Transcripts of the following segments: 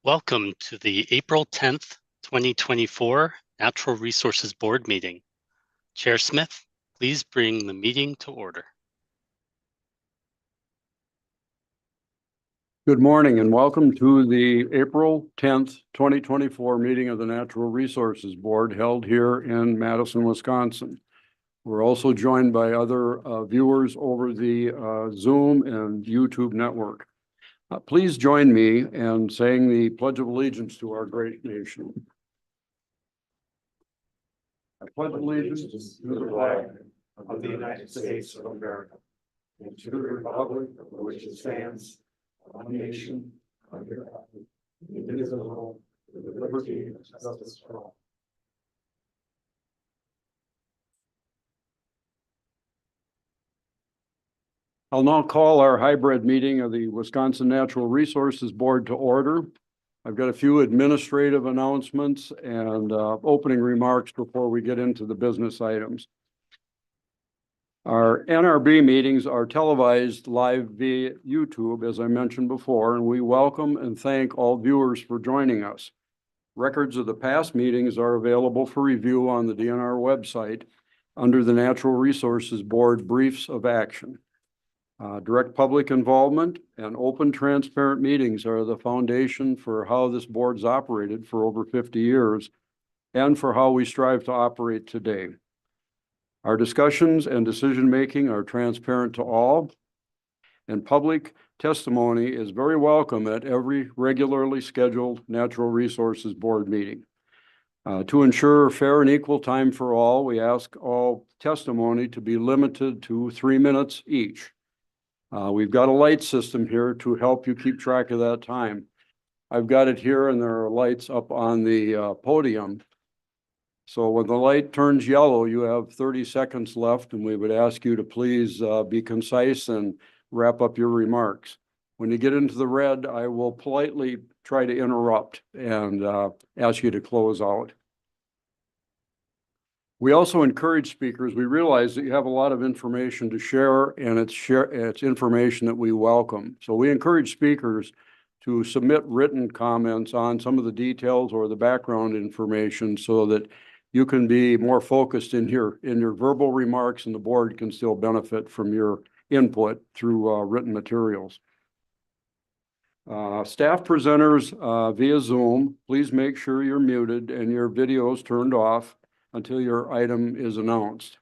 Welcome to the April 10th, 2024 Natural Resources Board meeting. Chair Smith, please bring the meeting to order. Good morning and welcome to the April 10th, 2024 meeting of the Natural Resources Board held here in Madison, Wisconsin. We're also joined by other viewers over the Zoom and YouTube network. Please join me in saying the Pledge of Allegiance to our great nation. I pledge allegiance to the flag of the United States of America and to the republic for which it stands, one nation, under God, indivisible, with liberty and justice for all. I'll now call our hybrid meeting of the Wisconsin Natural Resources Board to order. I've got a few administrative announcements and opening remarks before we get into the business items. Our NRB meetings are televised live via YouTube, as I mentioned before, and we welcome and thank all viewers for joining us. Records of the past meetings are available for review on the DNR website under the Natural Resources Board Briefs of Action. Direct public involvement and open, transparent meetings are the foundation for how this board's operated for over 50 years and for how we strive to operate today. Our discussions and decision-making are transparent to all, and public testimony is very welcome at every regularly scheduled Natural Resources Board meeting. To ensure fair and equal time for all, we ask all testimony to be limited to 3 minutes each. We've got a light system here to help you keep track of that time. I've got it here and there are lights up on the podium. So when the light turns yellow, you have 30 seconds left, and we would ask you to please be concise and wrap up your remarks. When you get into the red, I will politely try to interrupt and ask you to close out. We also encourage speakers. We realize that you have a lot of information to share, and it's information that we welcome. So we encourage speakers to submit written comments on some of the details or the background information so that you can be more focused in your verbal remarks, and the board can still benefit from your input through written materials. Staff presenters via Zoom, please make sure you're muted and your videos turned off until your item is announced.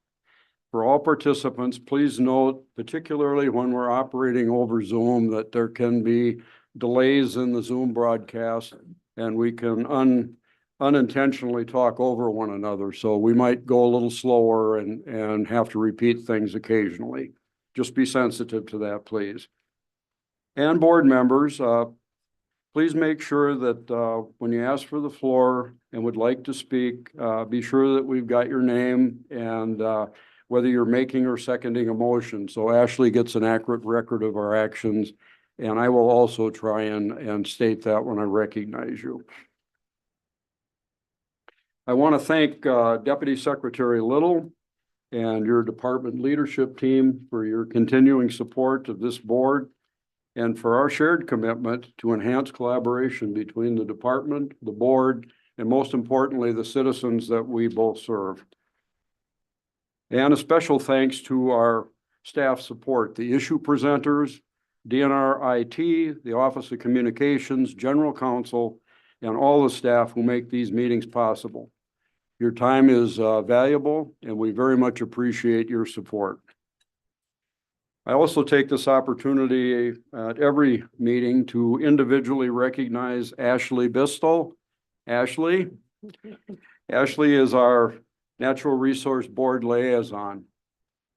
For all participants, please note, particularly when we're operating over Zoom, that there can be delays in the Zoom broadcast, and we can unintentionally talk over one another. So we might go a little slower and have to repeat things occasionally. Just be sensitive to that, please. And board members, please make sure that when you ask for the floor and would like to speak, be sure that we've got your name and whether you're making or seconding a motion. So Ashley gets an accurate record of our actions, and I will also try and state that when I recognize you. I want to thank Deputy Secretary Little and your department leadership team for your continuing support of this board and for our shared commitment to enhance collaboration between the department, the board, and most importantly, the citizens that we both serve. And a special thanks to our staff support, the issue presenters, DNR IT, the Office of Communications, General Counsel, and all the staff who make these meetings possible. Your time is valuable, and we very much appreciate your support. I also take this opportunity at every meeting to individually recognize Ashley Bistel. Ashley is our Natural Resource Board liaison.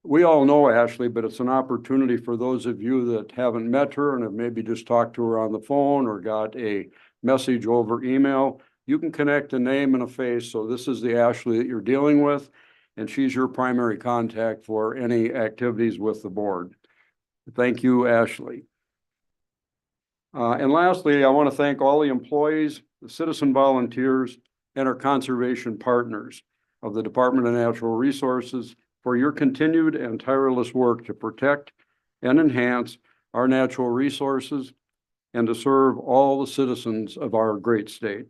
We all know Ashley, but it's an opportunity for those of you that haven't met her and have maybe just talked to her on the phone or got a message over email. You can connect a name and a face. So this is the Ashley that you're dealing with, and she's your primary contact for any activities with the board. Thank you, Ashley. And lastly, I want to thank all the employees, the citizen volunteers, and our conservation partners of the Department of Natural Resources for your continued and tireless work to protect and enhance our natural resources and to serve all the citizens of our great state.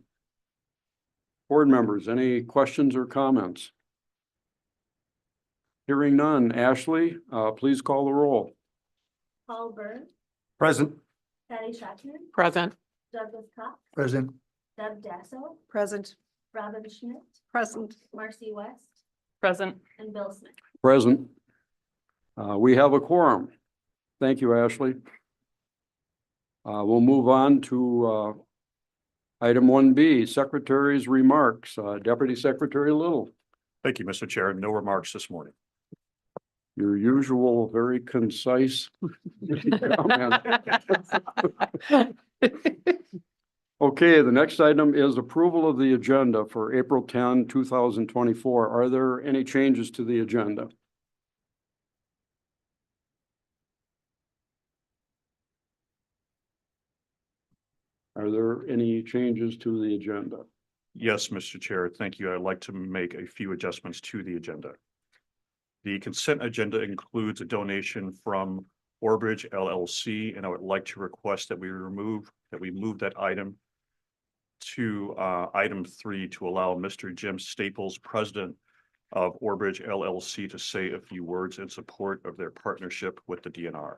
Board members, any questions or comments? Hearing none. Ashley, please call the roll. Paul Byrne, Present. Patty Schachtman, Present. Douglas Cox, Present. Deb Dasso, Present. Robin Schmidt, Present. Marcy West, Present. and Bill Smith. Present. We have a quorum. Thank you, Ashley. We'll move on to item 1B, Secretary's remarks. Deputy Secretary Little, Thank you, Mr. Chair. No remarks this morning. your usual very concise comment. Okay, the next item is approval of the agenda for April 10, 2024. Are there any changes to the agenda? Are there any changes to the agenda? Yes, Mr. Chair. Thank you. I'd like to make a few adjustments to the agenda. The consent agenda includes a donation from Orbridge LLC, and I would like to request that we move that item to item 3 to allow Mr. Jim Staples, president of Orbridge LLC, to say a few words in support of their partnership with the DNR.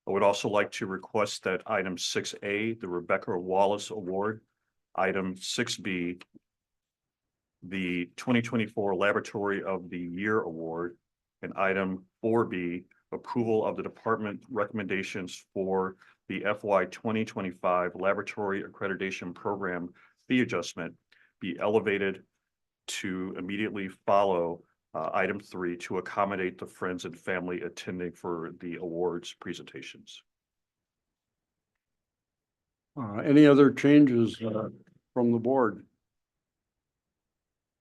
I would also like to request that item 6A, the Rebecca Wallace Award, item 6B, the 2024 Laboratory of the Year Award, and item 4B, approval of the department recommendations for the FY 2025 Laboratory Accreditation Program fee adjustment be elevated to immediately follow item 3 to accommodate the friends and family attending for the awards presentations. Any other changes from the board?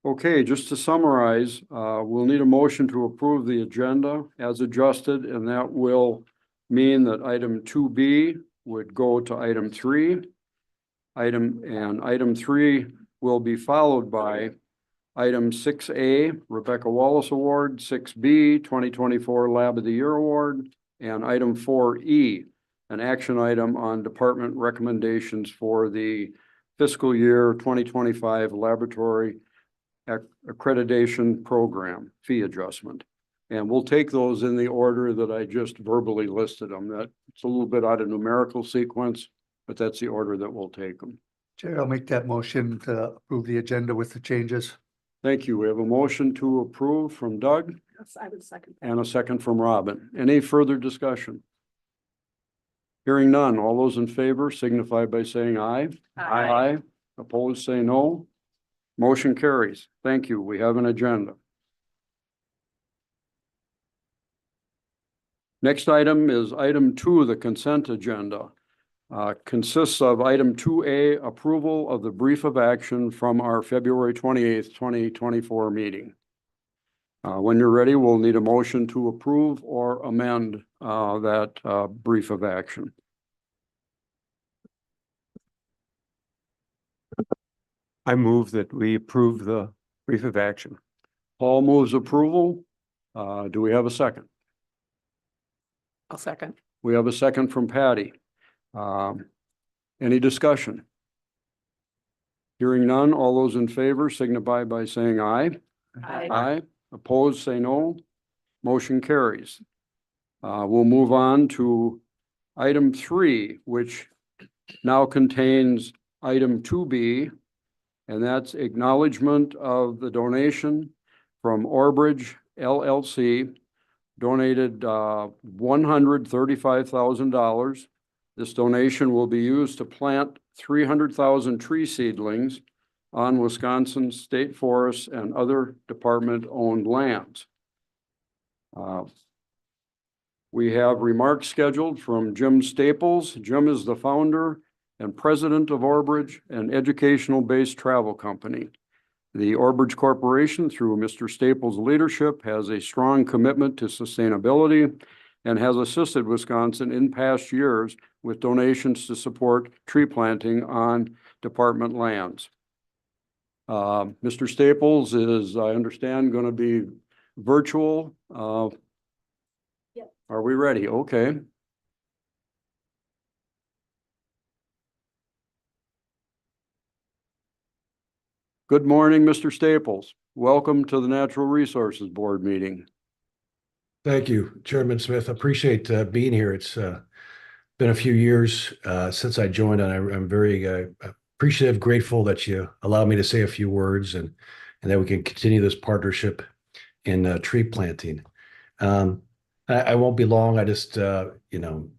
Okay, just to summarize, we'll need a motion to approve the agenda as adjusted, and that will mean that item 2B would go to item 3. Item 3 will be followed by item 6A, Rebecca Wallace Award, 6B, 2024 Lab of the Year Award, and item 4E, an action item on department recommendations for the fiscal year 2025 Laboratory Accreditation Program fee adjustment. And we'll take those in the order that I just verbally listed them. That's a little bit out of numerical sequence, but that's the order that we'll take them. Chair, I'll make that motion to approve the agenda with the changes. Thank you. We have a motion to approve from Doug Yes, I would second. and a second from Robin. Any further discussion? Hearing none. All those in favor signify by saying aye. Aye. Opposed, say no. Motion carries. Thank you. We have an agenda. Next item is item 2, the consent agenda. Consists of item 2A, approval of the brief of action from our February 28th, 2024 meeting. When you're ready, we'll need a motion to approve or amend that brief of action. I move that we approve the brief of action. Paul moves approval. Do we have a second? I'll second. We have a second from Patty. Any discussion? Hearing none, all those in favor signify by saying aye. Aye. Opposed, say no. Motion carries. We'll move on to item 3, which now contains item 2B, and that's acknowledgement of the donation from Orbridge LLC, donated $135,000. This donation will be used to plant 300,000 tree seedlings on Wisconsin state forests and other department-owned lands. We have remarks scheduled from Jim Staples. Jim is the founder and president of Orbridge, an educational-based travel company. The Orbridge Corporation, through Mr. Staples' leadership, has a strong commitment to sustainability and has assisted Wisconsin in past years with donations to support tree planting on department lands. Mr. Staples is, I understand, going to be virtual. Yep. Are we ready? Okay. Good morning, Mr. Staples. Welcome to the Natural Resources Board meeting. Thank you, Chairman Smith. Appreciate being here. It's been a few years since I joined, and I'm very appreciative, grateful that you allowed me to say a few words, and that we can continue this partnership in tree planting. I won't be long. I just, I'm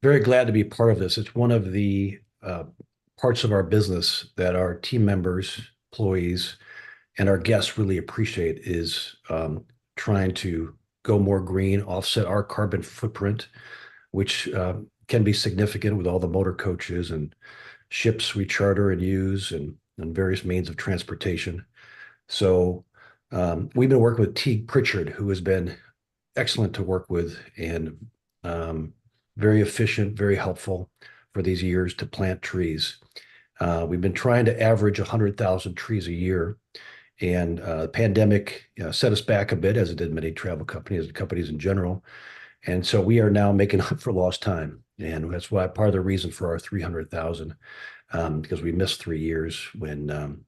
very glad to be part of this. It's one of the parts of our business that our team members, employees, and our guests really appreciate is trying to go more green, offset our carbon footprint, which can be significant with all the motor coaches and ships we charter and use and various means of transportation. So we've been working with Teague Pritchard, who has been excellent to work with and very efficient, very helpful for these years to plant trees. We've been trying to average 100,000 trees a year. And the pandemic set us back a bit, as it did many travel companies and companies in general. And so we are now making up for lost time. And that's why part of the reason for our 300,000, because we missed 3 years when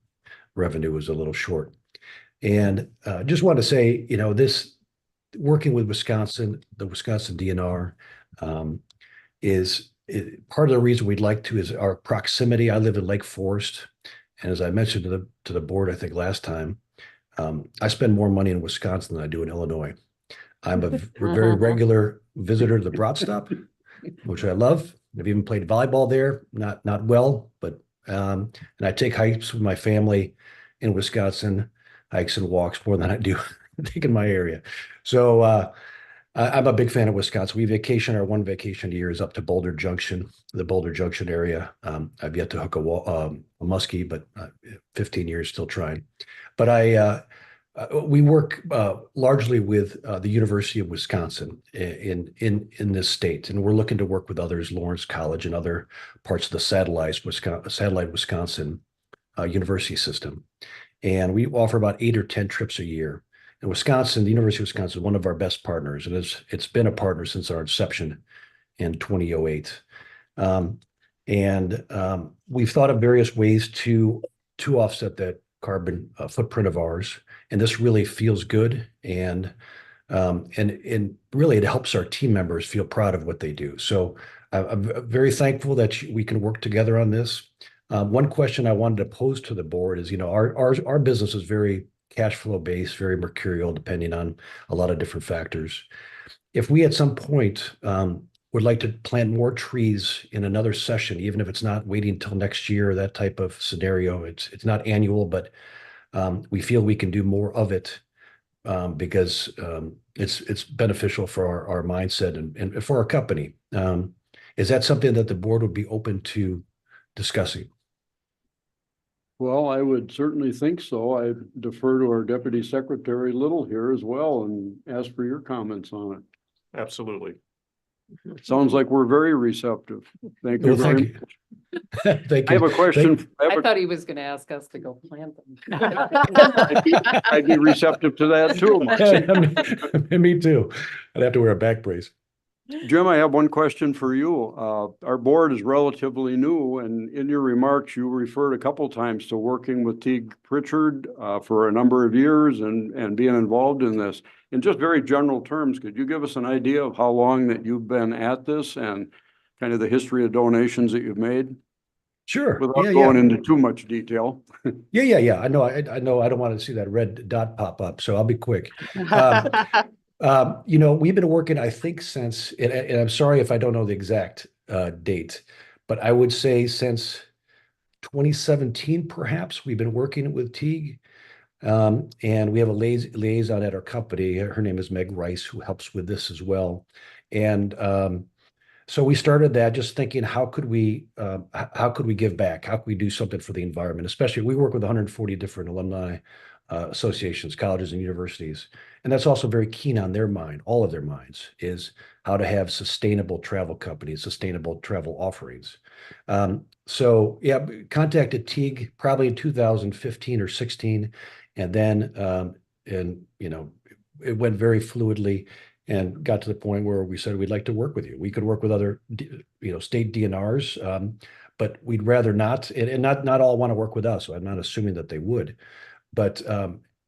revenue was a little short. And just want to say, this working with Wisconsin, the Wisconsin DNR, is part of the reason we'd like to is our proximity. I live in Lake Forest. And as I mentioned to the board, I think last time, I spend more money in Wisconsin than I do in Illinois. I'm a very regular visitor to the Broad Stop, which I love. I've even played volleyball there, not well, but and I take hikes with my family in Wisconsin, hikes and walks more than I do I think in my area. So I'm a big fan of Wisconsin. We vacation, our one vacation a year is up to Boulder Junction, the Boulder Junction area. I've yet to hook a muskie, but 15 years still trying. But we work largely with the University of Wisconsin in this state, and we're looking to work with others, Lawrence College and other parts of the satellite Wisconsin university system. And we offer about 8 or 10 trips a year. In Wisconsin, the University of Wisconsin is one of our best partners, and it's been a partner since our inception in 2008. We've thought of various ways to offset that carbon footprint of ours, and this really feels good, and really it helps our team members feel proud of what they do. So I'm very thankful that we can work together on this. One question I wanted to pose to the board is, our business is very cash flow based, very mercurial, depending on a lot of different factors. If we at some point would like to plant more trees in another session, even if it's not waiting until next year, that type of scenario, it's not annual, but we feel we can do more of it because it's beneficial for our mindset and for our company. Is that something that the board would be open to discussing? Well, I would certainly think so. I defer to our Deputy Secretary Little here as well and ask for your comments on it. Absolutely. Sounds like we're very receptive. Thank you Well, very thank much. you. Thank I have you. a question. I thought he was going to ask us to go plant them. I'd be receptive to that too. Me too. I'd have to wear a back brace. Jim, I have one question for you. Our board is relatively new, and in your remarks, you referred a couple times to working with Teague Pritchard for a number of years and being involved in this. In just very general terms, could you give us an idea of how long that you've been at this and kind of the history of donations that you've made? Sure. Without going into too much detail. Yeah. I know. I know. I don't want to see that red dot pop up, so I'll be quick. We've been working, I think, since, and I'm sorry if I don't know the exact date, but I would say since 2017, perhaps, we've been working with Teague. And we have a liaison at our company. Her name is Meg Rice, who helps with this as well. And so we started that just thinking, how could we give back? How could we do something for the environment? Especially, we work with 140 different alumni associations, colleges, and universities. And that's also very keen on their mind, all of their minds, is how to have sustainable travel companies, sustainable travel offerings. So yeah, contacted Teague probably in 2015 or 16. And then, it went very fluidly and got to the point where we said, we'd like to work with you. We could work with other, state DNRs, but we'd rather not, and not all want to work with us. So I'm not assuming that they would. But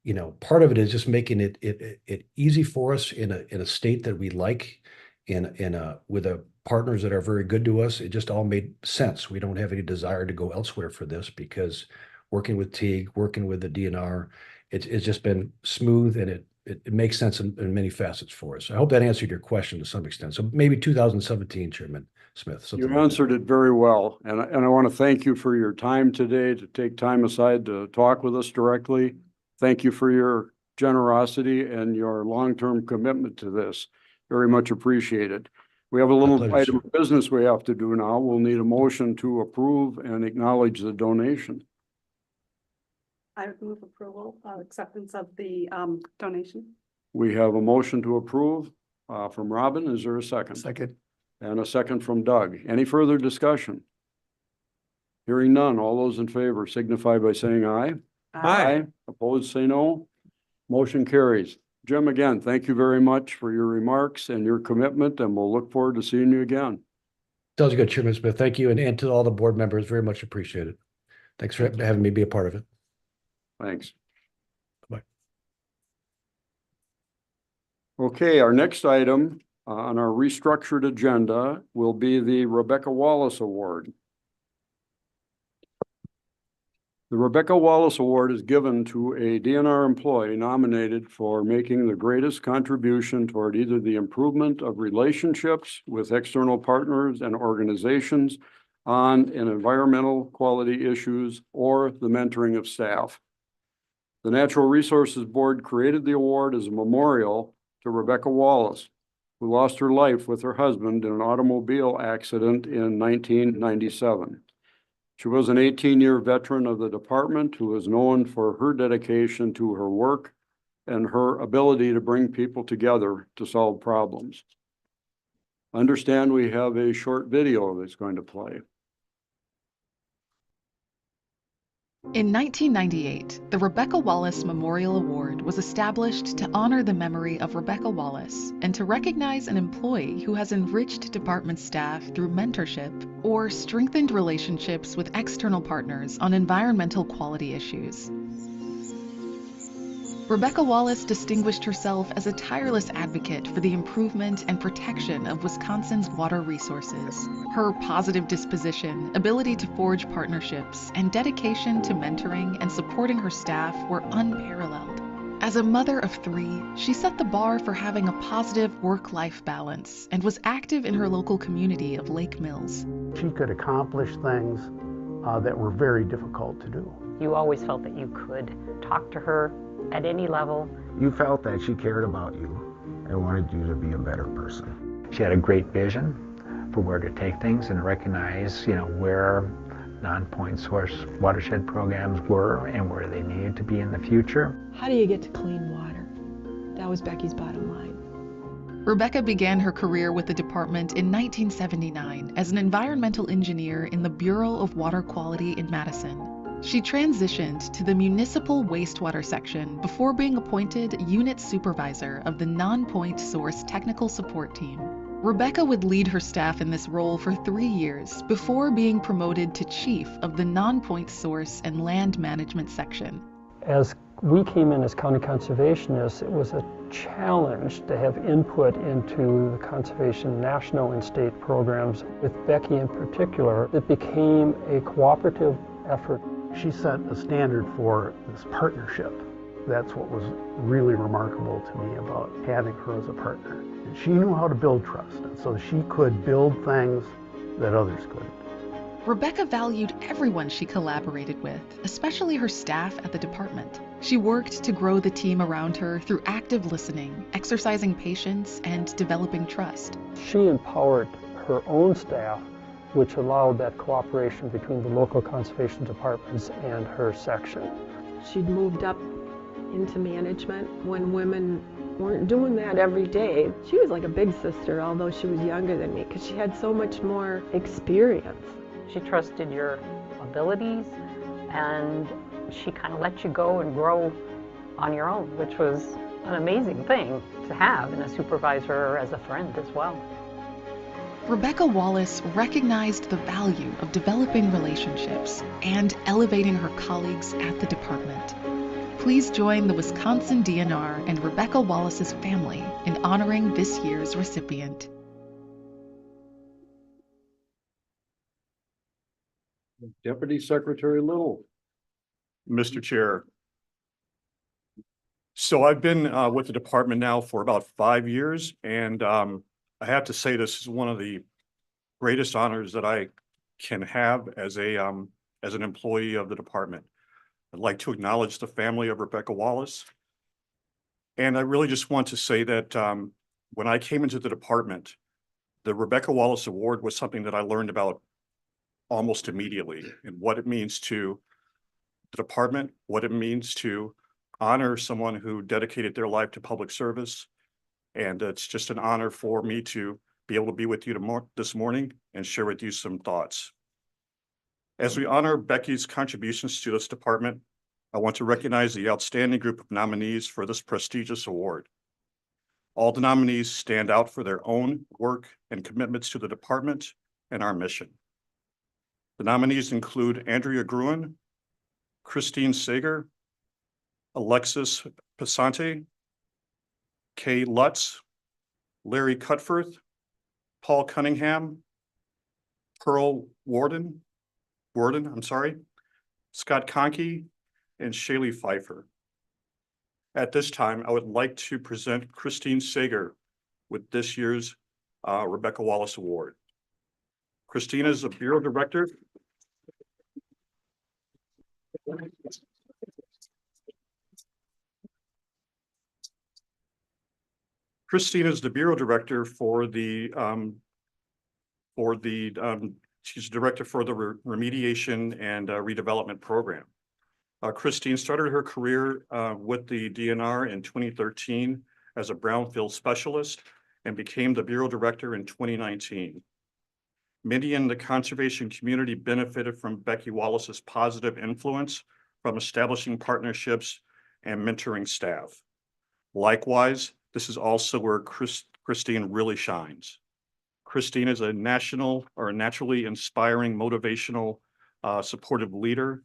you know, part of it is just making it easy for us in a state that we like, with partners that are very good to us. It just all made sense. We don't have any desire to go elsewhere for this, because working with Teague, working with the DNR, it's just been smooth, and it makes sense in many facets for us. I hope that answered your question to some extent. So maybe 2017, Chairman Smith. You something like that. answered it very well, and I want to thank you for your time today, to take time aside to talk with us directly. Thank you for your generosity and your long-term commitment to this. Very much appreciated. We have a little pleasure, item sir. of business we have to do now. We'll need a motion to approve and acknowledge the donation. I move approval, acceptance of the donation. We have a motion to approve from Robin. Is there a second? Second. And a second from Doug. Any further discussion? Hearing none. All those in favor signify by saying aye. Aye. Opposed, say no. Motion carries. Jim, again, thank you very much for your remarks and your commitment, and we'll look forward to seeing you again. Sounds good, Chairman Smith. Thank you. And to all the board members, very much appreciated. Thanks for having me be a part of it. Thanks. Bye. Okay, our next item on our restructured agenda will be the Rebecca Wallace Award. The Rebecca Wallace Award is given to a DNR employee nominated for making the greatest contribution toward either the improvement of relationships with external partners and organizations on environmental quality issues, or the mentoring of staff. The Natural Resources Board created the award as a memorial to Rebecca Wallace, who lost her life with her husband in an automobile accident in 1997. She was an 18-year veteran of the department who is known for her dedication to her work and her ability to bring people together to solve problems. I understand we have a short video that's going to play. In 1998, the Rebecca Wallace Memorial Award was established to honor the memory of Rebecca Wallace and to recognize an employee who has enriched department staff through mentorship or strengthened relationships with external partners on environmental quality issues. Rebecca Wallace distinguished herself as a tireless advocate for the improvement and protection of Wisconsin's water resources. Her positive disposition, ability to forge partnerships, and dedication to mentoring and supporting her staff were unparalleled. As a mother of 3, she set the bar for having a positive work-life balance and was active in her local community of Lake Mills. She could accomplish things that were very difficult to do. You always felt that you could talk to her at any level. You felt that she cared about you and wanted you to be a better person. She had a great vision for where to take things and recognize, where non-point source watershed programs were and where they needed to be in the future. How do you get to clean water? That was Becky's bottom line. Rebecca began her career with the department in 1979 as an environmental engineer in the Bureau of Water Quality in Madison. She transitioned to the municipal wastewater section before being appointed unit supervisor of the non-point source technical support team. Rebecca would lead her staff in this role for 3 years before being promoted to chief of the non-point source and land management section. As we came in as county conservationists, it was a challenge to have input into the conservation national and state programs. With Becky in particular, it became a cooperative effort. She set a standard for this partnership. That's what was really remarkable to me about having her as a partner. And she knew how to build trust, and so she could build things that others couldn't. Rebecca valued everyone she collaborated with, especially her staff at the department. She worked to grow the team around her through active listening, exercising patience, and developing trust. She empowered her own staff, which allowed that cooperation between the local conservation departments and her section. She'd moved up into management when women weren't doing that every day. She was like a big sister, although she was younger than me, because she had so much more experience. She trusted your abilities, and she kind of let you go and grow on your own, which was an amazing thing to have in a supervisor or as a friend as well. Rebecca Wallace recognized the value of developing relationships and elevating her colleagues at the department. Please join the Wisconsin DNR and Rebecca Wallace's family in honoring this year's recipient. Deputy Secretary Little. Mr. Chair. So I've been with the department now for about 5 years, and I have to say this is one of the greatest honors that I can have as an employee of the department. I'd like to acknowledge the family of Rebecca Wallace. And I really just want to say that when I came into the department, the Rebecca Wallace Award was something that I learned about almost immediately, and what it means to the department, what it means to honor someone who dedicated their life to public service. And it's just an honor for me to be able to be with you this morning and share with you some thoughts. As we honor Becky's contributions to this department, I want to recognize the outstanding group of nominees for this prestigious award. All the nominees stand out for their own work and commitments to the department and our mission. The nominees include Andrea Gruen, Christine Sager, Alexis Pesante, Kay Lutz, Larry Cutforth, Paul Cunningham, Pearl Worden, Scott Conkey, and Shaylee Pfeiffer. At this time, I would like to present Christine Sager with this year's Rebecca Wallace Award. Christine is a Bureau Director. Christine is the Bureau Director she's Director for the Remediation and Redevelopment Program. Christine started her career with the DNR in 2013 as a brownfield specialist and became the Bureau Director in 2019. Many in the conservation community benefited from Becky Wallace's positive influence from establishing partnerships and mentoring staff. Likewise, this is also where Christine really shines. Christine is a naturally inspiring, motivational, supportive leader.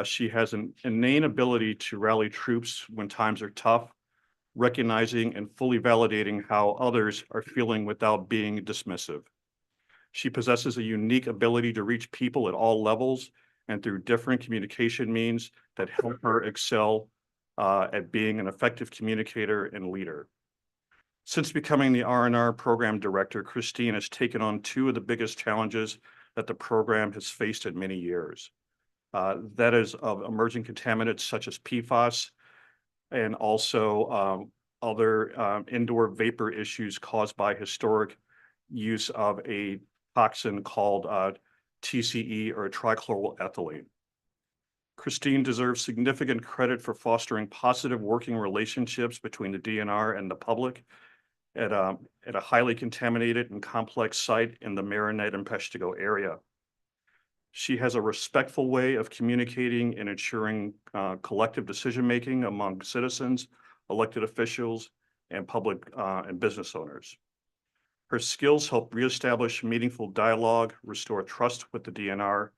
She has an innate ability to rally troops when times are tough, recognizing and fully validating how others are feeling without being dismissive. She possesses a unique ability to reach people at all levels and through different communication means that help her excel at being an effective communicator and leader. Since becoming the R&R program director, Christine has taken on two of the biggest challenges that the program has faced in many years. That is of emerging contaminants such as PFAS and also other indoor vapor issues caused by historic use of a toxin called TCE or trichloroethylene. Christine deserves significant credit for fostering positive working relationships between the DNR and the public at a highly contaminated and complex site in the Marinette and Peshtigo area. She has a respectful way of communicating and ensuring collective decision-making among citizens, elected officials, and public and business owners. Her skills help reestablish meaningful dialogue, restore trust with the DNR,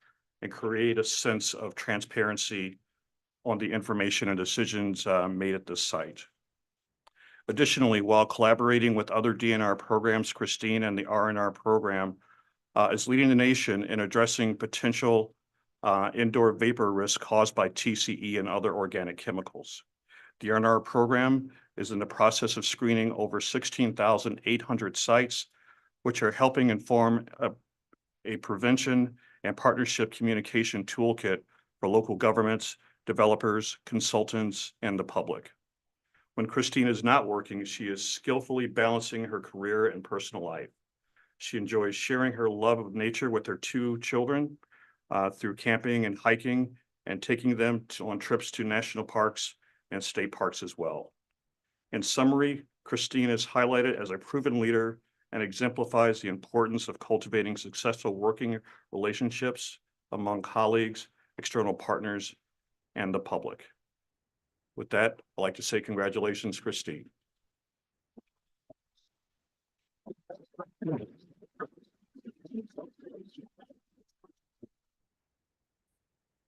and create a sense of transparency on the information and decisions made at this site. Additionally, while collaborating with other DNR programs, Christine and the R&R program is leading the nation in addressing potential indoor vapor risk caused by TCE and other organic chemicals. The R&R program is in the process of screening over 16,800 sites, which are helping inform a prevention and partnership communication toolkit for local governments, developers, consultants, and the public. When Christine is not working, she is skillfully balancing her career and personal life. She enjoys sharing her love of nature with her two children through camping and hiking and taking them on trips to national parks and state parks as well. In summary, Christine is highlighted as a proven leader and exemplifies the importance of cultivating successful working relationships among colleagues, external partners, and the public. With that, I'd like to say congratulations, Christine.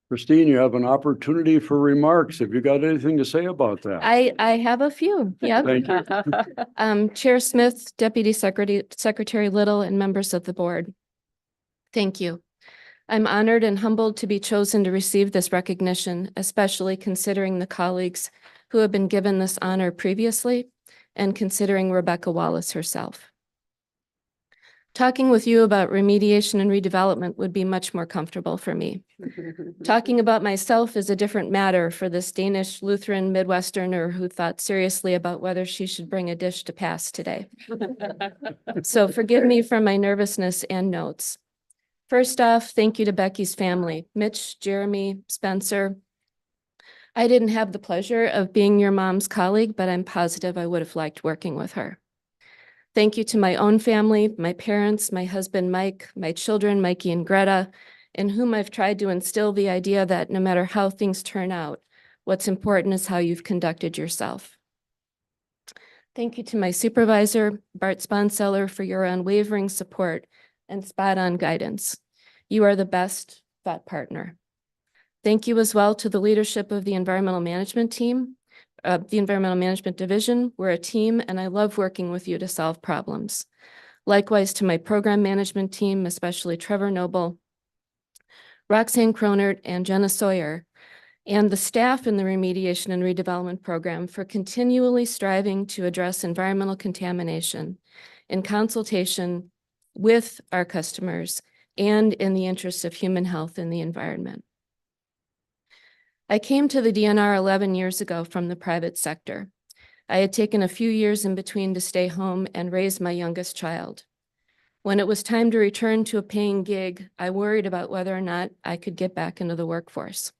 Christine, you have an opportunity for remarks. Have you got anything to say about that? I have a few, yep. Thank you. Chair Smith, Deputy Secretary Little, and members of the board. Thank you. I'm honored and humbled to be chosen to receive this recognition, especially considering the colleagues who have been given this honor previously and considering Rebecca Wallace herself. Talking with you about remediation and redevelopment would be much more comfortable for me. Talking about myself is a different matter for this Danish Lutheran Midwesterner who thought seriously about whether she should bring a dish to pass today. So forgive me for my nervousness and notes. First off, thank you to Becky's family, Mitch, Jeremy, Spencer. I didn't have the pleasure of being your mom's colleague, but I'm positive I would have liked working with her. Thank you to my own family, my parents, my husband, Mike, my children, Mikey and Greta, in whom I've tried to instill the idea that no matter how things turn out, what's important is how you've conducted yourself. Thank you to my supervisor, Bart Sponseller, for your unwavering support and spot-on guidance. You are the best thought partner. Thank you as well to the leadership of the environmental management team, the environmental management division. We're a team and I love working with you to solve problems. Likewise to my program management team, especially Trevor Noble, Roxanne Cronert, and Jenna Sawyer, and the staff in the remediation and redevelopment program for continually striving to address environmental contamination in consultation with our customers and in the interests of human health and the environment. I came to the DNR 11 years ago from the private sector. I had taken a few years in between to stay home and raise my youngest child. When it was time to return to a paying gig, I worried about whether or not I could get back into the workforce.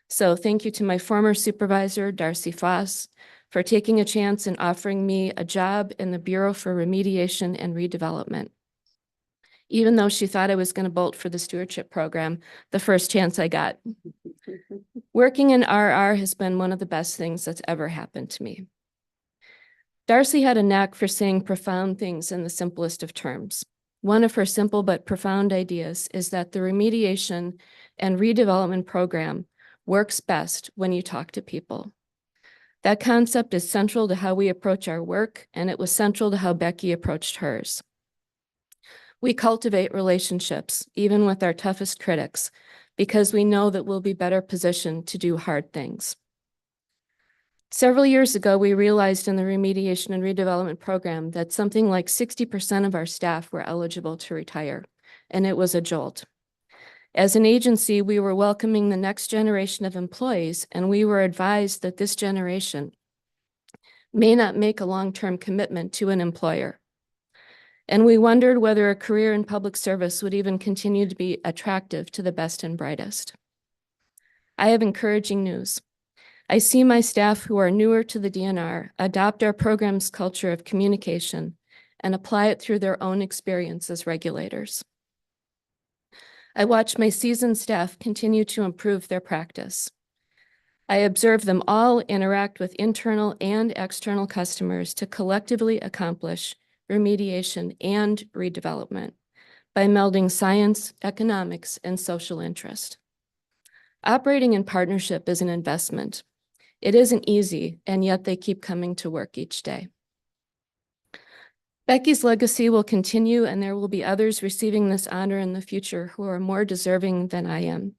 So thank you to my former supervisor, Darcy Foss, for taking a chance and offering me a job in the Bureau for Remediation and Redevelopment. Even though she thought I was going to bolt for the stewardship program the first chance I got. Working in RR has been one of the best things that's ever happened to me. Darcy had a knack for saying profound things in the simplest of terms. One of her simple but profound ideas is that the remediation and redevelopment program works best when you talk to people. That concept is central to how we approach our work, and it was central to how Becky approached hers. We cultivate relationships, even with our toughest critics, because we know that we'll be better positioned to do hard things. Several years ago, we realized in the remediation and redevelopment program that something like 60% of our staff were eligible to retire, and it was a jolt. As an agency, we were welcoming the next generation of employees, and we were advised that this generation may not make a long-term commitment to an employer. And we wondered whether a career in public service would even continue to be attractive to the best and brightest. I have encouraging news. I see my staff who are newer to the DNR adopt our program's culture of communication and apply it through their own experience as regulators. I watch my seasoned staff continue to improve their practice. I observe them all interact with internal and external customers to collectively accomplish remediation and redevelopment by melding science, economics, and social interest. Operating in partnership is an investment. It isn't easy, and yet they keep coming to work each day. Becky's legacy will continue, and there will be others receiving this honor in the future who are more deserving than I am.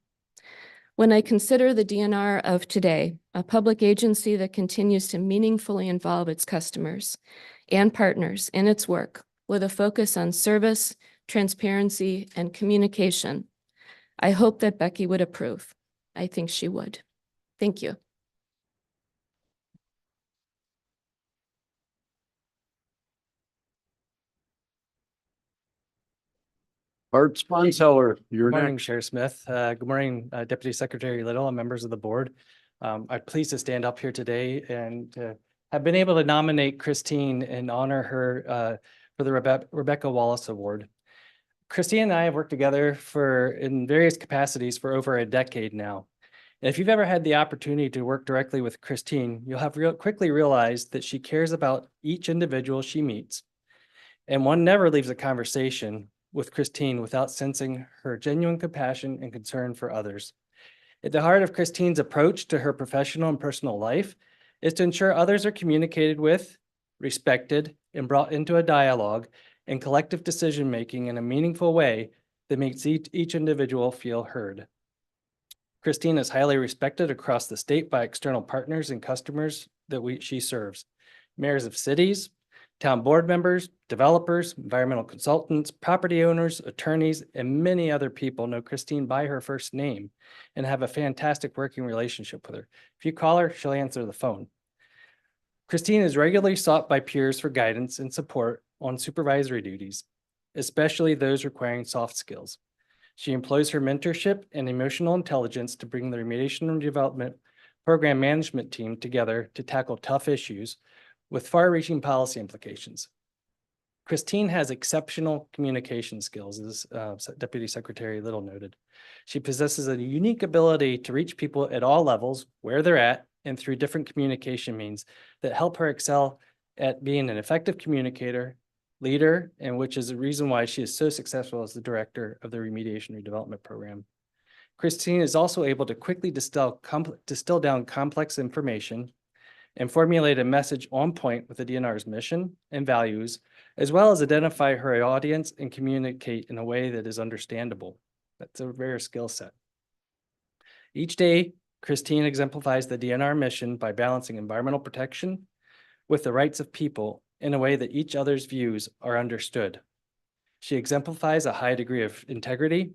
When I consider the DNR of today, a public agency that continues to meaningfully involve its customers and partners in its work with a focus on service, transparency, and communication, I hope that Becky would approve. I think she would. Thank you. Bart Sponseller, you're Good morning, next. Chair Smith. Good morning, Deputy Secretary Little and members of the board. I'm pleased to stand up here today and have been able to nominate Christine and honor her for the Rebecca Wallace Award. Christine and I have worked together in various capacities for over a decade now. And if you've ever had the opportunity to work directly with Christine, you'll have quickly realized that she cares about each individual she meets. And one never leaves a conversation with Christine without sensing her genuine compassion and concern for others. At the heart of Christine's approach to her professional and personal life is to ensure others are communicated with, respected, and brought into a dialogue and collective decision-making in a meaningful way that makes each individual feel heard. Christine is highly respected across the state by external partners and customers that she serves. Mayors of cities, town board members, developers, environmental consultants, property owners, attorneys, and many other people know Christine by her first name and have a fantastic working relationship with her. If you call her, she'll answer the phone. Christine is regularly sought by peers for guidance and support on supervisory duties, especially those requiring soft skills. She employs her mentorship and emotional intelligence to bring the remediation and development program management team together to tackle tough issues with far-reaching policy implications. Christine has exceptional communication skills, as Deputy Secretary Little noted. She possesses a unique ability to reach people at all levels, where they're at, and through different communication means that help her excel at being an effective communicator, leader, and which is the reason why she is so successful as the director of the Remediation and Redevelopment Program. Christine is also able to quickly distill down complex information and formulate a message on point with the DNR's mission and values, as well as identify her audience and communicate in a way that is understandable. That's a rare skill set. Each day, Christine exemplifies the DNR mission by balancing environmental protection with the rights of people in a way that each other's views are understood. She exemplifies a high degree of integrity,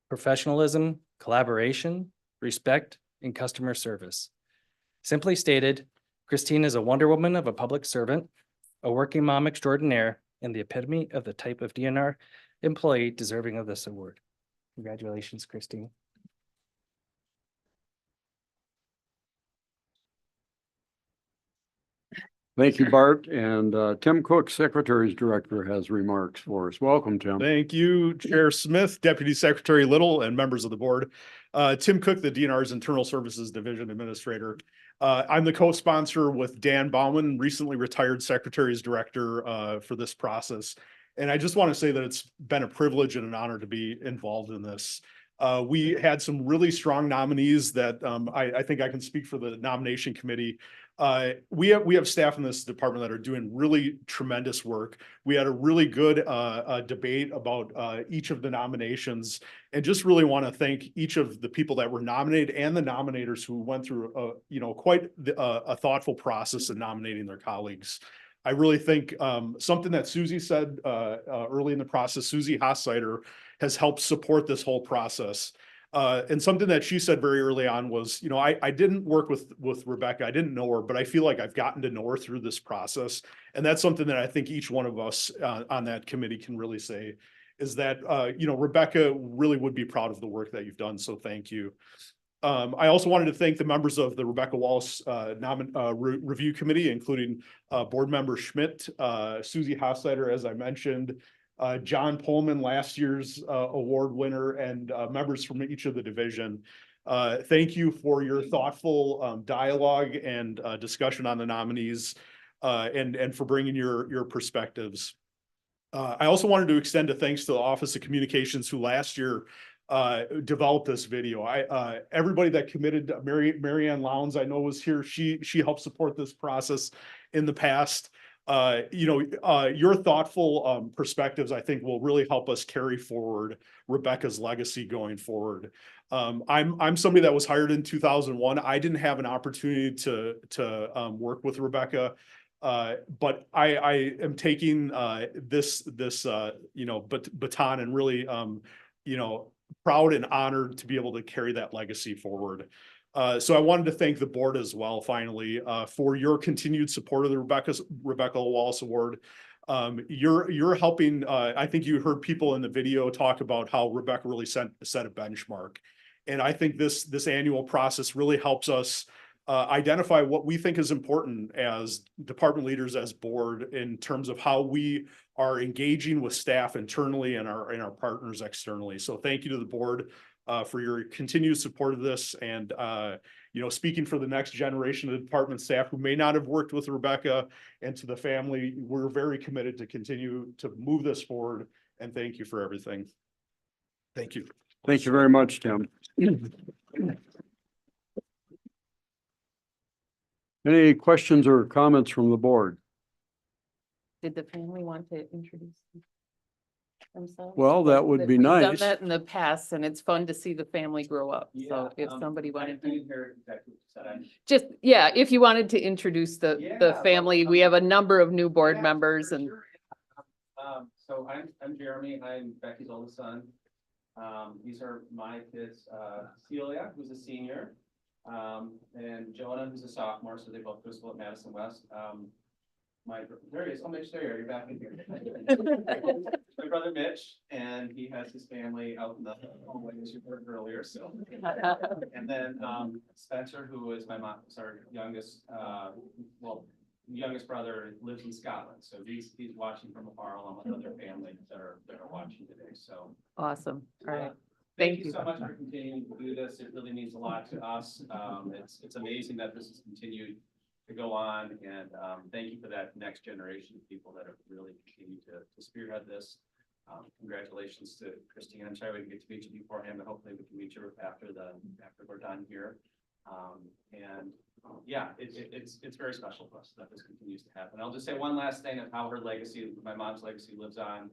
professionalism, collaboration, respect, and customer service. Simply stated, Christine is a Wonder Woman of a public servant, a working mom extraordinaire, and the epitome of the type of DNR employee deserving of this award. Congratulations, Christine. Thank you, Bart. And Tim Cook, Secretary's Director, has remarks for us. Welcome, Tim. Thank you, Chair Smith, Deputy Secretary Little, and members of the board. Tim Cook, the DNR's Internal Services Division Administrator. I'm the co-sponsor with Dan Bauman, recently retired Secretary's Director for this process. And I just want to say that it's been a privilege and an honor to be involved in this. We had some really strong nominees that I think I can speak for the nomination committee. We have staff in this department that are doing really tremendous work. We had a really good debate about each of the nominations, and just really want to thank each of the people that were nominated and the nominators who went through quite a thoughtful process in nominating their colleagues. I really think something that Susie said early in the process, Susie Hossider, has helped support this whole process. And something that she said very early on was, I didn't work with Rebecca. I didn't know her, but I feel like I've gotten to know her through this process. And that's something that I think each one of us on that committee can really say is that, Rebecca really would be proud of the work that you've done. So thank you. I also wanted to thank the members of the Rebecca Wallace Review Committee, including Board Member Schmidt, Susie Hossider, as I mentioned, John Pullman, last year's award winner, and members from each of the division. Thank you for your thoughtful dialogue and discussion on the nominees and for bringing your perspectives. I also wanted to extend a thanks to the Office of Communications, who last year developed this video. Everybody that committed, Marianne Lowndes, I know, was here. She helped support this process in the past. Your thoughtful perspectives, I think, will really help us carry forward Rebecca's legacy going forward. I'm somebody that was hired in 2001. I didn't have an opportunity to work with Rebecca, but I am taking this baton and really proud and honored to be able to carry that legacy forward. So I wanted to thank the board as well, finally, for your continued support of the Rebecca Wallace Award. You're helping, I think you heard people in the video talk about how Rebecca really set a benchmark. And I think this annual process really helps us identify what we think is important as department leaders, as board, in terms of how we are engaging with staff internally and our partners externally. So thank you to the board for your continued support of this, and speaking for the next generation of department staff who may not have worked with Rebecca, and to the family, we're very committed to continue to move this forward and thank you for everything. Thank you. Thank you very much, Tim. Any questions or comments from the board? Did the family want to introduce themselves? Well, that would be We've done nice. that in the past, and it's fun to see the family grow up. So if somebody wanted to. Just, yeah, if you wanted to introduce the family, we have a number of new board members and. So I'm Jeremy, I'm Becky's oldest son. These are my kids, Celia, who's a senior, and Jonah, who's a sophomore, so they both go to school at Madison West. There he is, oh Mitch, there you are, you're back in here. My brother Mitch, and he has his family out in the hallway, as you heard earlier, so. And then Spencer, who is my mom, is our youngest, youngest brother, lives in Scotland, so he's watching from afar along with other families that are watching today, so. Awesome, all right. Thank you so much for continuing to do this. It really means a lot to us. It's amazing that this has continued to go on, and thank you for that next generation of people that have really continued to spearhead this. Congratulations to Christine. I'm sorry we didn't get to meet you beforehand, but hopefully we can meet you after we're done here. Yeah, it's very special to us that this continues to happen. I'll just say one last thing of how her legacy, my mom's legacy, lives on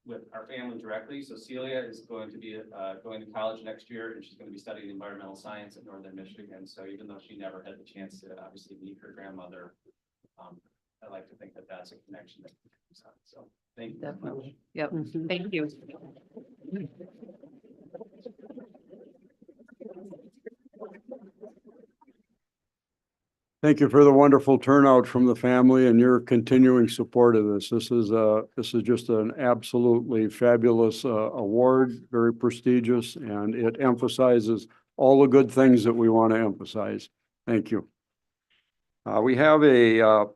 with our family directly. So Celia is going to be going to college next year, and she's going to be studying environmental science at Northern Michigan. So even though she never had the chance to obviously meet her grandmother, I like to think that that's a connection that comes on. So thank you. Definitely. Yep. Thank you. Thank you for the wonderful turnout from the family and your continuing support of this. This is just an absolutely fabulous award, very prestigious, and it emphasizes all the good things that we want to emphasize. Thank you. We have a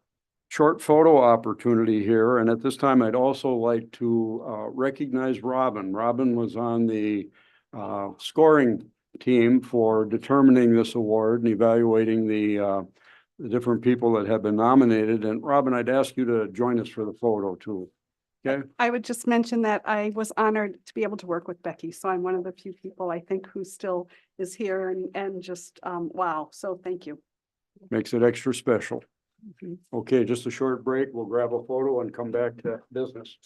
short photo opportunity here, and at this time, I'd also like to recognize Robin. Robin was on the scoring team for determining this award and evaluating the different people that have been nominated. And Robin, I'd ask you to join us for the photo too. Okay. I would just mention that I was honored to be able to work with Becky. So I'm one of the few people I think who still is here and just, wow. So thank you. Makes it extra special. Okay, just a short break. We'll grab a photo and come back to business.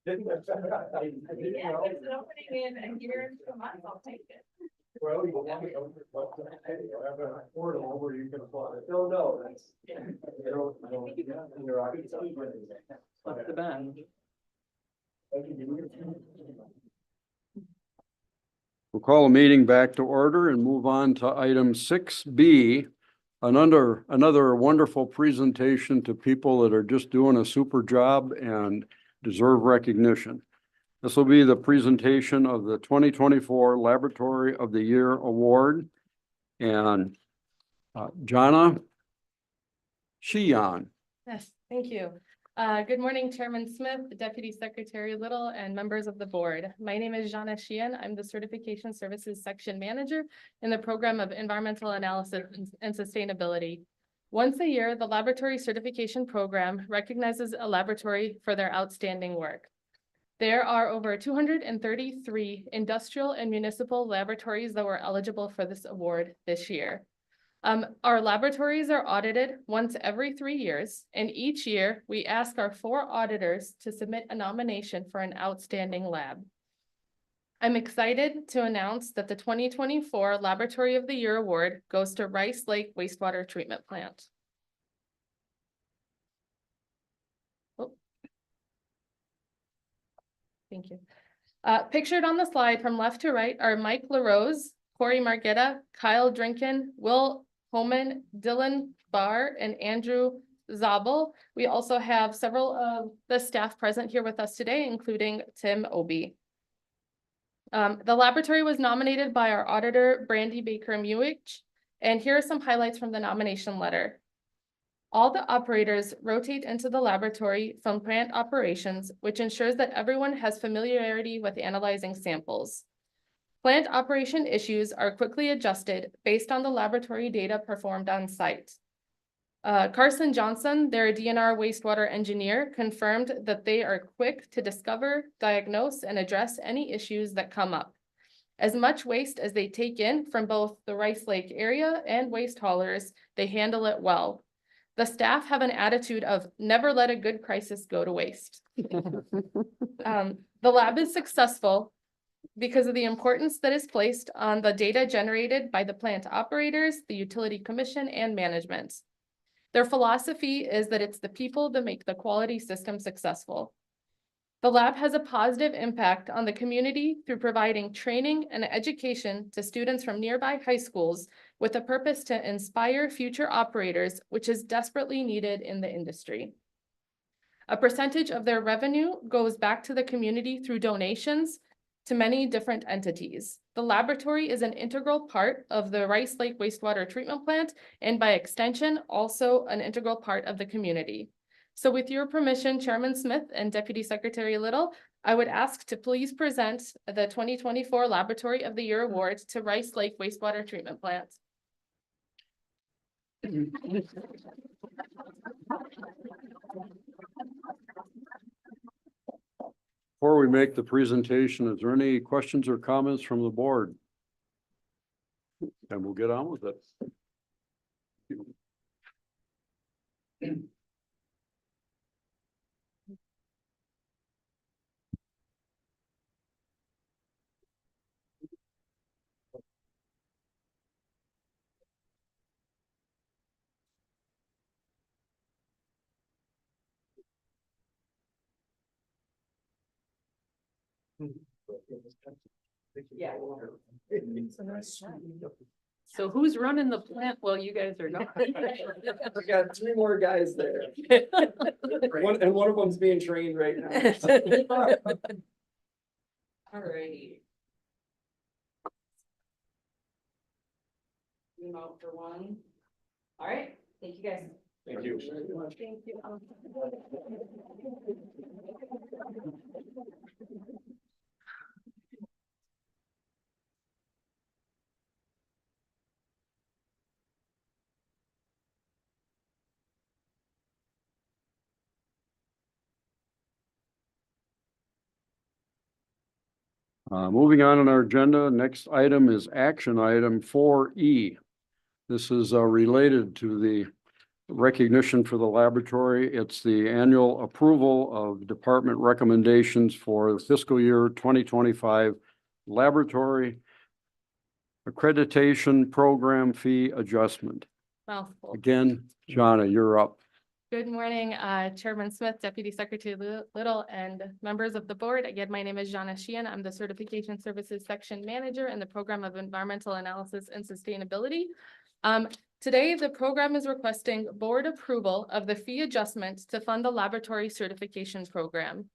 Well, you want to have a portal where you can apply. No, no, that's. Flip the bend. We'll call a meeting back to order and move on to item 6B. Another wonderful presentation to people that are just doing a super job and deserve recognition. This will be the presentation of the 2024 Laboratory of the Year Award. And Jana Sheehan. Yes, thank you. Good morning, Chairman Smith, Deputy Secretary Little, and members of the board. My name is Jana Sheehan. I'm the Certification Services Section Manager in the Program of Environmental Analysis and Sustainability. Once a year, the Laboratory Certification Program recognizes a laboratory for their outstanding work. There are over 233 industrial and municipal laboratories that were eligible for this award this year. Our laboratories are audited once every 3 years, and each year we ask our 4 auditors to submit a nomination for an outstanding lab. I'm excited to announce that the 2024 Laboratory of the Year Award goes to Rice Lake Wastewater Treatment Plant. Oh. Thank you. Pictured on the slide from left to right are Mike LaRose, Corey Margetta, Kyle Drinkin, Will Homan, Dylan Barr, and Andrew Zabel. We also have several of the staff present here with us today, including Tim Obie. The laboratory was nominated by our auditor, Brandy Baker-Mewich, and here are some highlights from the nomination letter. All the operators rotate into the laboratory from plant operations, which ensures that everyone has familiarity with analyzing samples. Plant operation issues are quickly adjusted based on the laboratory data performed on site. Carson Johnson, their DNR wastewater engineer, confirmed that they are quick to discover, diagnose, and address any issues that come up. As much waste as they take in from both the Rice Lake area and waste haulers, they handle it well. The staff have an attitude of never let a good crisis go to waste. The lab is successful because of the importance that is placed on the data generated by the plant operators, the utility commission, and management. Their philosophy is that it's the people that make the quality system successful. The lab has a positive impact on the community through providing training and education to students from nearby high schools with a purpose to inspire future operators, which is desperately needed in the industry. A percentage of their revenue goes back to the community through donations to many different entities. The laboratory is an integral part of the Rice Lake Wastewater Treatment Plant, and by extension, also an integral part of the community. So with your permission, Chairman Smith and Deputy Secretary Little, I would ask to please present the 2024 Laboratory of the Year Award to Rice Lake Wastewater Treatment Plant. Before we make the presentation, is there any questions or comments from the board? And we'll get on with it. Yeah. So who's running the plant while you guys are gone? We got 3 more guys there. And one of them's being trained right now. All right. Zoom out for one. All right, thank you guys. Thank you. Thank you. Moving on in our agenda, next item is action item 4E. This is related to the recognition for the laboratory. It's the annual approval of department recommendations for the fiscal year 2025 laboratory accreditation program fee adjustment. Mouthful. Again, Jonna, you're up. Good morning, Chairman Smith, Deputy Secretary Little, and members of the board. Again, my name is Jonna Sheehan. I'm the Certification Services Section Manager in the Program of Environmental Analysis and Sustainability. Today, the program is requesting board approval of the fee adjustment to fund the laboratory certification program.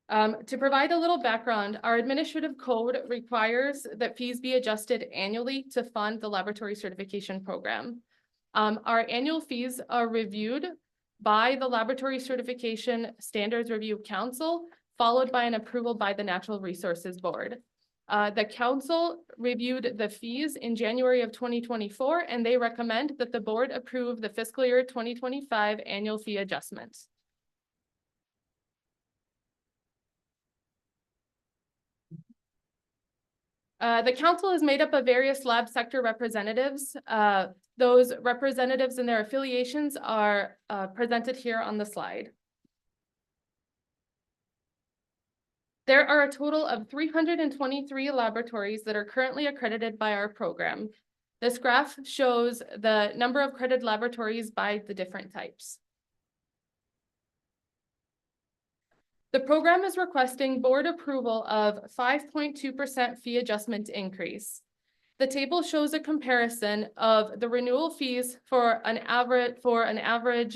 To provide a little background, our administrative code requires that fees be adjusted annually to fund the laboratory certification program. Our annual fees are reviewed by the Laboratory Certification Standards Review Council, followed by an approval by the Natural Resources Board. The council reviewed the fees in January of 2024, and they recommend that the board approve the fiscal year 2025 annual fee adjustments. The council is made up of various lab sector representatives. Those representatives and their affiliations are presented here on the slide. There are a total of 323 laboratories that are currently accredited by our program. This graph shows the number of accredited laboratories by the different types. The program is requesting board approval of 5.2% fee adjustment increase. The table shows a comparison of the renewal fees for an average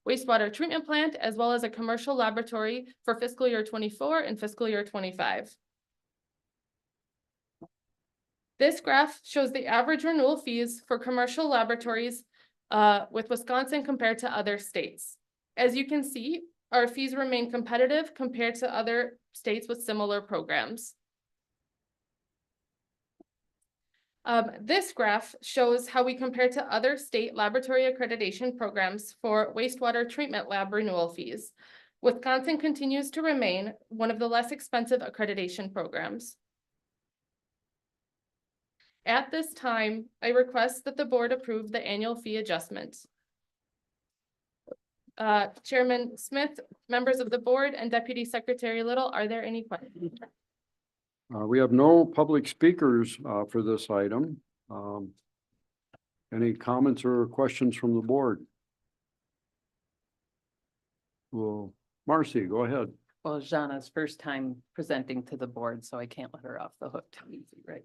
wastewater treatment plant, as well as a commercial laboratory for fiscal year 24 and fiscal year 25. This graph shows the average renewal fees for commercial laboratories with Wisconsin compared to other states. As you can see, our fees remain competitive compared to other states with similar programs. This graph shows how we compare to other state laboratory accreditation programs for wastewater treatment lab renewal fees. Wisconsin continues to remain one of the less expensive accreditation programs. At this time, I request that the board approve the annual fee adjustment. Chairman Smith, members of the board, and Deputy Secretary Little, are there any questions? We have no public speakers for this item. Any comments or questions from the board? Well, Marcy, go ahead. Well, Jana's first time presenting to the board, so I can't let her off the hook too easy, right?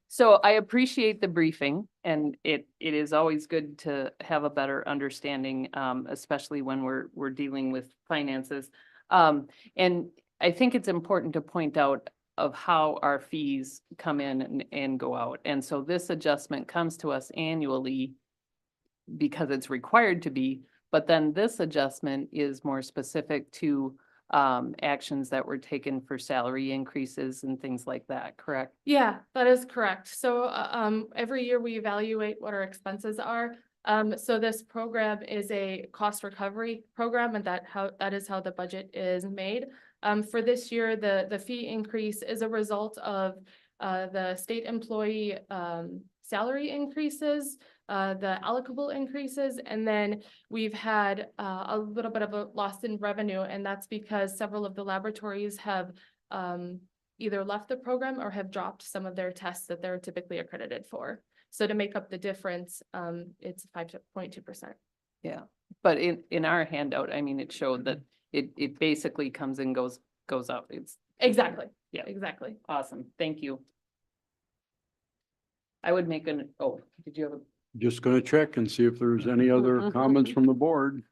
So I appreciate the briefing, and it is always good to have a better understanding, especially when we're dealing with finances. And I think it's important to point out of how our fees come in and go out. And so this adjustment comes to us annually because it's required to be, but then this adjustment is more specific to actions that were taken for salary increases and things like that, correct? Yeah, that is correct. So every year we evaluate what our expenses are. So this program is a cost recovery program, and that is how the budget is made. For this year, the fee increase is a result of the state employee salary increases, the allocable increases, and then we've had a little bit of a loss in revenue, and that's because several of the laboratories have either left the program or have dropped some of their tests that they're typically accredited for. So to make up the difference, it's 5.2%. Yeah, but in our handout, I mean, it showed that it basically comes and goes up. It's Exactly. Yeah. Exactly. Awesome. Thank you. I would make did you have a? Just going to check and see if there's any other comments from the board.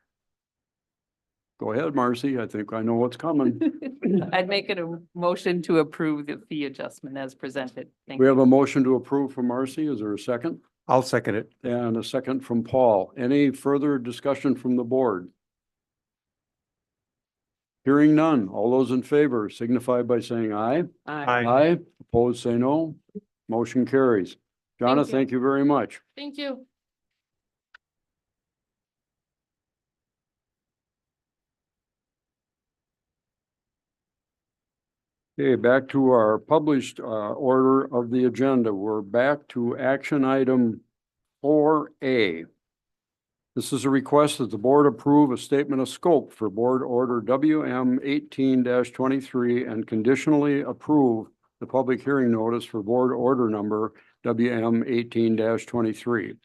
Go ahead, Marcy. I think I know what's coming. I'd make it a motion to approve the fee adjustment as presented. Thank We you. have a motion to approve from Marcy. Is there a second? I'll second it. And a second from Paul. Any further discussion from the board? Hearing none. All those in favor signify by saying aye. Aye. Aye. Opposed, say no. Motion carries. Jonna, thank you very much. Thank you. Okay, back to our published order of the agenda. We're back to action item 4A. This is a request that the board approve a statement of scope for board order WM 18-23 and conditionally approve the public hearing notice for board order number WM 18-23.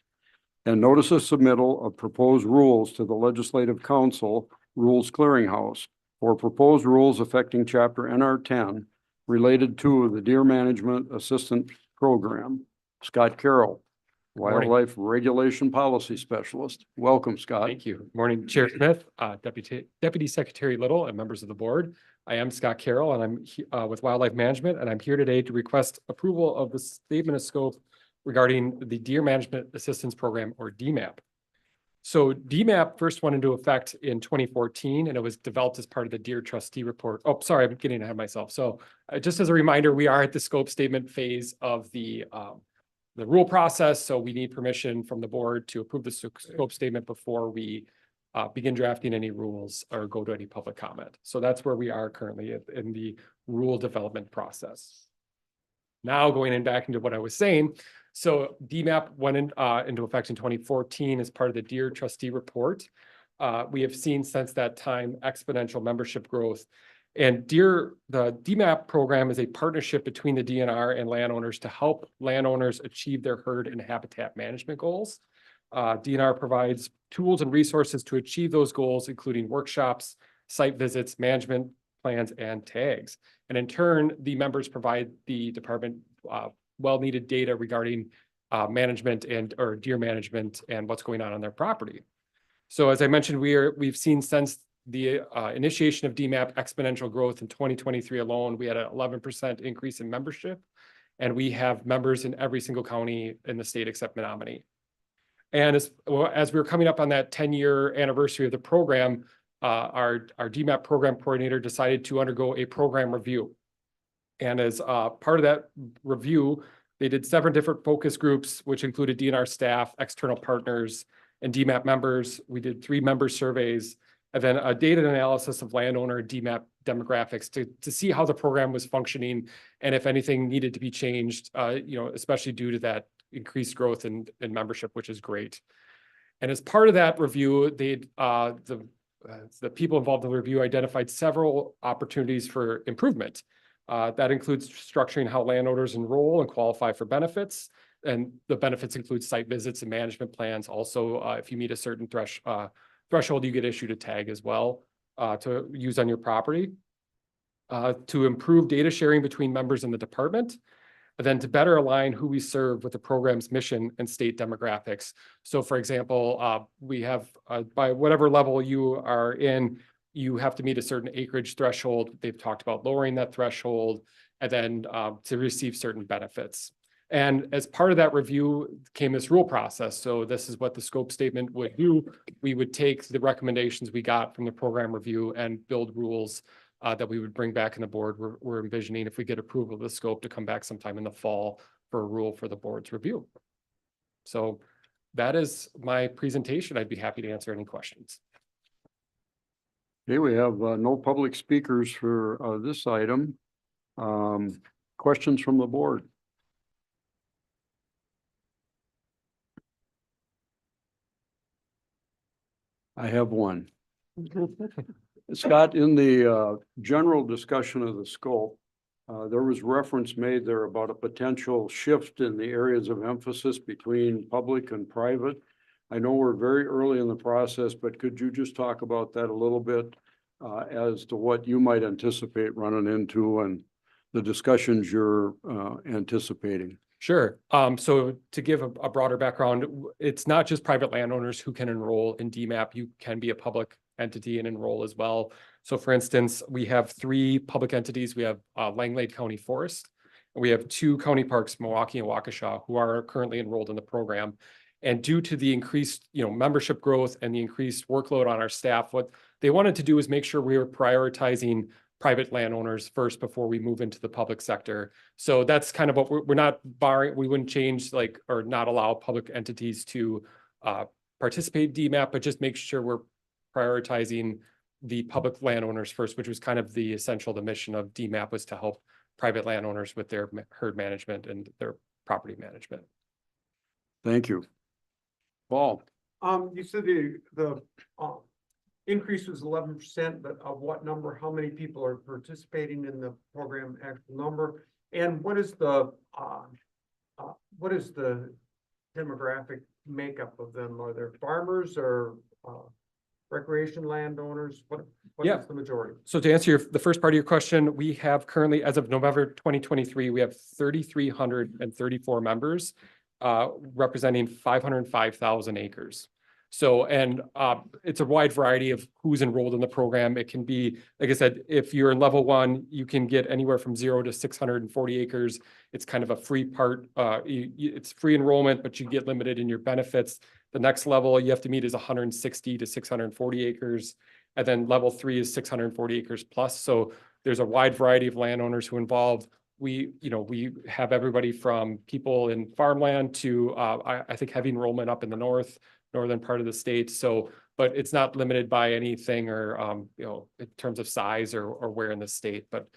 And notice of submittal of proposed rules to the Legislative Council Rules Clearinghouse for proposed rules affecting chapter NR 10 related to the Deer Management Assistant Program. Scott Carroll, Morning. Wildlife Regulation Policy Specialist. Welcome, Scott. Thank you. Morning, Chair Smith, Deputy Secretary Little, and members of the board. I am Scott Carroll, and I'm with Wildlife Management, and I'm here today to request approval of the statement of scope regarding the Deer Management Assistance Program, or DMAP. So DMAP first went into effect in 2014, and it was developed as part of the Deer Trustee Report. Oh, sorry, I'm getting ahead of myself. So just as a reminder, we are at the scope statement phase of the rule process. So we need permission from the board to approve the scope statement before we begin drafting any rules or go to any public comment. So that's where we are currently in the rule development process. Now going in back into what I was saying. So DMAP went into effect in 2014 as part of the Deer Trustee Report. We have seen since that time exponential membership growth. And the DMAP program is a partnership between the DNR and landowners to help landowners achieve their herd and habitat management goals. DNR provides tools and resources to achieve those goals, including workshops, site visits, management plans, and tags. And in turn, the members provide the department well-needed data regarding management or deer management and what's going on their property. So as I mentioned, we've seen since the initiation of DMAP exponential growth in 2023 alone, we had an 11% increase in membership, and we have members in every single county in the state except Menominee. And as we're coming up on that 10-year anniversary of the program, our DMAP program coordinator decided to undergo a program review. And as part of that review, they did 7 different focus groups, which included DNR staff, external partners, and DMAP members. We did 3 member surveys, and then a data analysis of landowner DMAP demographics to see how the program was functioning and if anything needed to be changed, especially due to that increased growth in membership, which is great. And as part of that review, the people involved in the review identified several opportunities for improvement. That includes structuring how landowners enroll and qualify for benefits. And the benefits include site visits and management plans. Also, if you meet a certain threshold, you get issued a tag as well to use on your property. To improve data sharing between members in the department, and then to better align who we serve with the program's mission and state demographics. So for example, we have, by whatever level you are in, you have to meet a certain acreage threshold. They've talked about lowering that threshold, and then to receive certain benefits. And as part of that review came this rule process. So this is what the scope statement would do. We would take the recommendations we got from the program review and build rules that we would bring back in the board. We're envisioning, if we get approval of the scope, to come back sometime in the fall for a rule for the board's review. So that is my presentation. I'd be happy to answer any questions. Okay, we have no public speakers for this item. Questions from the board? I have one. Scott, in the general discussion of the scope, there was reference made there about a potential shift in the areas of emphasis between public and private. I know we're very early in the process, but could you just talk about that a little bit as to what you might anticipate running into and the discussions you're anticipating? Sure. So to give a broader background, it's not just private landowners who can enroll in DMAP. You can be a public entity and enroll as well. So for instance, we have 3 public entities. We have Langlade County Forest, and we have 2 county parks, Milwaukee and Waukesha, who are currently enrolled in the program. And due to the increased, membership growth and the increased workload on our staff, what they wanted to do is make sure we were prioritizing private landowners first before we move into the public sector. So that's kind of what we're not barring. We wouldn't change or not allow public entities to participate in DMAP, but just make sure we're prioritizing the public landowners first, which was kind of the essential, the mission of DMAP was to help private landowners with their herd management and their property management. Thank you. Paul? You said the increase was 11%, but of what number? How many people are participating in the program? Actual number, and what is the demographic makeup of them? Are there farmers or recreation landowners? What Yeah. is the majority? So to answer the first part of your question, we have currently, as of November 2023, we have 3,334 members, representing 505,000 acres. So, and it's a wide variety of who's enrolled in the program. It can be, like I said, if you're in level 1, you can get anywhere from 0 to 640 acres. It's kind of a free part. It's free enrollment, but you get limited in your benefits. The next level you have to meet is 160 to 640 acres. And then level 3 is 640 acres plus. So there's a wide variety of landowners who are involved. We have everybody from people in farmland to, I think, heavy enrollment up in the northern part of the state. So, but it's not limited by anything or, in terms of size or where in the state, but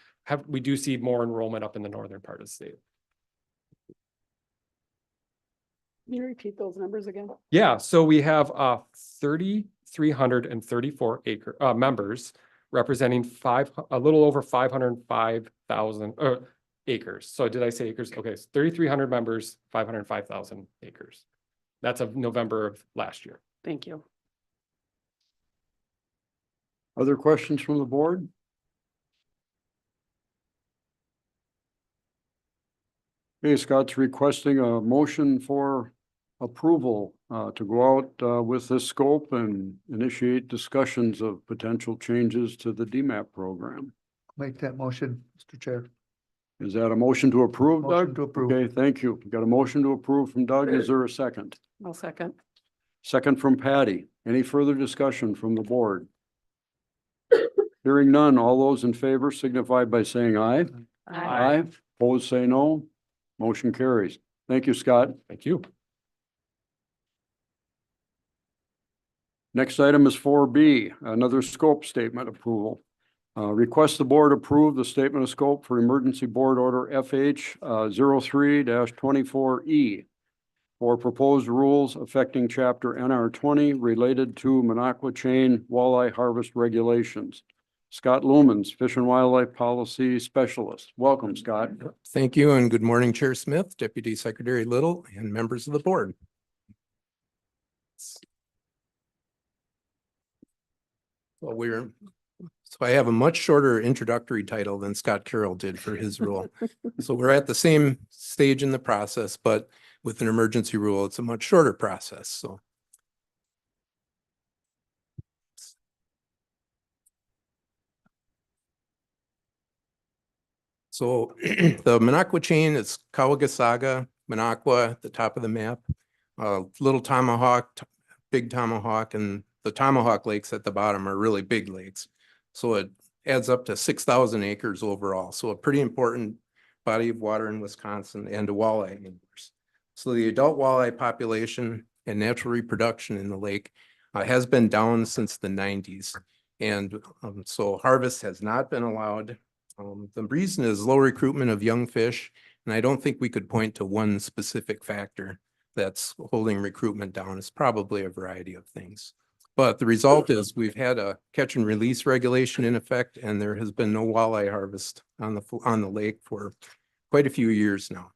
we do see more enrollment up in the northern part of the state. Can you repeat those numbers again? Yeah, so we have 3,334 members representing a little over 505,000 acres. So did I say acres? Okay, so 3,300 members, 505,000 acres. That's of November of last year. Thank you. Other questions from the board? Okay, Scott's requesting a motion for approval to go out with this scope and initiate discussions of potential changes to the DMAP program. Make that motion, Mr. Chair. Is that a motion to approve, Doug? Motion to approve. Okay, thank you. Got a motion to approve from Doug. Is there a second? I'll second. Second from Patty. Any further discussion from the board? Hearing none, all those in favor signify by saying aye. Aye. Opposed, say no. Motion carries. Thank you, Scott. Thank you. Next item is 4B, another scope statement approval. Request the board approve the statement of scope for emergency board order FH 03-24E for proposed rules affecting chapter NR 20 related to Manitowish chain walleye harvest regulations. Scott Lumens, Fish and Wildlife Policy Specialist. Welcome, Scott. Thank you, and good morning, Chair Smith, Deputy Secretary Little, and members of the board. Well, so I have a much shorter introductory title than Scott Carroll did for his rule. So we're at the same stage in the process, but with an emergency rule, it's a much shorter process. So the Manitowish chain is Kawagosaga, Minocqua at the top of the map, Little Tomahawk, Big Tomahawk, and the Tomahawk lakes at the bottom are really big lakes. So it adds up to 6,000 acres overall. So a pretty important body of water in Wisconsin and to walleye anglers. So the adult walleye population and natural reproduction in the lake has been down since the 90s. And so harvest has not been allowed. The reason is low recruitment of young fish. And I don't think we could point to one specific factor that's holding recruitment down. It's probably a variety of things. But the result is we've had a catch and release regulation in effect, and there has been no walleye harvest on the lake for quite a few years now.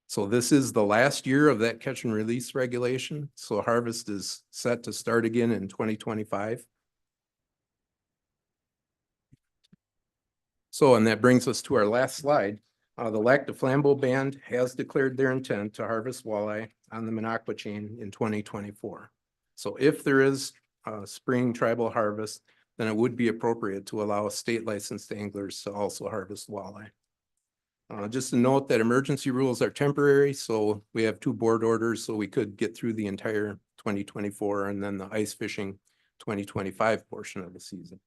So this is the last year of that catch and release regulation. So harvest is set to start again in 2025. So, and that brings us to our last slide. The Lac du Flambeau Band has declared their intent to harvest walleye on the Minocqua chain in 2024. So if there is spring tribal harvest, then it would be appropriate to allow state licensed anglers to also harvest walleye. Just to note that emergency rules are temporary, so we have 2 board orders, so we could get through the entire 2024 and then the ice fishing 2025 portion of the season.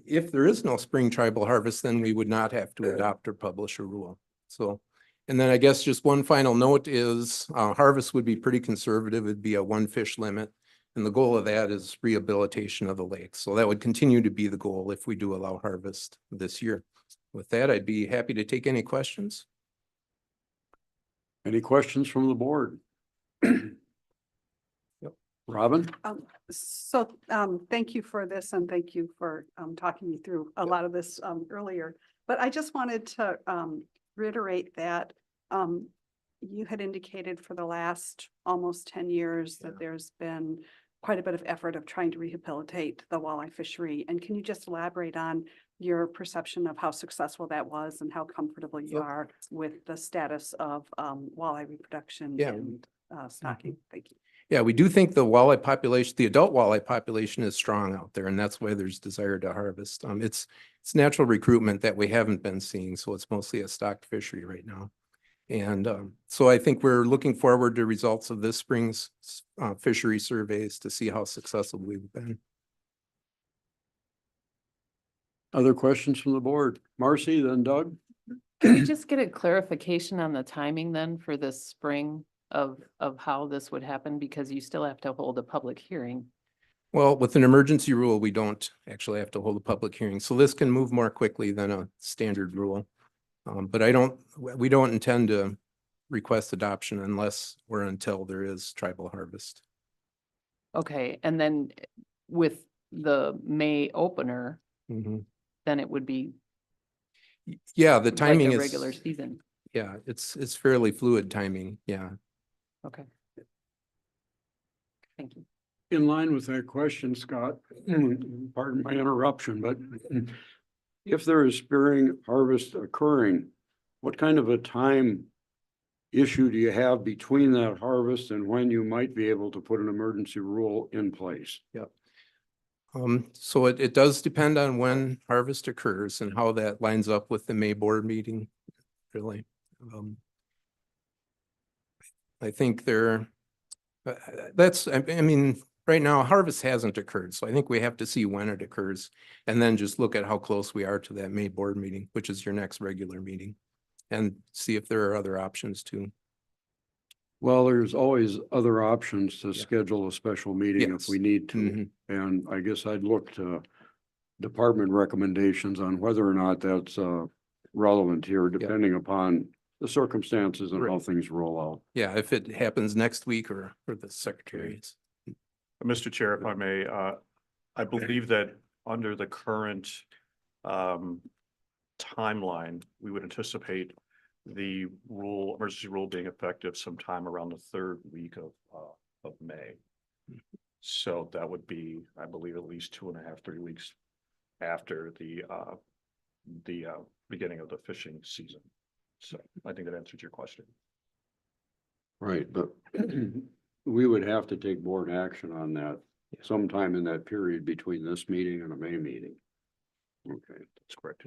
If there is no spring tribal harvest, then we would not have to adopt or publish a rule. So, and then I guess just one final note is harvest would be pretty conservative. It'd be a 1 fish limit. And the goal of that is rehabilitation of the lake. So that would continue to be the goal if we do allow harvest this year. With that, I'd be happy to take any questions. Any questions from the board? Robin? Thank you for this and thank you for talking me through a lot of this earlier. But I just wanted to reiterate that you had indicated for the last almost 10 years that there's been quite a bit of effort of trying to rehabilitate the walleye fishery. And can you just elaborate on your perception of how successful that was and how comfortable you are with the status of walleye reproduction and stocking? Thank you. Yeah, we do think the walleye population, the adult walleye population is strong out there, and that's why there's desire to harvest. It's natural recruitment that we haven't been seeing, so it's mostly a stocked fishery right now. And so I think we're looking forward to results of this spring's fishery surveys to see how successful we've been. Other questions from the board? Marcy, then Doug? Can we just get a clarification on the timing then for this spring of how this would happen? Because you still have to hold a public hearing. Well, with an emergency rule, we don't actually have to hold a public hearing, so this can move more quickly than a standard rule. But we don't intend to request adoption unless or until there is tribal harvest. Okay, and then with the May opener, Mhm. then it would be Yeah, the like timing a is. regular season. Yeah, it's fairly fluid timing, yeah. Okay. Thank you. In line with that question, Scott, pardon my interruption, but if there is spearing harvest occurring, what kind of a time issue do you have between that harvest and when you might be able to put an emergency rule in place? Yep. So it does depend on when harvest occurs and how that lines up with the May board meeting, really. I think I mean, right now harvest hasn't occurred, so I think we have to see when it occurs and then just look at how close we are to that May board meeting, which is your next regular meeting, and see if there are other options too. Well, there's always other options to schedule a special meeting if we need to. And I guess I'd look to department recommendations on whether or not that's relevant here, depending upon the circumstances and how things roll out. Yeah, if it happens next week or the secretaries. Mr. Chair, if I may, I believe that under the current timeline, we would anticipate the emergency rule being effective sometime around the third week of May. So that would be, I believe, at least 2.5, 3 weeks after the beginning of the fishing season. So I think that answers your question. Right, but we would have to take board action on that sometime in that period between this meeting and a May meeting. Okay, that's correct.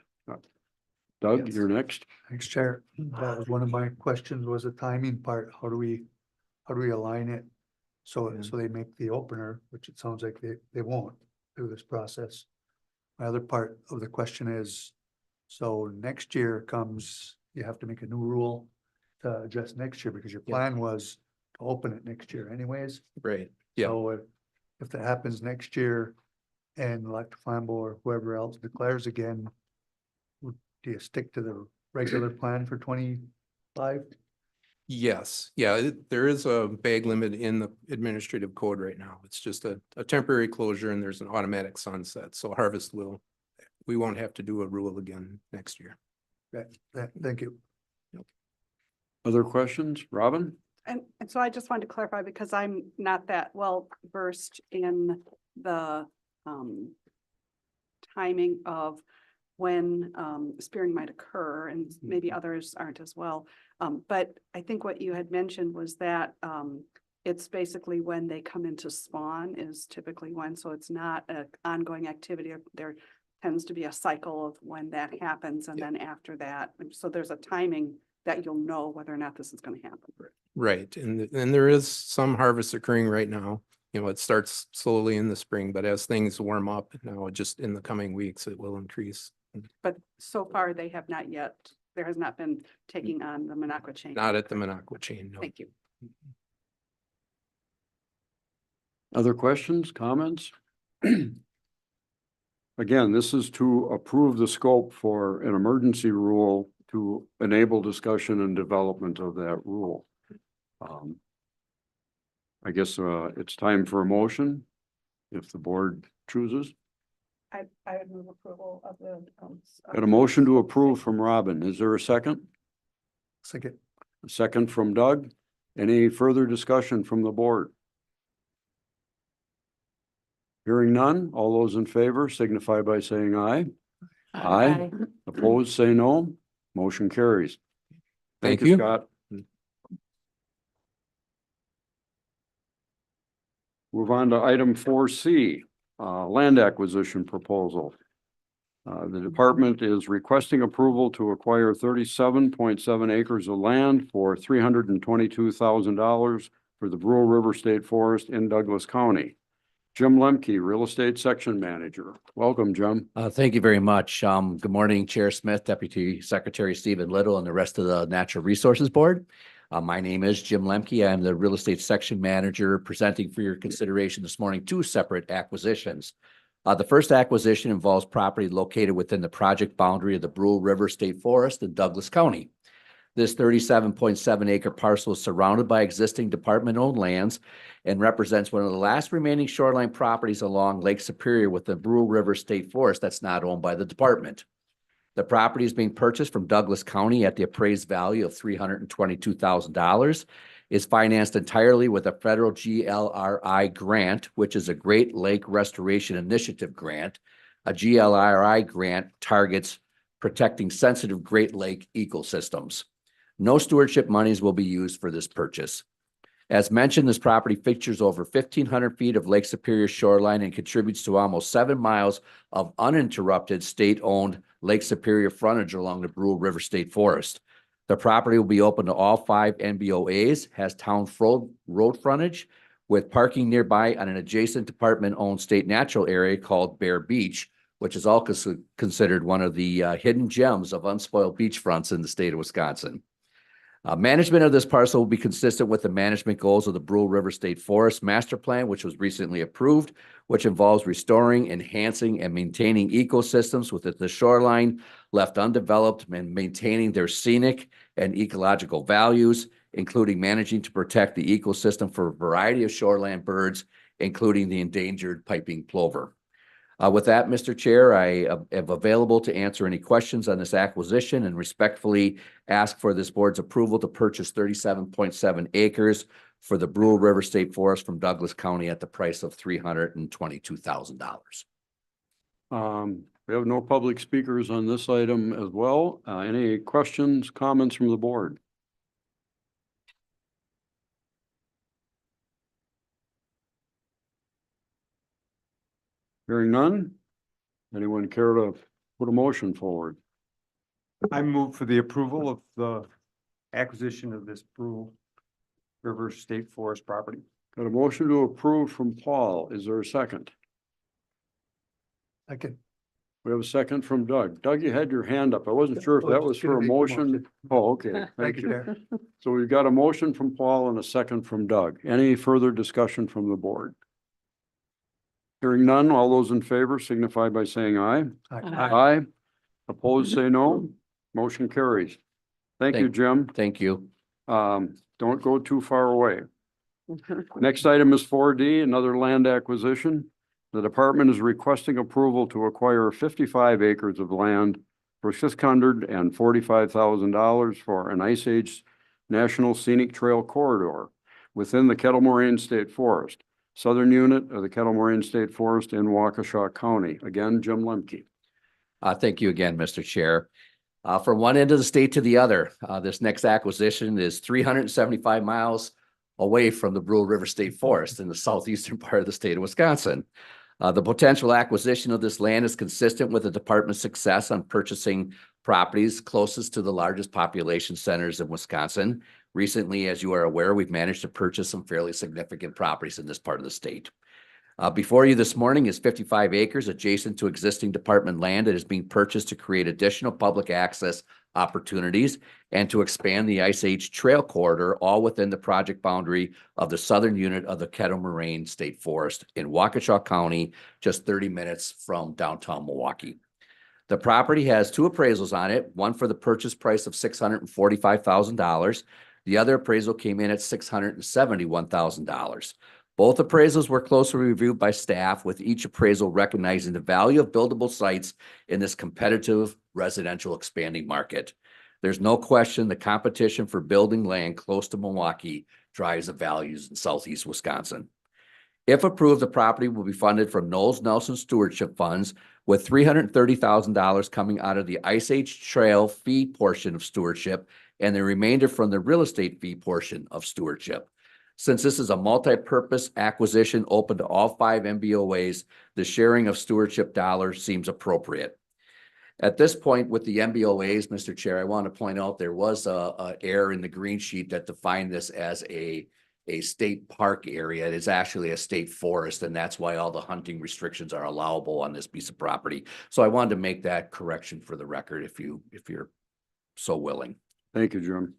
Doug, Yes. you're next. Thanks, Chair. That was one of my questions, was the timing part. How do we align it? So they make the opener, which it sounds like they won't through this process. My other part of the question is, so next year comes, you have to make a new rule to address next year because your plan was to open it next year anyways. Right, yeah. So if that happens next year and Electric Flambeau or whoever else declares again, do you stick to the regular plan for 25? Yes, yeah, there is a bag limit in the administrative code right now. It's just a temporary closure and there's an automatic sunset. So harvest we won't have to do a rule again next year. Thank you. Other questions? Robin? And so I just wanted to clarify, because I'm not that well versed in the timing of when spearing might occur, and maybe others aren't as well. But I think what you had mentioned was that it's basically when they come into spawn is typically when, so it's not an ongoing activity. There tends to be a cycle of when that happens, and then after that, so there's a timing that you'll know whether or not this is going to happen. Right, and there is some harvest occurring right now. You know, it starts slowly in the spring, but as things warm up now, just in the coming weeks, it will increase. But so far, they have not yet, there has not been taking on the Manitowish chain. Not at the Manitowish chain, no. Thank you. Other questions, comments? Again, this is to approve the scope for an emergency rule to enable discussion and development of that rule. I guess it's time for a motion, if the board chooses. I would move approval of the. Got a motion to approve from Robin. Is there a second? Second. A second from Doug. Any further discussion from the board? Hearing none, all those in favor signify by saying aye. Aye. Opposed, say no. Motion carries. Thank you, Scott. Move on to item 4C, land acquisition proposal. The department is requesting approval to acquire 37.7 acres of land for $322,000 for the Brule River State Forest in Douglas County. Jim Lemke, Real Estate Section Manager. Welcome, Jim. Thank you very much. Good morning, Chair Smith, Deputy Secretary Stephen Little, and the rest of the Natural Resources Board. My name is Jim Lemke. I'm the Real Estate Section Manager, presenting for your consideration this morning two separate acquisitions. The first acquisition involves property located within the project boundary of the Brule River State Forest in Douglas County. This 37.7 acre parcel is surrounded by existing department-owned lands and represents one of the last remaining shoreline properties along Lake Superior with the Brule River State Forest that's not owned by the department. The property is being purchased from Douglas County at the appraised value of $322,000, is financed entirely with a federal GLRI grant, which is a Great Lake Restoration Initiative grant. A GLRI grant targets protecting sensitive Great Lake ecosystems. No stewardship monies will be used for this purchase. As mentioned, this property features over 1,500 feet of Lake Superior shoreline and contributes to almost 7 miles of uninterrupted state-owned Lake Superior frontage along the Brule River State Forest. The property will be open to all 5 NBOAs, has town road frontage with parking nearby on an adjacent department-owned state natural area called Bear Beach, which is also considered one of the hidden gems of unspoiled beachfronts in the state of Wisconsin. Management of this parcel will be consistent with the management goals of the Brule River State Forest Master Plan, which was recently approved, which involves restoring, enhancing, and maintaining ecosystems within the shoreline left undeveloped and maintaining their scenic and ecological values, including managing to protect the ecosystem for a variety of shoreline birds, including the endangered piping plover. With that, Mr. Chair, I am available to answer any questions on this acquisition and respectfully ask for this board's approval to purchase 37.7 acres for the Brule River State Forest from Douglas County at the price of $322,000. We have no public speakers on this item as well. Any questions, comments from the board? Hearing none, anyone care to put a motion forward? I move for the approval of the acquisition of this Brule River State Forest property. Got a motion to approve from Paul. Is there a second? Second. We have a second from Doug. Doug, you had your hand up. I wasn't sure if that was for a motion. Oh, okay. Thank you. Chair. So we've got a motion from Paul and a second from Doug. Any further discussion from the board? Hearing none, all those in favor signify by saying aye. Aye. Opposed, say no. Motion carries. Thank you, Jim. Thank you. Don't go too far away. Next item is 4D, another land acquisition. The department is requesting approval to acquire 55 acres of land for $645,000 for an Ice Age National Scenic Trail Corridor within the Kettle Moraine State Forest, southern unit of the Kettle Moraine State Forest in Waukesha County. Again, Jim Lemke. Thank you again, Mr. Chair. From one end of the state to the other, this next acquisition is 375 miles away from the Brule River State Forest in the southeastern part of the state of Wisconsin. The potential acquisition of this land is consistent with the department's success on purchasing properties closest to the largest population centers in Wisconsin. Recently, as you are aware, we've managed to purchase some fairly significant properties in this part of the state. Before you this morning is 55 acres adjacent to existing department land that is being purchased to create additional public access opportunities and to expand the Ice Age Trail Corridor, all within the project boundary of the southern unit of the Kettle Moraine State Forest in Waukesha County, just 30 minutes from downtown Milwaukee. The property has 2 appraisals on it, one for the purchase price of $645,000. The other appraisal came in at $671,000. Both appraisals were closely reviewed by staff, with each appraisal recognizing the value of buildable sites in this competitive residential expanding market. There's no question the competition for building land close to Milwaukee drives the values in southeast Wisconsin. If approved, the property will be funded from Knowles Nelson Stewardship Funds, with $330,000 coming out of the Ice Age Trail fee portion of stewardship and the remainder from the real estate fee portion of stewardship. Since this is a multi-purpose acquisition open to all 5 MBOAs, the sharing of stewardship dollars seems appropriate. At this point with the MBOAs, Mr. Chair, I want to point out there was a error in the green sheet that defined this as a state park area. It is actually a state forest, and that's why all the hunting restrictions are allowable on this piece of property. So I wanted to make that correction for the record if you're so willing. Thank you, Jim.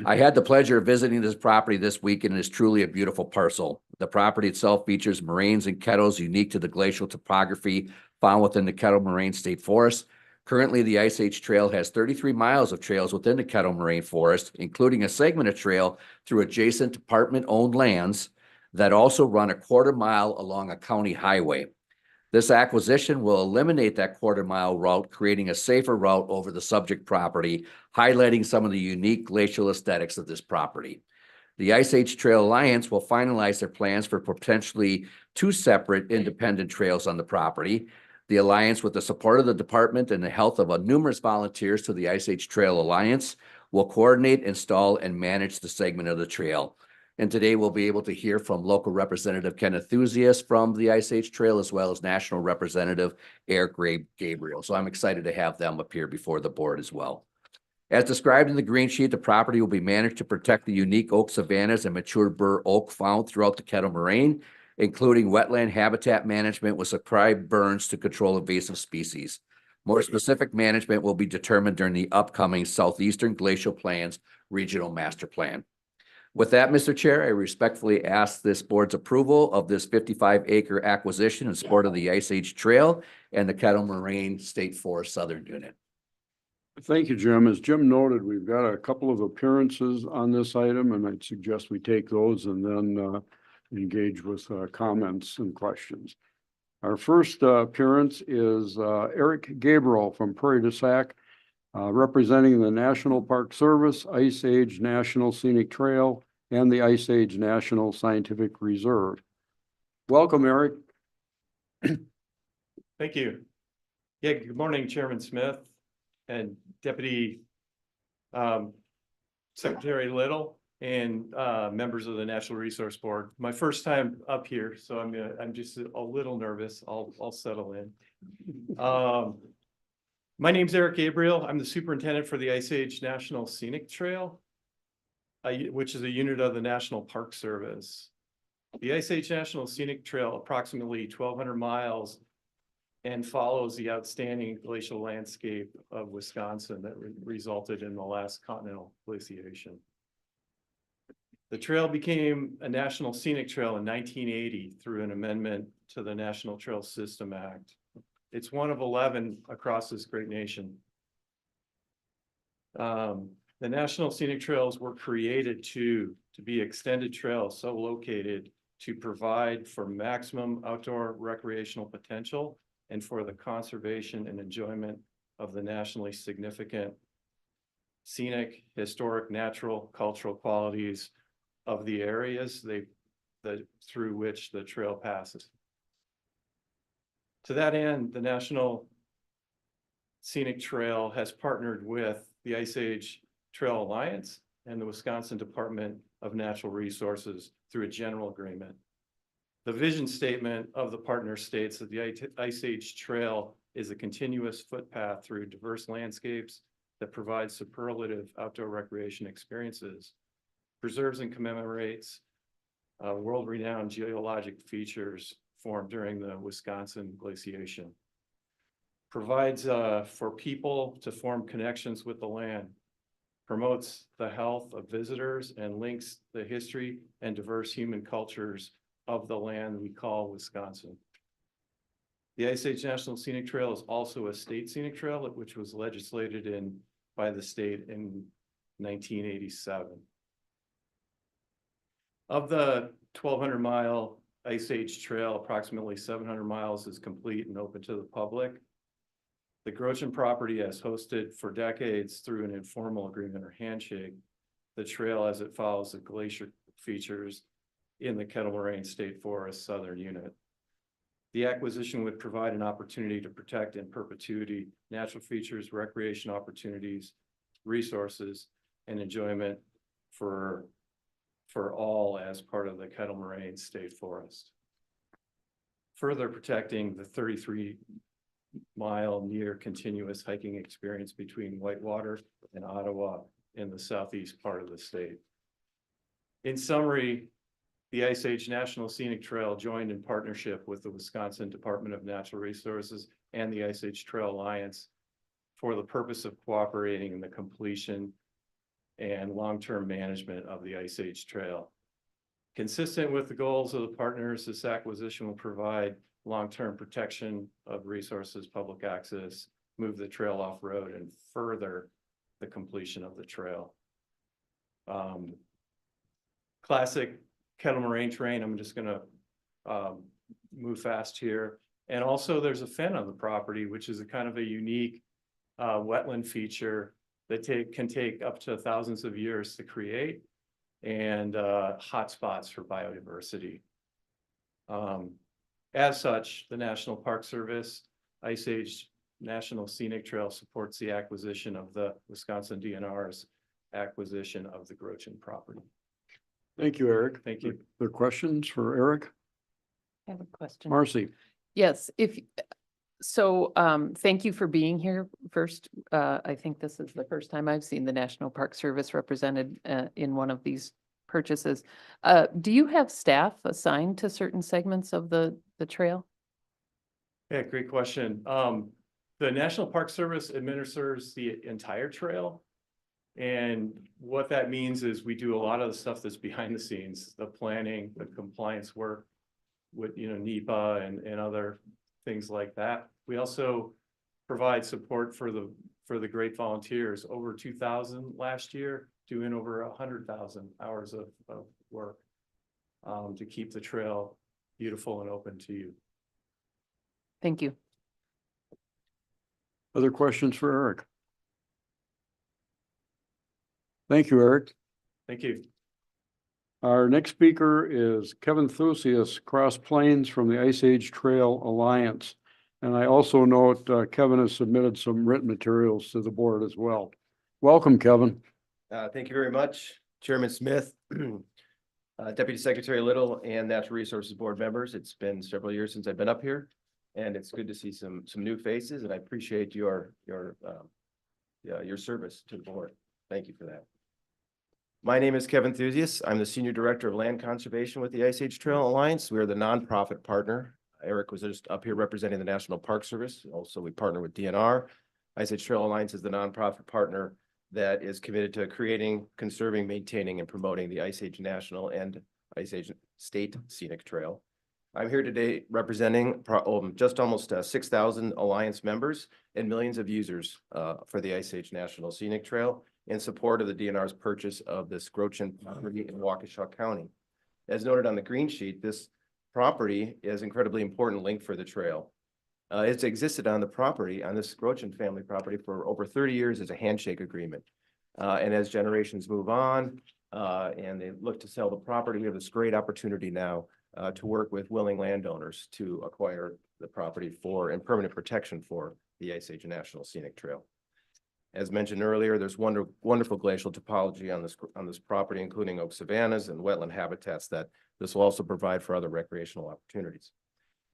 I had the pleasure of visiting this property this week, and it is truly a beautiful parcel. The property itself features moraines and kettles unique to the glacial topography found within the Kettle Moraine State Forest. Currently, the Ice Age Trail has 33 miles of trails within the Kettle Moraine Forest, including a segment of trail through adjacent department-owned lands that also run a 1/4 mile along a county highway. This acquisition will eliminate that 1/4 mile route, creating a safer route over the subject property, highlighting some of the unique glacial aesthetics of this property. The Ice Age Trail Alliance will finalize their plans for potentially 2 separate independent trails on the property. The Alliance, with the support of the department and the help of numerous volunteers to the Ice Age Trail Alliance, will coordinate, install, and manage the segment of the trail. And today we'll be able to hear from local representative Ken Enthusiast from the Ice Age Trail, as well as national representative Eric Gabriel. So I'm excited to have them appear before the board as well. As described in the green sheet, the property will be managed to protect the unique oak savannas and mature bur oak found throughout the Kettle Moraine, including wetland habitat management with prescribed burns to control invasive species. More specific management will be determined during the upcoming Southeastern Glacial Plan's Regional Master Plan. With that, Mr. Chair, I respectfully ask this board's approval of this 55-acre acquisition in support of the Ice Age Trail and the Kettle Moraine State Forest Southern Unit. Thank you, Jim. As Jim noted, we've got a couple of appearances on this item, and I'd suggest we take those and then engage with comments and questions. Our first appearance is Eric Gabriel from Prairie du Sac, representing the National Park Service, Ice Age National Scenic Trail, and the Ice Age National Scientific Reserve. Welcome, Eric. Thank you. Yeah, good morning, Chairman Smith and Deputy Secretary Little and members of the Natural Resource Board. My first time up here, so I'm just a little nervous. I'll settle in. My name's Eric Gabriel. I'm the superintendent for the Ice Age National Scenic Trail, which is a unit of the National Park Service. The Ice Age National Scenic Trail, approximately 1,200 miles, and follows the outstanding glacial landscape of Wisconsin that resulted in the last continental glaciation. The trail became a National Scenic Trail in 1980 through an amendment to the National Trail System Act. It's one of 11 across this great nation. The National Scenic Trails were created to be extended trails so located to provide for maximum outdoor recreational potential and for the conservation and enjoyment of the nationally significant scenic, historic, natural, cultural qualities of the areas through which the trail passes. To that end, the National Scenic Trail has partnered with the Ice Age Trail Alliance and the Wisconsin Department of Natural Resources through a general agreement. The vision statement of the partner states that the Ice Age Trail is a continuous footpath through diverse landscapes that provides superlative outdoor recreation experiences, preserves and commemorates world-renowned geologic features formed during the Wisconsin glaciation. Provides for people to form connections with the land, promotes the health of visitors, and links the history and diverse human cultures of the land we call Wisconsin. The Ice Age National Scenic Trail is also a state scenic trail, which was legislated in by the state in 1987. Of the 1,200-mile Ice Age Trail, approximately 700 miles is complete and open to the public. The Grochin property has hosted for decades through an informal agreement or handshake the trail as it follows the glacier features in the Kettle Moraine State Forest Southern Unit. The acquisition would provide an opportunity to protect in perpetuity natural features, recreation opportunities, resources, and enjoyment for all as part of the Kettle Moraine State Forest. Further protecting the 33-mile near continuous hiking experience between Whitewater and Ottawa in the southeast part of the state. In summary, the Ice Age National Scenic Trail joined in partnership with the Wisconsin Department of Natural Resources and the Ice Age Trail Alliance for the purpose of cooperating in the completion and long-term management of the Ice Age Trail. Consistent with the goals of the partners, this acquisition will provide long-term protection of resources, public access, move the trail off-road, and further the completion of the trail. Classic Kettle Moraine terrain. I'm just gonna move fast here. And also there's a fen on the property, which is a kind of a unique wetland feature that can take up to thousands of years to create, and hotspots for biodiversity. As such, the National Park Service Ice Age National Scenic Trail supports the acquisition of the Wisconsin DNR's acquisition of the Grochin property. Thank you, Eric. Thank you. The questions for Eric? I have a question. Marcy? Yes, thank you for being here first. I think this is the first time I've seen the National Park Service represented in one of these purchases. Do you have staff assigned to certain segments of the trail? Yeah, great question. The National Park Service administers the entire trail. And what that means is we do a lot of the stuff that's behind the scenes, the planning, the compliance work with, NEPA and other things like that. We also provide support for the great volunteers, over 2,000 last year, doing over 100,000 hours of work to keep the trail beautiful and open to you. Thank you. Other questions for Eric? Thank you, Eric. Thank you. Our next speaker is Kevin Thusius, Cross Plains from the Ice Age Trail Alliance. And I also note Kevin has submitted some written materials to the board as well. Welcome, Kevin. Thank you very much, Chairman Smith, Deputy Secretary Little, and Natural Resources Board members. It's been several years since I've been up here, and it's good to see some new faces, and I appreciate your service to the board. Thank you for that. My name is Kevin Thusius. I'm the Senior Director of Land Conservation with the Ice Age Trail Alliance. We are the nonprofit partner. Eric was just up here representing the National Park Service. Also, we partner with DNR. Ice Age Trail Alliance is the nonprofit partner that is committed to creating, conserving, maintaining, and promoting the Ice Age National and Ice Age State Scenic Trail. I'm here today representing just almost 6,000 Alliance members and millions of users for the Ice Age National Scenic Trail in support of the DNR's purchase of this Grochin property in Waukesha County. As noted on the green sheet, this property is incredibly important link for the trail. It's existed on the property, on this Grochin family property, for over 30 years as a handshake agreement. And as generations move on and they look to sell the property, we have this great opportunity now to work with willing landowners to acquire the property and permanent protection for the Ice Age National Scenic Trail. As mentioned earlier, there's wonderful glacial topology on this property, including oak savannas and wetland habitats that this will also provide for other recreational opportunities.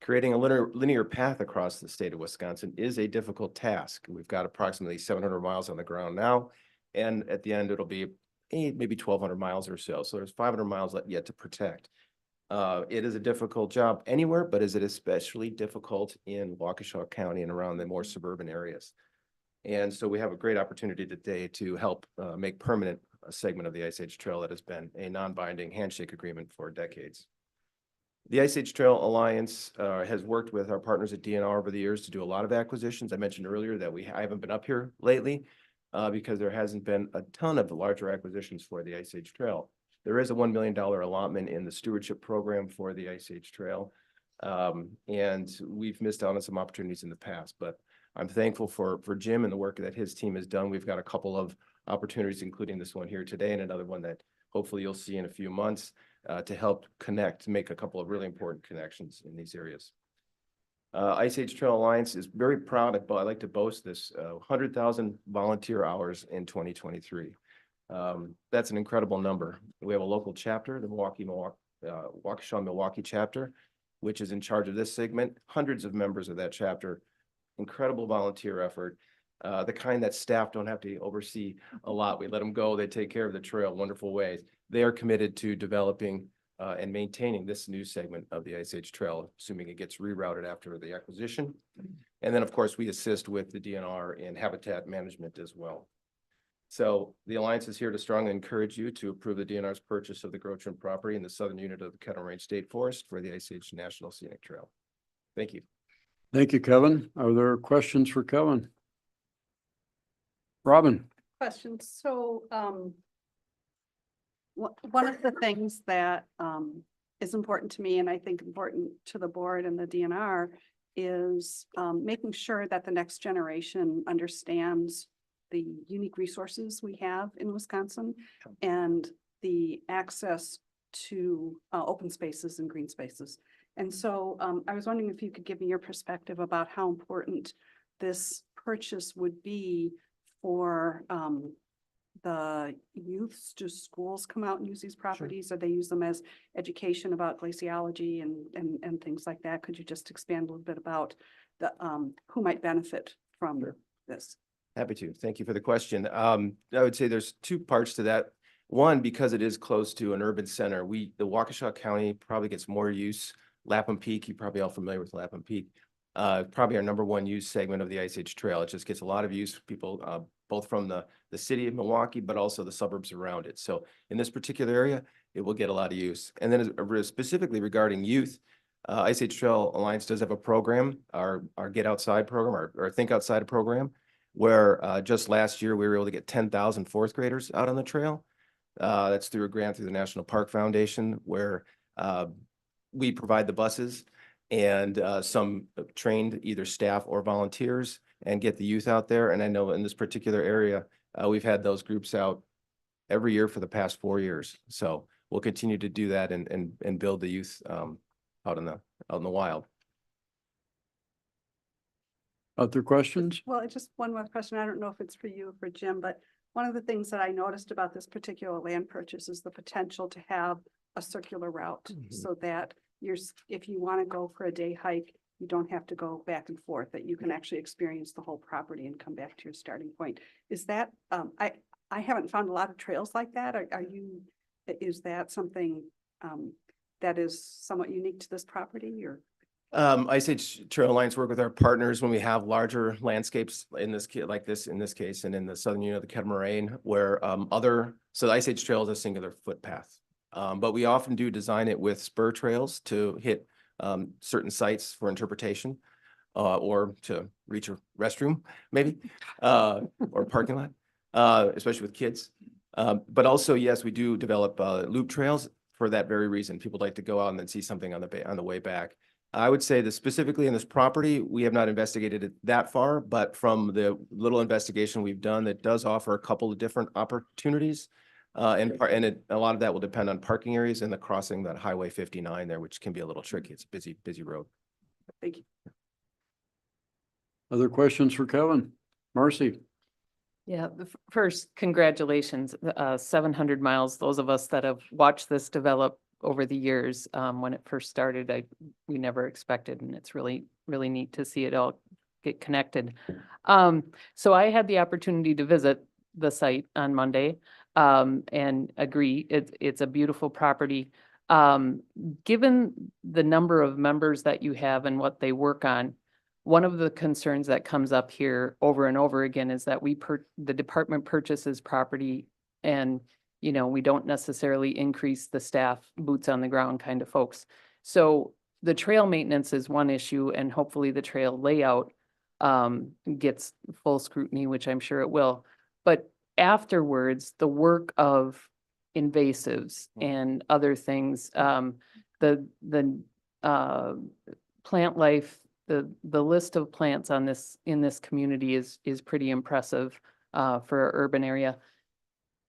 Creating a linear path across the state of Wisconsin is a difficult task. We've got approximately 700 miles on the ground now, and at the end it'll be maybe 1,200 miles or so. So there's 500 miles yet to protect. It is a difficult job anywhere, but is it especially difficult in Waukesha County and around the more suburban areas? And so we have a great opportunity today to help make permanent a segment of the Ice Age Trail that has been a non-binding handshake agreement for decades. The Ice Age Trail Alliance has worked with our partners at DNR over the years to do a lot of acquisitions. I mentioned earlier that I haven't been up here lately because there hasn't been a ton of larger acquisitions for the Ice Age Trail. There is a $1 million allotment in the stewardship program for the Ice Age Trail. And we've missed out on some opportunities in the past, but I'm thankful for Jim and the work that his team has done. We've got a couple of opportunities, including this one here today and another one that hopefully you'll see in a few months to help make a couple of really important connections in these areas. Ice Age Trail Alliance is very proud, I like to boast this, 100,000 volunteer hours in 2023. That's an incredible number. We have a local chapter, the Waukesha Milwaukee chapter, which is in charge of this segment. Hundreds of members of that chapter, incredible volunteer effort, the kind that staff don't have to oversee a lot. We let them go, they take care of the trail in wonderful ways. They are committed to developing and maintaining this new segment of the Ice Age Trail, assuming it gets rerouted after the acquisition. And then, of course, we assist with the DNR in habitat management as well. So the Alliance is here to strongly encourage you to approve the DNR's purchase of the Grow-Trim property in the southern unit of the Kettle Range State Forest for the Ice Age National Scenic Trail. Thank you. Thank you, Kevin. Are there questions for Kevin? Robin? Question. So, one of the things that is important to me, and I think important to the board and the DNR, is making sure that the next generation understands the unique resources we have in Wisconsin and the access to open spaces and green spaces. And so I was wondering if you could give me your perspective about how important this purchase would be for the youths. Do schools come out and use these properties, or they use them as education about glaciology and things like that? Could you just expand a little bit about the who might benefit from this? Happy to. Thank you for the question. I would say there's two parts to that. One, because it is close to an urban center, the Waukesha County probably gets more use. Lapham Peak, you're probably all familiar with Lapham Peak. Probably our #1 use segment of the Ice Age Trail. It just gets a lot of use, people both from the city of Milwaukee, but also the suburbs around it. So in this particular area, it will get a lot of use. And then specifically regarding youth, Ice Age Trail Alliance does have a program, our Get Outside program, our Think Outside program, where just last year we were able to get 10,000 fourth graders out on the trail. That's through a grant through the National Park Foundation, where we provide the buses and some trained either staff or volunteers and get the youth out there. And I know in this particular area, we've had those groups out every year for the past 4 years. So we'll continue to do that and build the youth out in the wild. Other questions? Well, just one more question. I don't know if it's for you or for Jim, but one of the things that I noticed about this particular land purchase is the potential to have a circular route so that if you want to go for a day hike, you don't have to go back and forth, that you can actually experience the whole property and come back to your starting point. Is that, I haven't found a lot of trails like that. Is that something that is somewhat unique to this property, or? Ice Age Trail Alliance work with our partners when we have larger landscapes in this case, and in the southern unit of the Kettle Moraine, where so the Ice Age Trail is a singular footpath. But we often do design it with spur trails to hit certain sites for interpretation, or to reach a restroom, maybe, or parking lot, especially with kids. But also, yes, we do develop loop trails for that very reason. People like to go out and then see something on the way back. I would say that specifically in this property, we have not investigated it that far, but from the little investigation we've done, that does offer a couple of different opportunities. A lot of that will depend on parking areas and the crossing that Highway 59 there, which can be a little tricky. It's a busy road. Thank you. Other questions for Kevin? Marcy? Yeah, first, congratulations, 700 miles. Those of us that have watched this develop over the years, when it first started, we never expected, and it's really, really neat to see it all get connected. So I had the opportunity to visit the site on Monday, and agree, it's a beautiful property. Given the number of members that you have and what they work on, one of the concerns that comes up here over and over again is that the department purchases property and, you know, we don't necessarily increase the staff, boots on the ground kind of folks. So the trail maintenance is one issue, and hopefully the trail layout gets full scrutiny, which I'm sure it will. But afterwards, the work of invasives and other things, the plant life, the list of plants on in this community is pretty impressive for our urban area.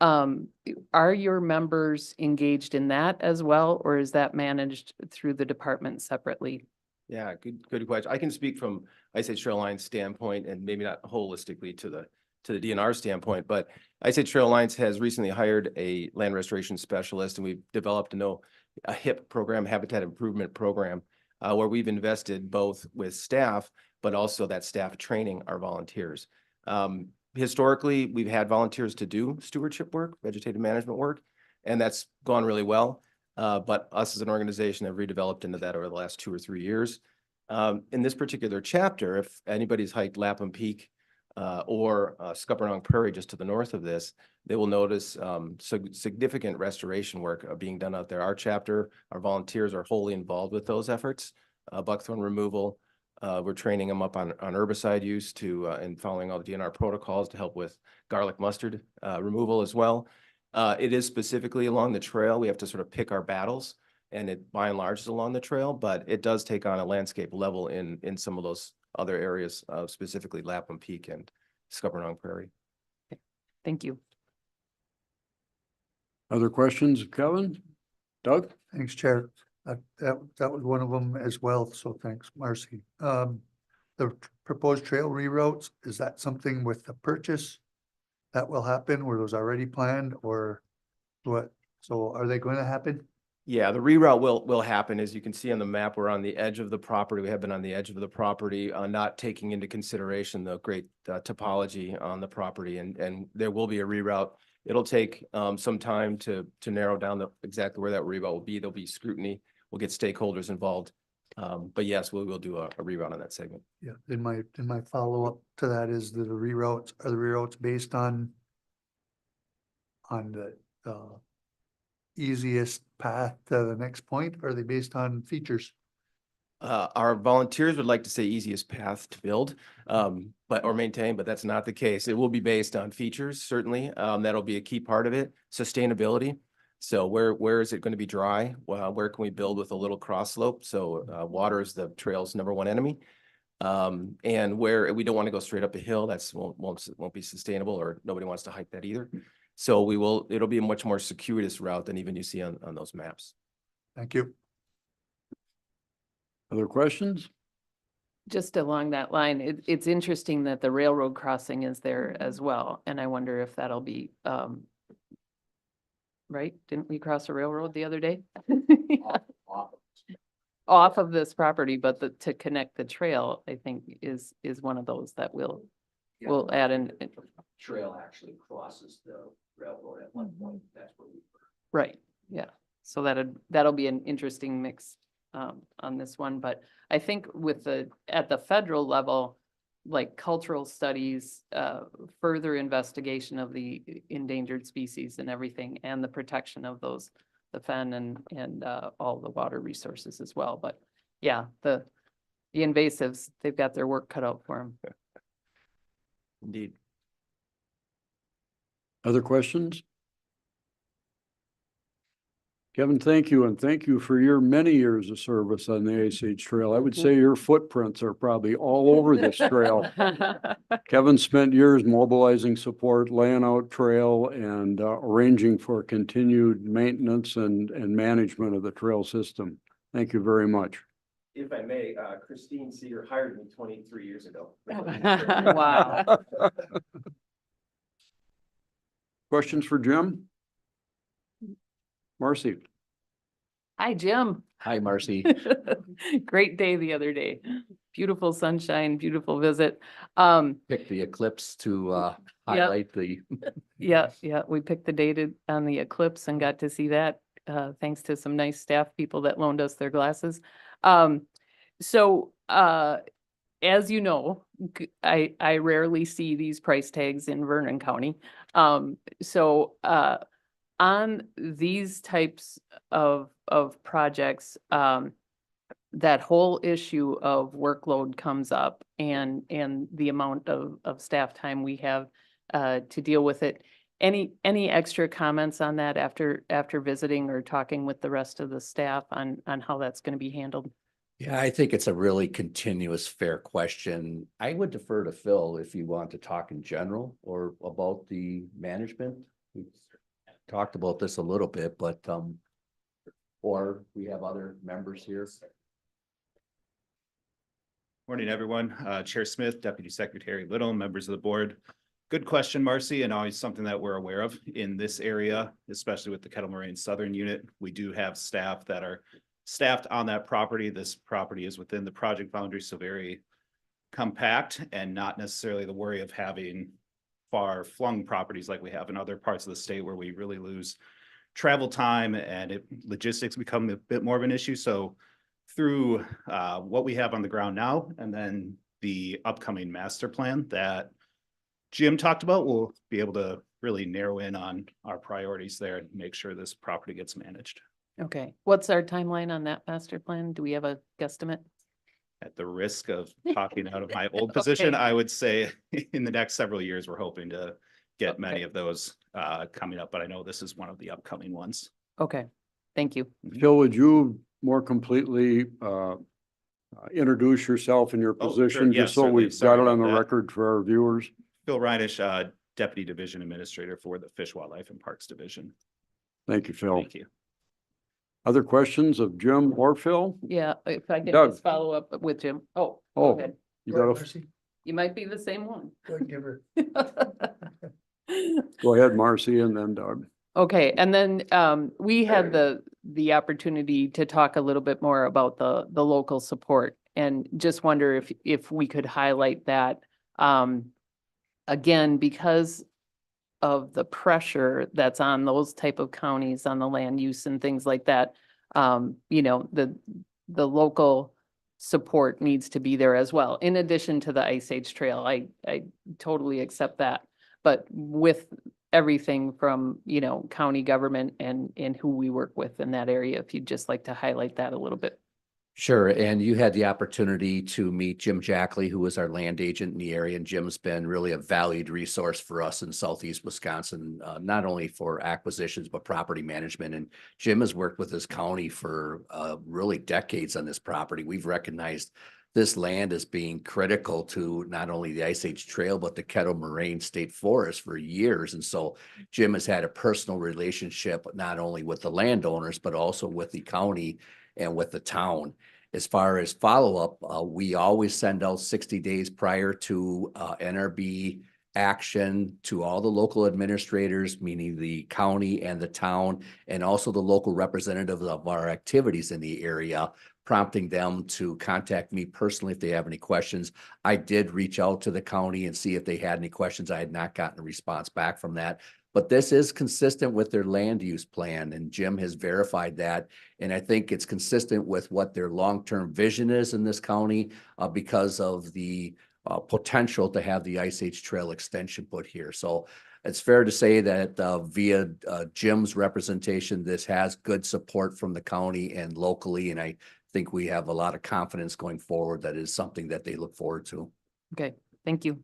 Are your members engaged in that as well, or is that managed through the department separately? Yeah, good question. I can speak from Ice Age Trail Alliance standpoint and maybe not holistically to the DNR standpoint, but Ice Age Trail Alliance has recently hired a land restoration specialist, and we've developed a HIP program, habitat improvement program, where we've invested both with staff, but also that staff training our volunteers. Historically, we've had volunteers to do stewardship work, vegetative management work, and that's gone really well. But us as an organization have redeveloped into that over the last 2 or 3 years. In this particular chapter, if anybody's hiked Lapham Peak or Scuppernong Prairie just to the north of this, they will notice significant restoration work being done out there. Our chapter, our volunteers are wholly involved with those efforts, buckthorn removal. We're training them up on herbicide use and following all the DNR protocols to help with garlic mustard removal as well. It is specifically along the trail. We have to sort of pick our battles, and it by and large is along the trail, but it does take on a landscape level in some of those other areas, specifically Lapham Peak and Scuppernong Prairie. Thank you. Other questions, Kevin? Doug? Thanks, Chair. That was one of them as well, so thanks, Marcy. The proposed trail reroutes, is that something with the purchase that will happen? Were those already planned, or what? So are they going to happen? Yeah, the reroute will happen. As you can see on the map, we're on the edge of the property. We have been on the edge of the property, not taking into consideration the great topology on the property, and there will be a reroute. It'll take some time to narrow down exactly where that reroute will be. There'll be scrutiny. We'll get stakeholders involved. But yes, we will do a reroute on that segment. Yeah, then my follow-up to that is that are the reroutes based on the easiest path to the next point? Or are they based on features? Our volunteers would like to say easiest path to build, or maintain, but that's not the case. It will be based on features, certainly. That'll be a key part of it. Sustainability. So where is it going to be dry? Well, where can we build with a little cross slope? So water is the trail's #1 enemy. And where we don't want to go straight up a hill, that's won't be sustainable, or nobody wants to hike that either. So it'll be a much more circuitous route than even you see on those maps. Thank you. Other questions? Just along that line, it's interesting that the railroad crossing is there as well, and I wonder if that'll be, right? Didn't we cross a railroad the other day? Off of this property, but to connect the trail, I think is one of those that we'll add in. Trail actually crosses the railroad at one point. That's where we were. Right, yeah. So that'll be an interesting mix on this one, but I think at the federal level, like cultural studies, further investigation of the endangered species and everything, and the protection of the fen and all the water resources as well. But yeah, the invasives, they've got their work cut out for them. Indeed. Other questions? Kevin, thank you, and thank you for your many years of service on the Ice Age Trail. I would say your footprints are probably all over this trail. Kevin spent years mobilizing support, laying out trail, and arranging for continued maintenance and management of the trail system. Thank you very much. If I may, Christine Seeger hired me 23 years ago. Wow. Questions for Jim? Marcy. Hi, Jim. Hi, Marcy. Great day the other day. Beautiful sunshine, beautiful visit. Pick the eclipse to highlight the. Yeah, we picked the date on the eclipse and got to see that thanks to some nice staff people that loaned us their glasses. So, as you know, I rarely see these price tags in Vernon County. So, on these types of projects, that whole issue of workload comes up and the amount of staff time we have to deal with it. Any extra comments on that after visiting or talking with the rest of the staff on how that's going to be handled? Yeah, I think it's a really continuous, fair question. I would defer to Phil if you want to talk in general or about the management. We talked about this a little bit, but or we have other members here. Morning, everyone. Chair Smith, Deputy Secretary Little, members of the board. Good question, Marcy, and always something that we're aware of in this area, especially with the Kettle Moraine Southern Unit. We do have staff that are staffed on that property. This property is within the project boundary, so very compact and not necessarily the worry of having far flung properties like we have in other parts of the state where we really lose travel time and logistics become a bit more of an issue. So through what we have on the ground now and then the upcoming master plan that Jim talked about, we'll be able to really narrow in on our priorities there and make sure this property gets managed. Okay, what's our timeline on that master plan? Do we have a guesstimate? At the risk of talking out of my old position, Okay. I would say in the next several years, we're hoping to get many of those coming up, but I know this is one of the upcoming ones. Okay, thank you. Phil, would you more completely introduce yourself and your Oh, sure. position, Yeah, just so certainly. we've Sorry got it on the about that. record for our viewers? Phil Reinish, Deputy Division Administrator for the Fish, Wildlife and Parks Division. Thank you, Phil. Thank you. Other questions of Jim or Phil? Yeah, if I could Doug. just follow up with Jim. Oh, Oh, go ahead. you got a, Marcy, You might be the same one. go ahead, give her. go ahead, Marcy, and then Doug. Okay, and then we had the opportunity to talk a little bit more about the local support and just wonder if we could highlight that again, because of the pressure that's on those type of counties on the land use and things like that. You know, the local support needs to be there as well, in addition to the Ice Age Trail. I totally accept that. But with everything from, you know, county government and who we work with in that area, if you'd just like to highlight that a little bit. Sure, and you had the opportunity to meet Jim Jackley, who is our land agent in the area, and Jim's been really a valued resource for us in Southeast Wisconsin, not only for acquisitions, but property management. And Jim has worked with his county for really decades on this property. We've recognized this land as being critical to not only the Ice Age Trail, but the Kettle Moraine State Forest for years. And so Jim has had a personal relationship, not only with the landowners, but also with the county and with the town. As far as follow-up, we always send out 60 days prior to NRB action to all the local administrators, meaning the county and the town, and also the local representatives of our activities in the area, prompting them to contact me personally if they have any questions. I did reach out to the county and see if they had any questions. I had not gotten a response back from that. But this is consistent with their land use plan, and Jim has verified that. And I think it's consistent with what their long-term vision is in this county because of the potential to have the Ice Age Trail extension put here. So it's fair to say that via Jim's representation, this has good support from the county and locally. And I think we have a lot of confidence going forward that is something that they look forward to. Okay, thank you.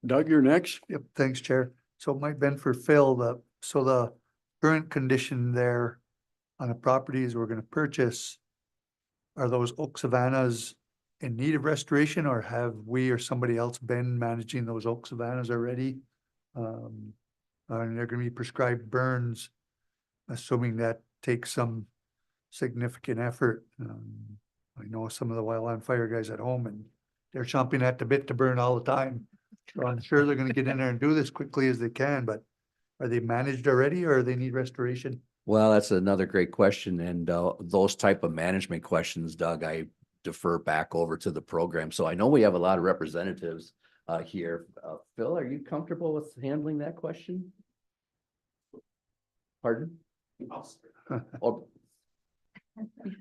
Doug, you're next. Yep, thanks, Chair. So it might have been for Phil, the current condition there on the properties we're gonna purchase, are those oak savannas in need of restoration, or have we or somebody else been managing those oak savannas already? And they're gonna be prescribed burns, assuming that takes some significant effort. I know some of the wildland fire guys at home, and they're chomping at the bit to burn all the time. So I'm sure they're gonna get in there and do this quickly as they can, but are they managed already or they need restoration? Well, that's another great question. And those type of management questions, Doug, I defer back over to the program. So I know we have a lot of representatives here. Phil, are you comfortable with handling that question? Pardon? Oh,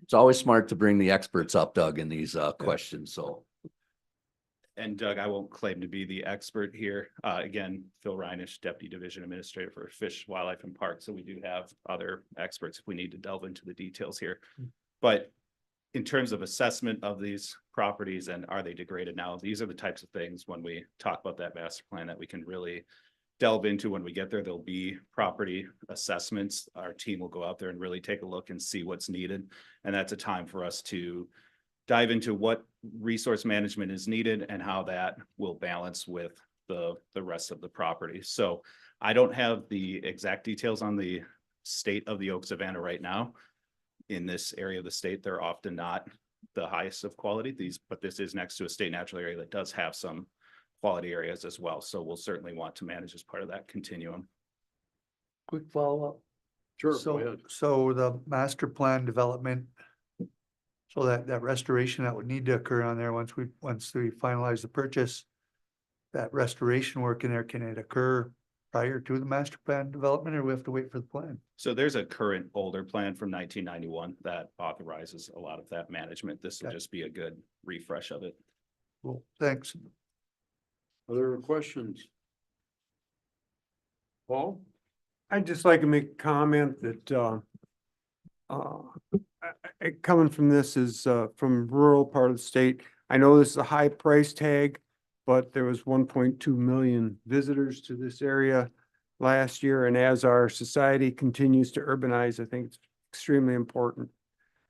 it's always smart to bring the experts up, Doug, in these questions, so. And Doug, I won't claim to be the expert here. Again, Phil Reinish, Deputy Division Administrator for Fish, Wildlife and Parks. So we do have other experts if we need to delve into the details here. But in terms of assessment of these properties and are they degraded now, these are the types of things when we talk about that master plan that we can really delve into when we get there. There'll be property assessments. Our team will go out there and really take a look and see what's needed. And that's a time for us to dive into what resource management is needed and how that will balance with the rest of the property. So I don't have the exact details on the state of the oak savanna right now. In this area of the state, they're often not the highest of quality, but this is next to a state natural area that does have some quality areas as well. So we'll certainly want to manage as part of that continuum. Quick follow-up. Sure, go So, ahead. so the master plan development, so that restoration that would need to occur on there once we finalize the purchase, that restoration work in there, can it occur prior to the master plan development, or we have to wait for the plan? So there's a current older plan from 1991 that authorizes a lot of that management. This will just be a good refresh of it. Well, thanks. Other questions? Paul? I'd just like to make a comment that, coming from this is, from rural part of the state. I know this is a high price tag, but there was 1.2 million visitors to this area last year. And as our society continues to urbanize, I think it's extremely important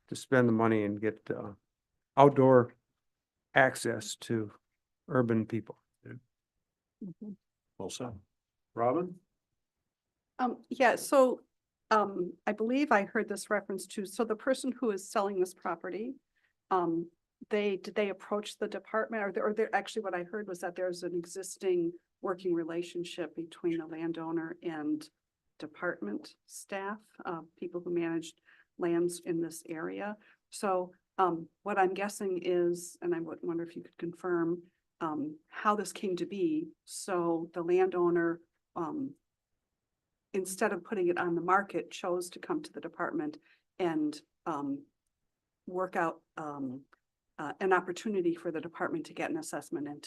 to spend the money and get, outdoor access to urban people. Well said. Robin? Yeah, so, I believe I heard this reference to, so the person who is selling this property, did they approach the department, or actually what I heard was that there's an existing working relationship between the landowner and department staff, people who managed lands in this area. So, what I'm guessing is, and I would wonder if you could confirm, how this came to be. So the landowner, instead of putting it on the market, chose to come to the department and work out an opportunity for the department to get an assessment and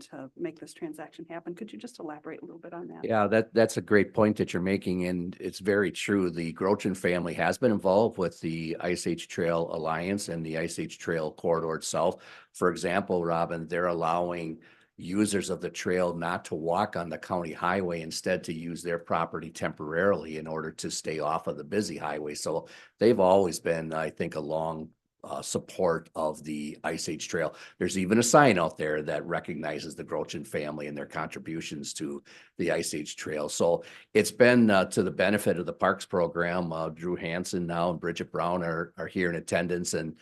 to make this transaction happen. Could you just elaborate a little bit on that? Yeah, that's a great point that you're making, and it's very true. The Grochin family has been involved with the Ice Age Trail Alliance and the Ice Age Trail corridor itself. For example, Robin, they're allowing users of the trail not to walk on the county highway, instead to use their property temporarily in order to stay off of the busy highway. So they've always been, I think, a long support of the Ice Age Trail. There's even a sign out there that recognizes the Grochin family and their contributions to the Ice Age Trail. So it's been to the benefit of the Parks program. Drew Hansen now and Bridget Brown are here in attendance, and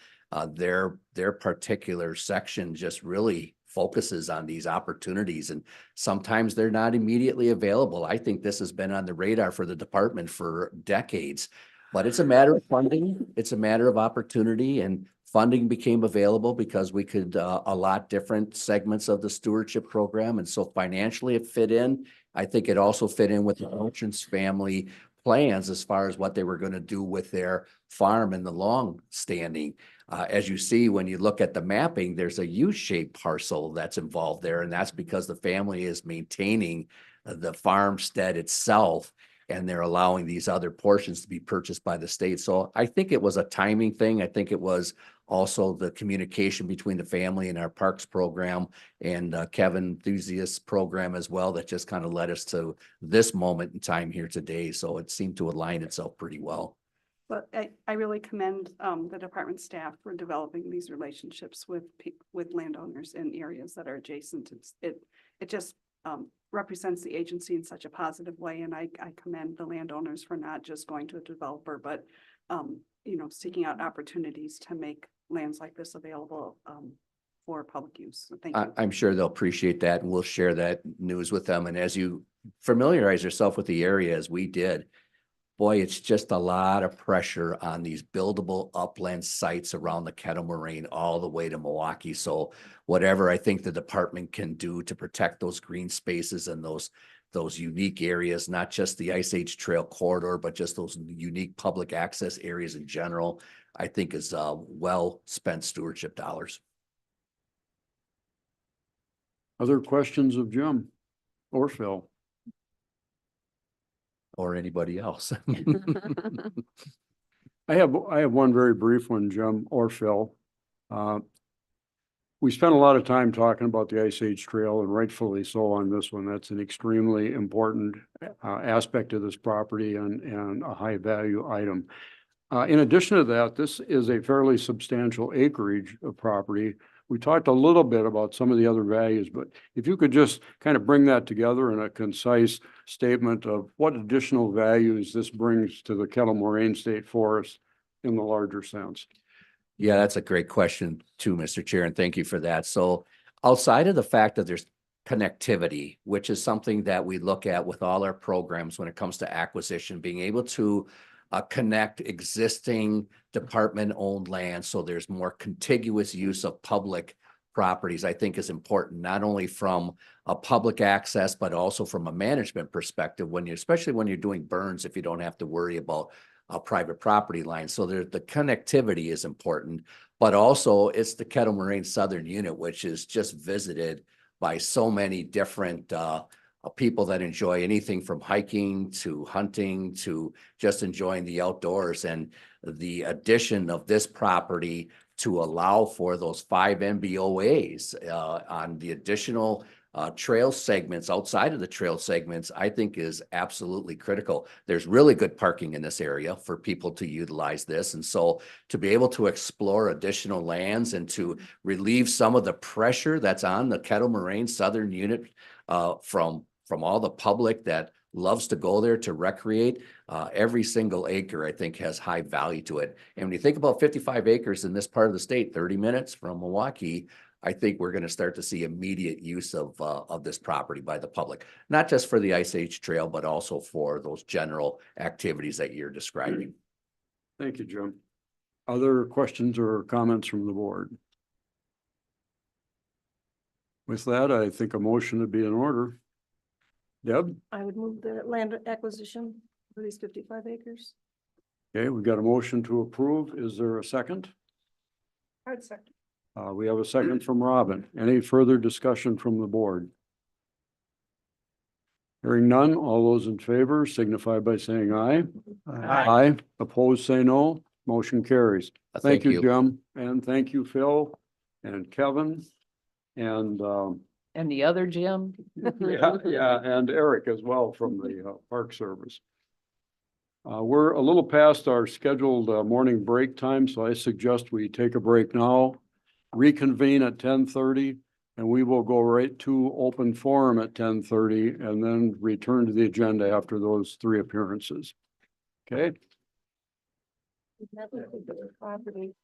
their particular section just really focuses on these opportunities, and sometimes they're not immediately available. I think this has been on the radar for the department for decades. But it's a matter of funding. It's a matter of opportunity, and funding became available because we could allot different segments of the stewardship program. And so financially it fit in. I think it also fit in with the Grochin's family plans as far as what they were going to do with their farm in the long standing. As you see, when you look at the mapping, there's a U-shaped parcel that's involved there. And that's because the family is maintaining the farmstead itself, and they're allowing these other portions to be purchased by the state. So I think it was a timing thing. I think it was also the communication between the family and our parks program and Kevin enthusiast program as well that just kind of led us to this moment in time here today. So it seemed to align itself pretty well. But I really commend the department staff for developing these relationships with landowners in areas that are adjacent. It just represents the agency in such a positive way, and I commend the landowners for not just going to a developer, but seeking out opportunities to make lands like this available for public use. So thank you. I'm sure they'll appreciate that, and we'll share that news with them. And as you familiarize yourself with the area, as we did, boy, it's just a lot of pressure on these buildable upland sites around the Kettle Moraine all the way to Milwaukee. So whatever I think the department can do to protect those green spaces and those those unique areas, not just the Ice Age Trail corridor, but just those unique public access areas in general, I think is well spent stewardship dollars. Other questions of Jim or Phil? Or anybody else. I have one very brief one, Jim or Phil. We spent a lot of time talking about the Ice Age Trail, and rightfully so on this one. That's an extremely important aspect of this property and a high value item. In addition to that, this is a fairly substantial acreage of property. We talked a little bit about some of the other values, but if you could just kind of bring that together in a concise statement of what additional values this brings to the Kettle Moraine State Forest in the larger sense. Yeah, that's a great question too, Mr. Chair, and thank you for that. So outside of the fact that there's connectivity, which is something that we look at with all our programs when it comes to acquisition, being able to connect existing department-owned land so there's more contiguous use of public properties, I think is important, not only from a public access, but also from a management perspective, especially when you're doing burns, if you don't have to worry about a private property line. So the connectivity is important, but also it's the Kettle Moraine Southern Unit, which is just visited by so many different people that enjoy anything from hiking to hunting to just enjoying the outdoors. And the addition of this property to allow for those 5 MBOAs on the additional trail segments outside of the trail segments, I think is absolutely critical. There's really good parking in this area for people to utilize this. And so to be able to explore additional lands and to relieve some of the pressure that's on the Kettle Moraine Southern Unit from all the public that loves to go there to recreate, every single acre, I think, has high value to it. And when you think about 55 acres in this part of the state, 30 minutes from Milwaukee, I think we're going to start to see immediate use of this property by the public, not just for the Ice Age Trail, but also for those general activities that you're describing. Thank you, Jim. Other questions or comments from the board? With that, I think a motion would be in order. Deb? I would move the land acquisition for these 55 acres. Okay, we've got a motion to approve. Is there a second? I'd second. We have a second from Robin. Any further discussion from the board? Hearing none, all those in favor signify by saying aye. Aye. Opposed, say no. Motion carries. Thank you, Jim, and thank you, Phil and Kevin and the other Jim. yeah, and Eric as well from the Park Service. We're a little past our scheduled morning break time, so I suggest we take a break now, reconvene at 10:30, and we will go right to open forum at 10:30 and then return to the agenda after those 3 appearances. Okay? Property.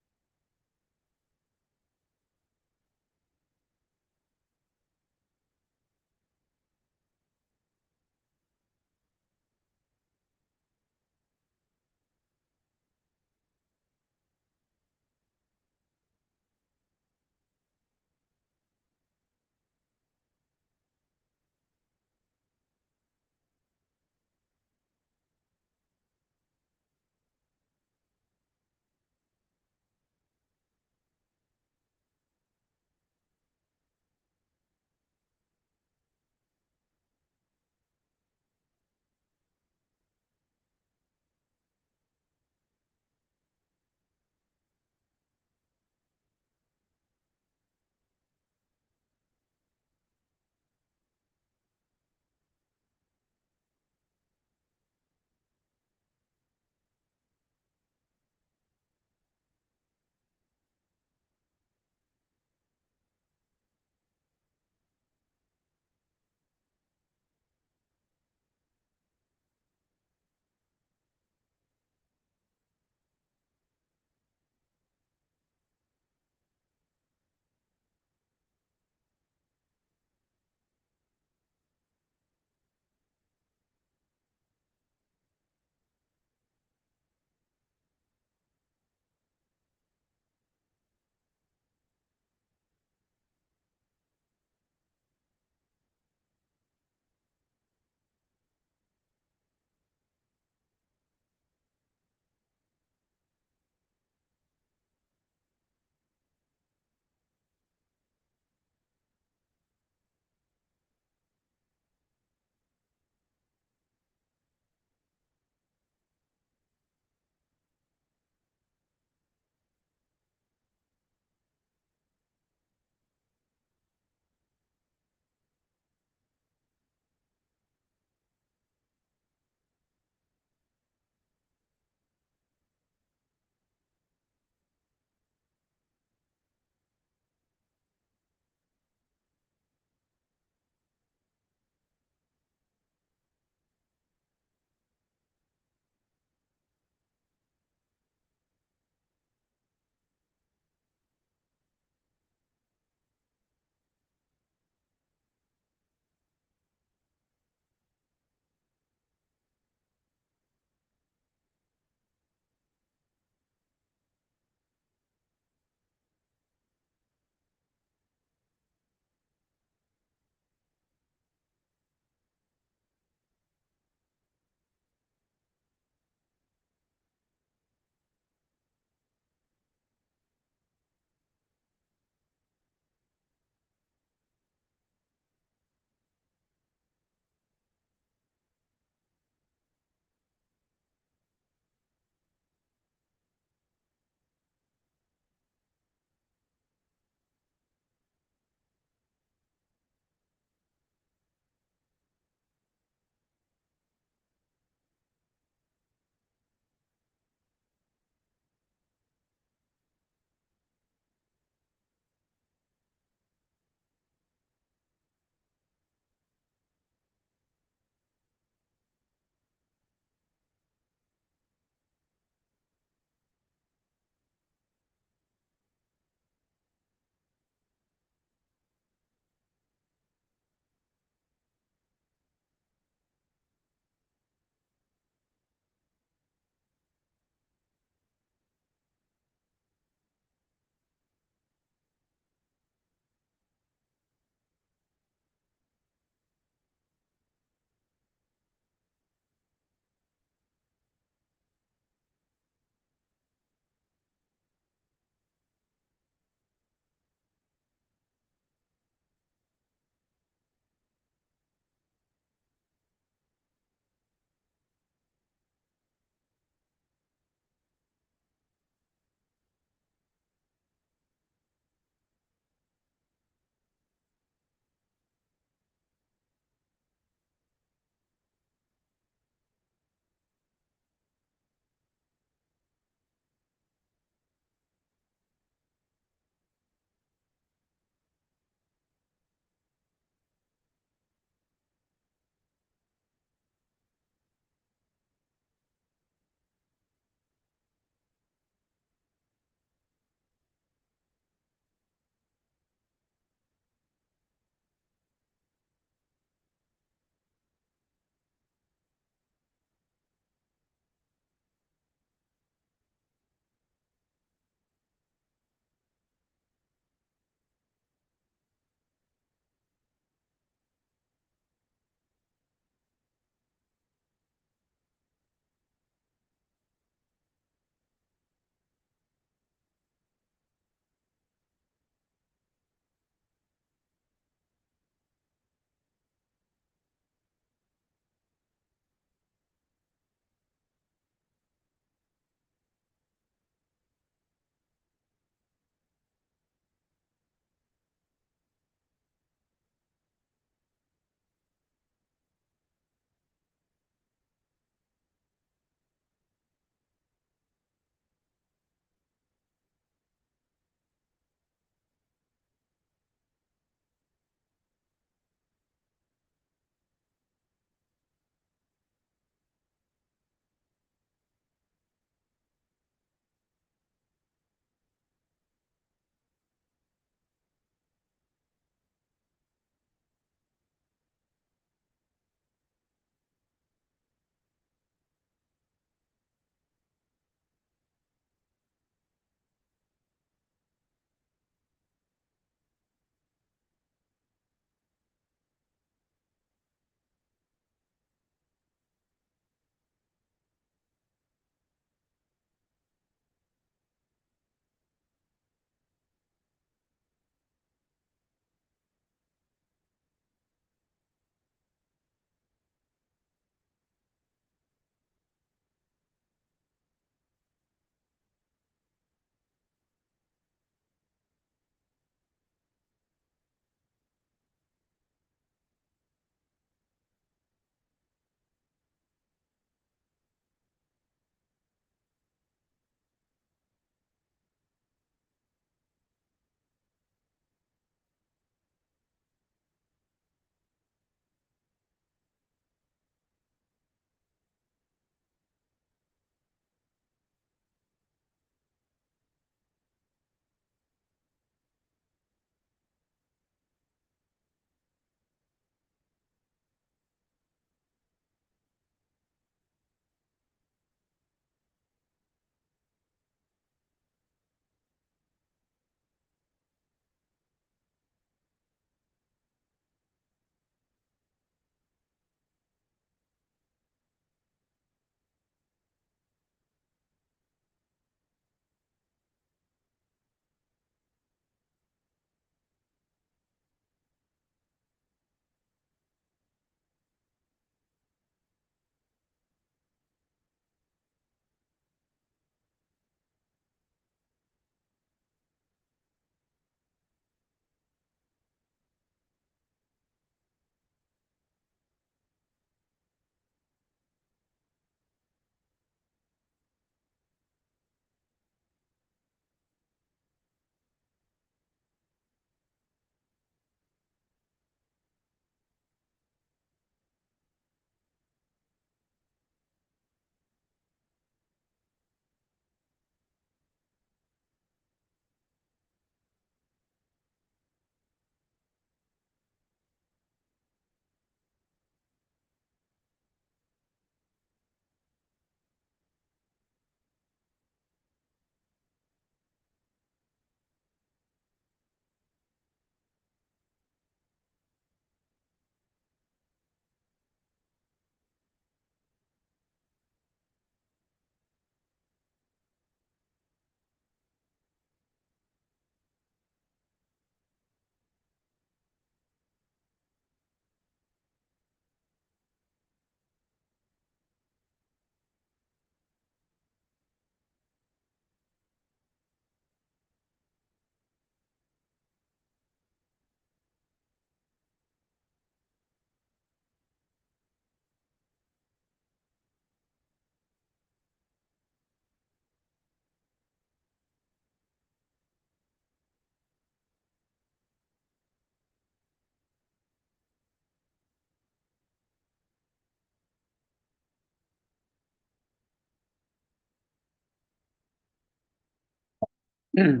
There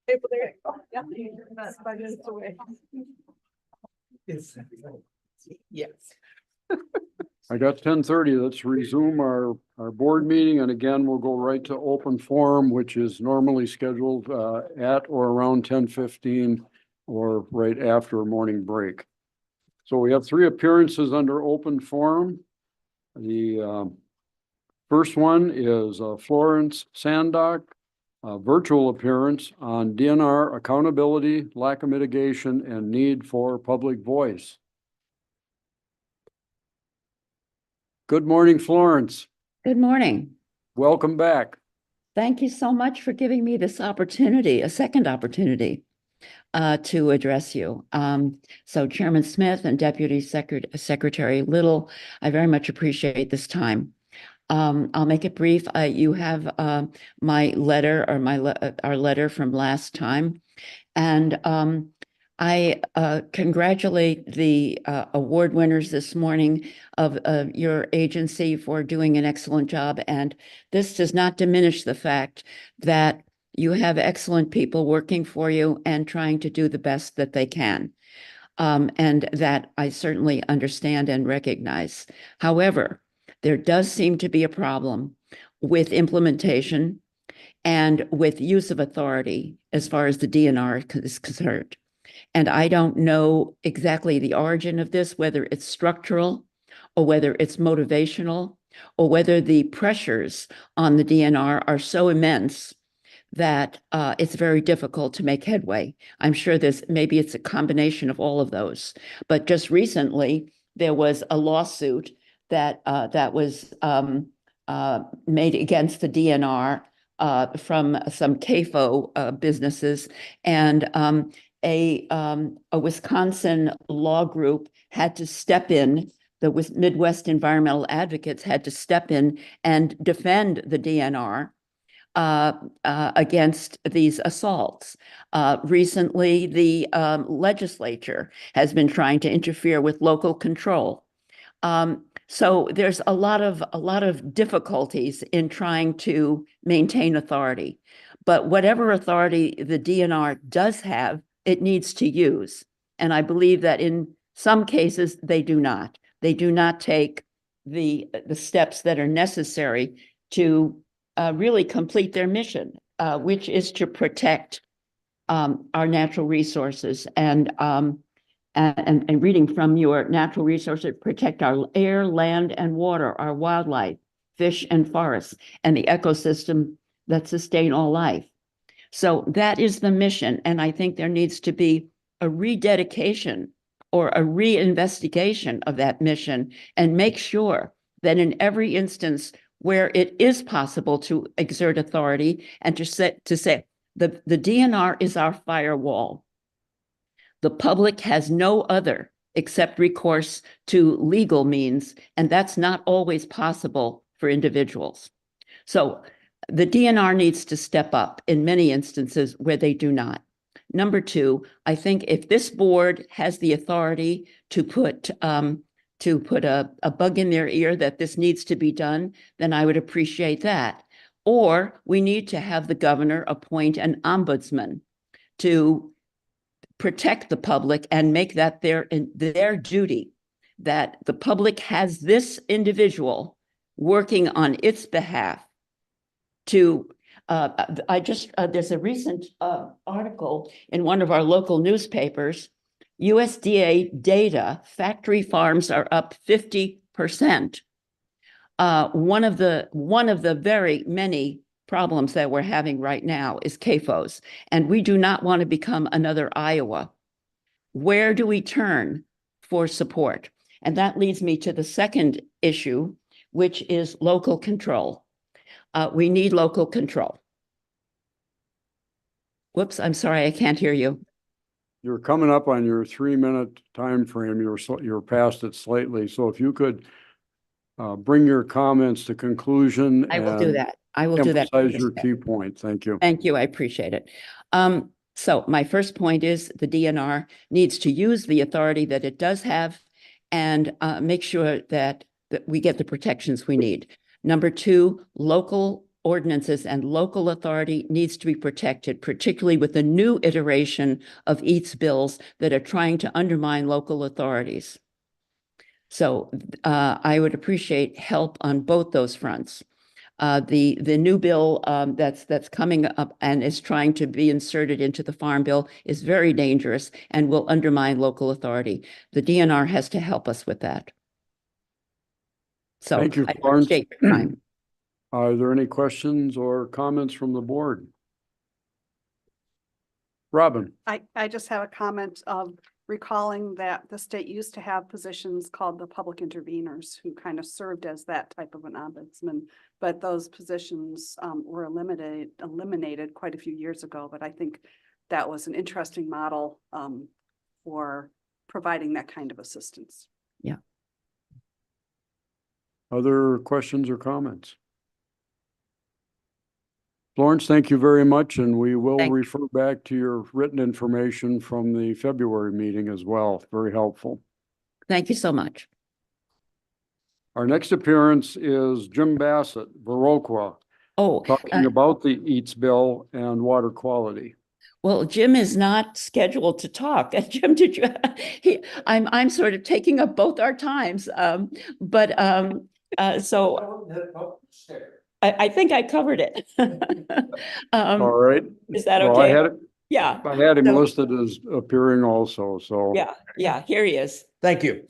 you go. Yeah, that's 5 minutes away. Yes. I got 10:30. Let's resume our board meeting. And again, we'll go right to open forum, which is normally scheduled at or around 10:15 or right after a morning break. So we have 3 appearances under open forum. The first one is Florence Sandock, a virtual appearance on DNR accountability, lack of mitigation, and need for public voice. Good morning, Florence. Good morning. Welcome back. Thank you so much for giving me this opportunity, a second opportunity to address you. So Chairman Smith and Deputy Secretary Little, I very much appreciate this time. I'll make it brief. You have my letter or our letter from last time. And I congratulate the award winners this morning of your agency for doing an excellent job. And this does not diminish the fact that you have excellent people working for you and trying to do the best that they can. And that I certainly understand and recognize. However, there does seem to be a problem with implementation and with use of authority as far as the DNR is concerned. And I don't know exactly the origin of this, whether it's structural or whether it's motivational or whether the pressures on the DNR are so immense that it's very difficult to make headway. I'm sure maybe it's a combination of all of those. But just recently, there was a lawsuit that was made against the DNR from some CAFO businesses, and a Wisconsin law group had to step in. The Midwest Environmental Advocates had to step in and defend the DNR against these assaults. Recently, the legislature has been trying to interfere with local control. So there's a lot of difficulties in trying to maintain authority. But whatever authority the DNR does have, it needs to use. And I believe that in some cases, they do not. They do not take the steps that are necessary to really complete their mission, which is to protect our natural resources and reading from your natural resources, protect our air, land, and water, our wildlife, fish and forests, and the ecosystem that sustain all life. So that is the mission. And I think there needs to be a rededication or a reinvestigation of that mission and make sure that in every instance where it is possible to exert authority and to say the DNR is our firewall. The public has no other except recourse to legal means, and that's not always possible for individuals. So the DNR needs to step up in many instances where they do not. Number 2, I think if this board has the authority to put a bug in their ear that this needs to be done, then I would appreciate that. Or we need to have the governor appoint an ombudsman to protect the public and make that their duty, that the public has this individual working on its behalf to, there's a recent article in one of our local newspapers, USDA data, factory farms are up 50%. One of the very many problems that we're having right now is CAFOs, and we do not want to become another Iowa. Where do we turn for support? And that leads me to the second issue, which is local control. We need local control. Whoops, I'm sorry, I can't hear you. You're coming up on your 3-minute time frame. You're past it slightly. So if you could bring your comments to conclusion. I will do that. I will do that. Emphasize your key point. Thank you. Thank you. I appreciate it. So my first point is the DNR needs to use the authority that it does have and make sure that we get the protections we need. Number 2, local ordinances and local authority needs to be protected, particularly with the new iteration of EATS bills that are trying to undermine local authorities. So I would appreciate help on both those fronts. The new bill that's coming up and is trying to be inserted into the Farm Bill is very dangerous and will undermine local authority. The DNR has to help us with that. So Thank you, I Florence. appreciate your time. Are there any questions or comments from the board? Robin? I just have a comment of recalling that the state used to have positions called the public interveners who kind of served as that type of an ombudsman. But those positions were eliminated quite a few years ago. But I think that was an interesting model for providing that kind of assistance. Yeah. Other questions or comments? Florence, thank you very much, and we will refer back to your written information from the February meeting as well. Very helpful. Thank you so much. Our next appearance is Jim Bassett, Viroqua. Oh, talking about the EATS bill and water quality. Well, Jim is not scheduled to talk. Jim, did you? I'm sort of taking up both our times, so I think I covered it. All right. Is that Well, okay? Yeah. I had him listed as appearing also, so. Yeah, here he is. Thank you.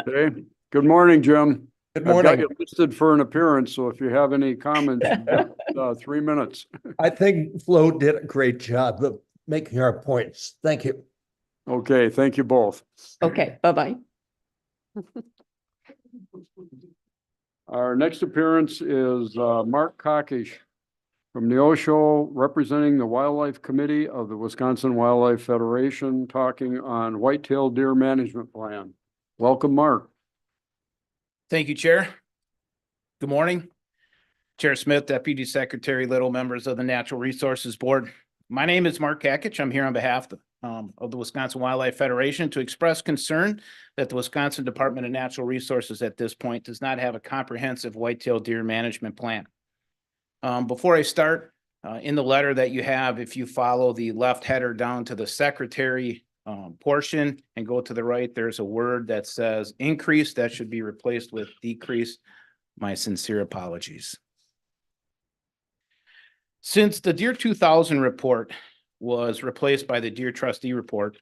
Okay. Good morning, Jim. Good I've got morning. you listed for an appearance, so if you have any comments, you've got, 3 minutes. I think Flo did a great job of making our points. Thank you. Okay, thank you both. Okay, bye-bye. Our next appearance is Mark Kokish from Neosho, representing the Wildlife Committee of the Wisconsin Wildlife Federation, talking on whitetail deer management plan. Welcome, Mark. Thank you, Chair. Good morning. Chair Smith, Deputy Secretary Little, members of the Natural Resources Board. My name is Mark Kakich. I'm here on behalf of the Wisconsin Wildlife Federation to express concern that the Wisconsin Department of Natural Resources at this point does not have a comprehensive whitetail deer management plan. Before I start, in the letter that you have, if you follow the left header down to the Secretary portion and go to the right, there's a word that says increase. That should be replaced with decrease. My sincere apologies. Since the Deer 2000 report was replaced by the Deer Trustee report,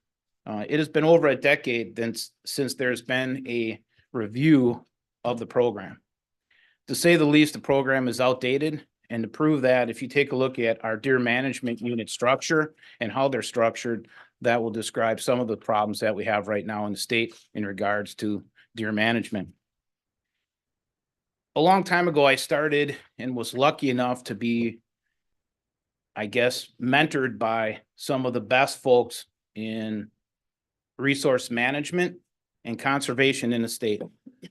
it has been over a decade since there's been a review of the program. To say the least, the program is outdated, and to prove that, if you take a look at our deer management unit structure and how they're structured, that will describe some of the problems that we have right now in the state in regards to deer management. A long time ago, I started and was lucky enough to be, I guess, mentored by some of the best folks in resource management and conservation in the state.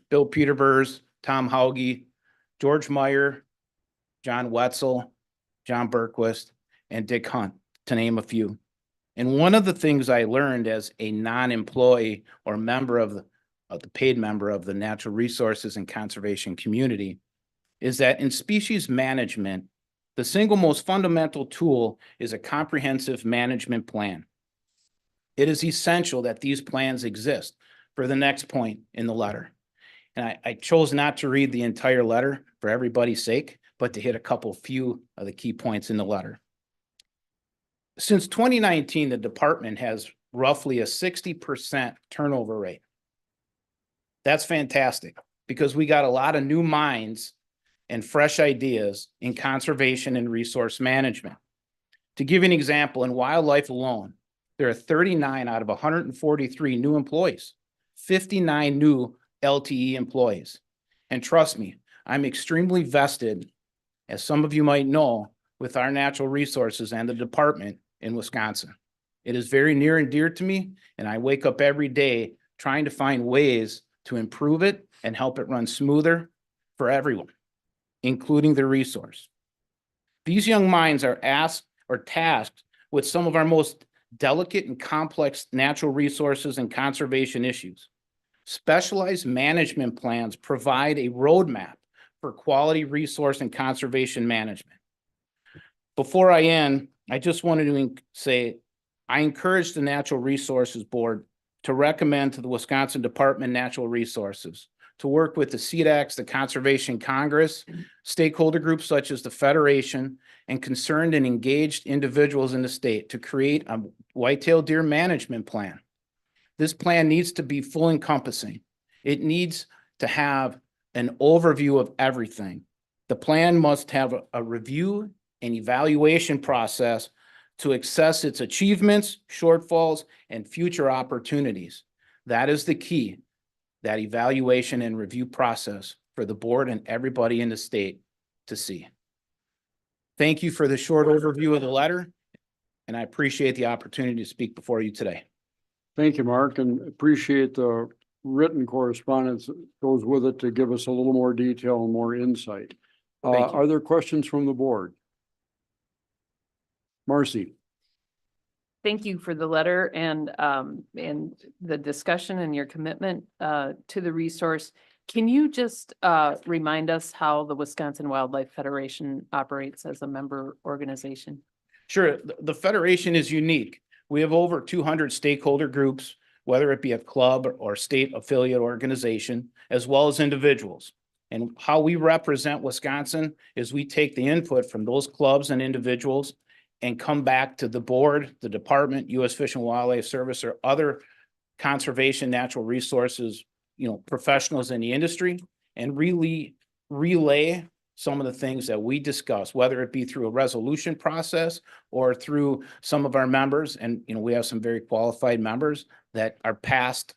Bill Peterburs, Tom Hauge, George Meyer, John Wetzel, John Berquist, and Dick Hunt, to name a few. And one of the things I learned as a non-employee or member of the paid member of the natural resources and conservation community is that in species management, the single most fundamental tool is a comprehensive management plan. It is essential that these plans exist for the next point in the letter. And I chose not to read the entire letter for everybody's sake, but to hit a few of the key points in the letter. Since 2019, the department has roughly a 60% turnover rate. That's fantastic because we got a lot of new minds and fresh ideas in conservation and resource management. To give you an example, in wildlife alone, there are 39 out of 143 new employees, 59 new LTE employees. And trust me, I'm extremely vested, as some of you might know, with our natural resources and the department in Wisconsin. It is very near and dear to me, and I wake up every day trying to find ways to improve it and help it run smoother for everyone, including the resource. These young minds are asked or tasked with some of our most delicate and complex natural resources and conservation issues. Specialized management plans provide a roadmap for quality resource and conservation management. Before I end, I just wanted to say, I encourage the Natural Resources Board to recommend to the Wisconsin Department of Natural Resources to work with the CDACs, the Conservation Congress, stakeholder groups such as the Federation, and concerned and engaged individuals in the state to create a whitetail deer management plan. This plan needs to be full encompassing. It needs to have an overview of everything. The plan must have a review and evaluation process to assess its achievements, shortfalls, and future opportunities. That is the key, that evaluation and review process for the board and everybody in the state to see. Thank you for the short overview of the letter, and I appreciate the opportunity to speak before you today. Thank you, Mark, and appreciate the written correspondence that goes with it to give us a little more detail and more insight. Thank you. Are there questions from the board? Marcy? Thank you for the letter and the discussion and your commitment to the resource. Can you just remind us how the Wisconsin Wildlife Federation operates as a member organization? Sure. The Federation is unique. We have over 200 stakeholder groups, whether it be a club or state affiliate organization, as well as individuals. And how we represent Wisconsin is we take the input from those clubs and individuals and come back to the board, the department, U.S. Fish and Wildlife Service, or other conservation natural resources, professionals in the industry, and really relay some of the things that we discuss, whether it be through a resolution process or through some of our members. And, we have some very qualified members that are past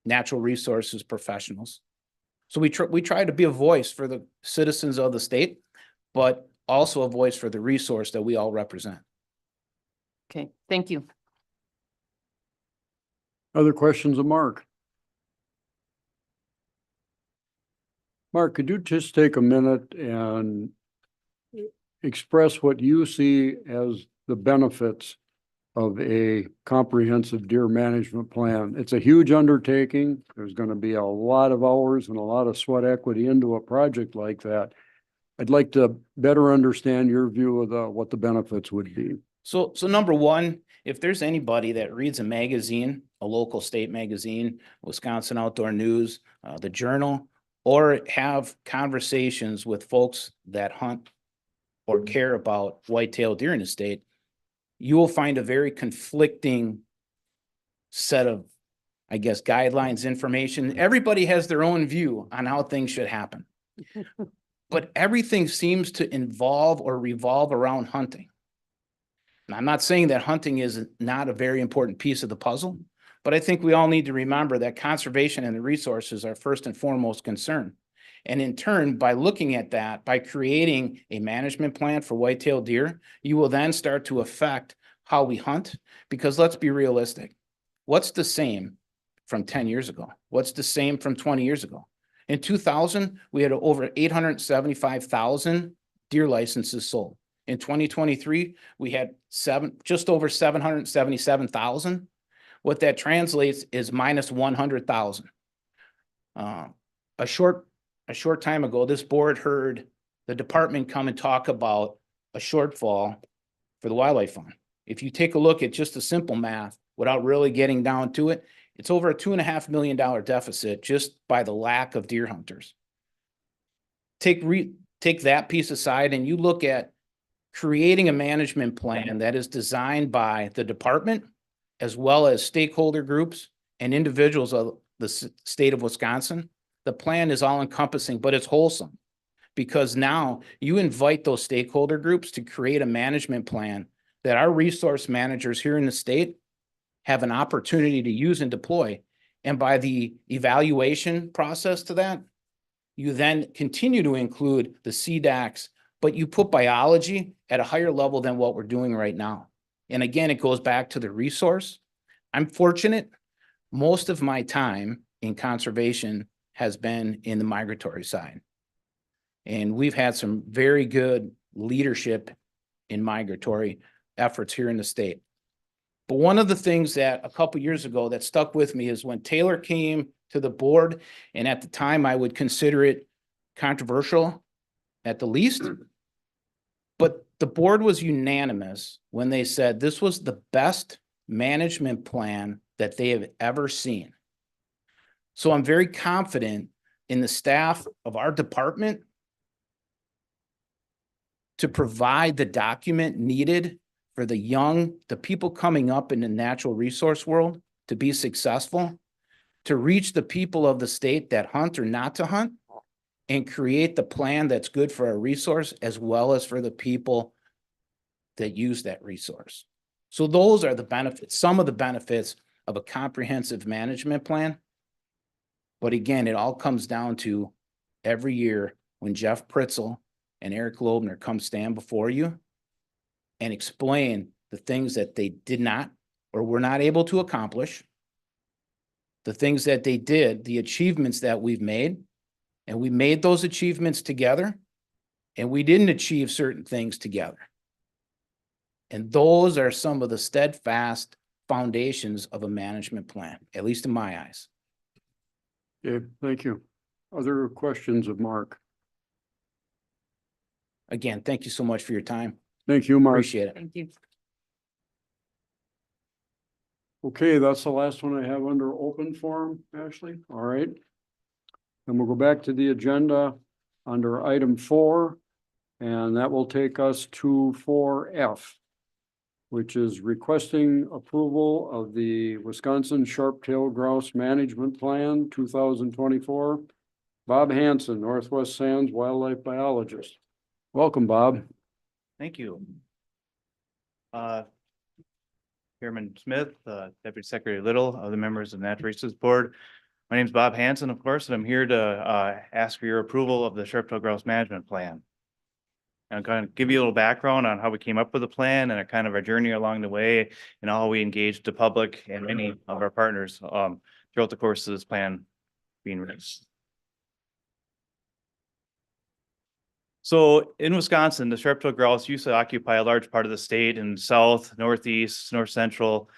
natural resources professionals. So we try to be a voice for the citizens of the state, but also a voice for the resource that we all represent. Okay, thank you. Other questions of Mark? Mark, could you just take a minute and express what you see as the benefits of a comprehensive deer management plan? It's a huge undertaking. There's going to be a lot of hours and a lot of sweat equity into a project like that. I'd like to better understand your view of what the benefits would be. So number one, if there's anybody that reads a magazine, a local state magazine, Wisconsin Outdoor News, the Journal, or have conversations with folks that hunt or care about whitetail deer in the state, you will find a very conflicting set of, guidelines, information. Everybody has their own view on how things should happen. But everything seems to involve or revolve around hunting. And I'm not saying that hunting is not a very important piece of the puzzle, but I think we all need to remember that conservation and the resources are first and foremost concern. And in turn, by looking at that, by creating a management plan for whitetail deer, you will then start to affect how we hunt. Because let's be realistic. What's the same from 10 years ago? What's the same from 20 years ago? In 2000, we had over 875,000 deer licenses sold. In 2023, we had just over 777,000. What that translates is minus 100,000. A short time ago, this board heard the department come and talk about a shortfall for the wildlife fund. If you take a look at just the simple math, without really getting down to it, it's over a $2.5 million deficit just by the lack of deer hunters. Take that piece aside and you look at creating a management plan that is designed by the department as well as stakeholder groups and individuals of the state of Wisconsin. The plan is all encompassing, but it's wholesome because now you invite those stakeholder groups to create a management plan that our resource managers here in the state have an opportunity to use and deploy. And by the evaluation process to that, you then continue to include the CDACs, but you put biology at a higher level than what we're doing right now. And again, it goes back to the resource. I'm fortunate. Most of my time in conservation has been in the migratory side. And we've had some very good leadership in migratory efforts here in the state. But one of the things that a couple years ago that stuck with me is when Taylor came to the board, and at the time I would consider it controversial at the least. But the board was unanimous when they said this was the best management plan that they have ever seen. So I'm very confident in the staff of our department to provide the document needed for the people coming up in the natural resource world to be successful, to reach the people of the state that hunt or not to hunt, and create the plan that's good for our resource as well as for the people that use that resource. So those are the benefits, some of the benefits of a comprehensive management plan. But again, it all comes down to every year when Jeff Pritzel and Eric Loebner come stand before you and explain the things that they did not or were not able to accomplish, the things that they did, the achievements that we've made, and we made those achievements together, and we didn't achieve certain things together. And those are some of the steadfast foundations of a management plan, at least in my eyes. Okay, thank you. Other questions of Mark? Again, thank you so much for your time. Thank you, Mark. Appreciate it. Thank you. Okay, that's the last one I have under open forum, Ashley. All right. Then we'll go back to the agenda under item 4, and that will take us to 4F, which is requesting approval of the Wisconsin Sharp-tailed Grouse Management Plan 2024. Bob Hanson, Northwest Sands Wildlife Biologist. Welcome, Bob. Thank you. Chairman Smith, Deputy Secretary Little, other members of the Natural Resources Board. My name is Bob Hanson, of course, and I'm here to ask for your approval of the Sharp-tailed Grouse Management Plan. And I'm going to give you a little background on how we came up with the plan and kind of our journey along the way and how we engaged the public and many of our partners throughout the course of this plan being released. So in Wisconsin, the sharp-tailed grouse used to occupy a large part of the state in south, northeast, north central,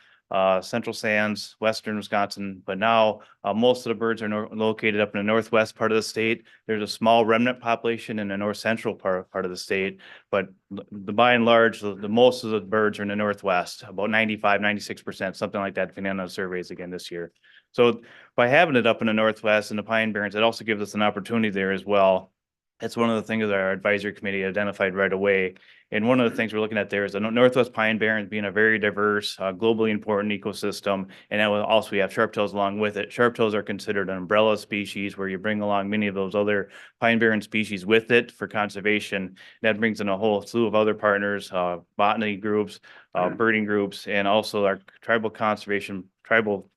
central sands, western Wisconsin. But now most of the birds are located up in the northwest part of the state. There's a small remnant population in the north central part of the state. But by and large, the most of the birds are in the northwest, about 95, 96%, something like that, depending on the surveys again this year. So by having it up in the northwest and the Pine Barrens, it also gives us an opportunity there as well. That's one of the things that our advisory committee identified right away. And one of the things we're looking at there is the Northwest Pine Barrens being a very diverse, globally important ecosystem. And then also we have sharp-tails along with it. Sharp-tails are considered an umbrella species where you bring along many of those other Pine Barren species with it for conservation. That brings in a whole slew of other partners, botany groups, birding groups, and also our tribal conservation, tribal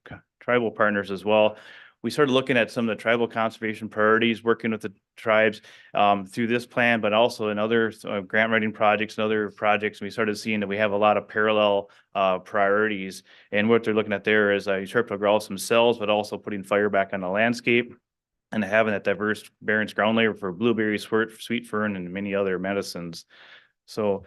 partners as well. We started looking at some of the tribal conservation priorities, working with the tribes through this plan, but also in other grant writing projects and other projects. And we started seeing that we have a lot of parallel priorities. And what they're looking at there is sharp-tailed grouse themselves, but also putting fire back on the landscape and having that diverse Barrens ground layer for blueberry, sweet fern, and many other medicines. So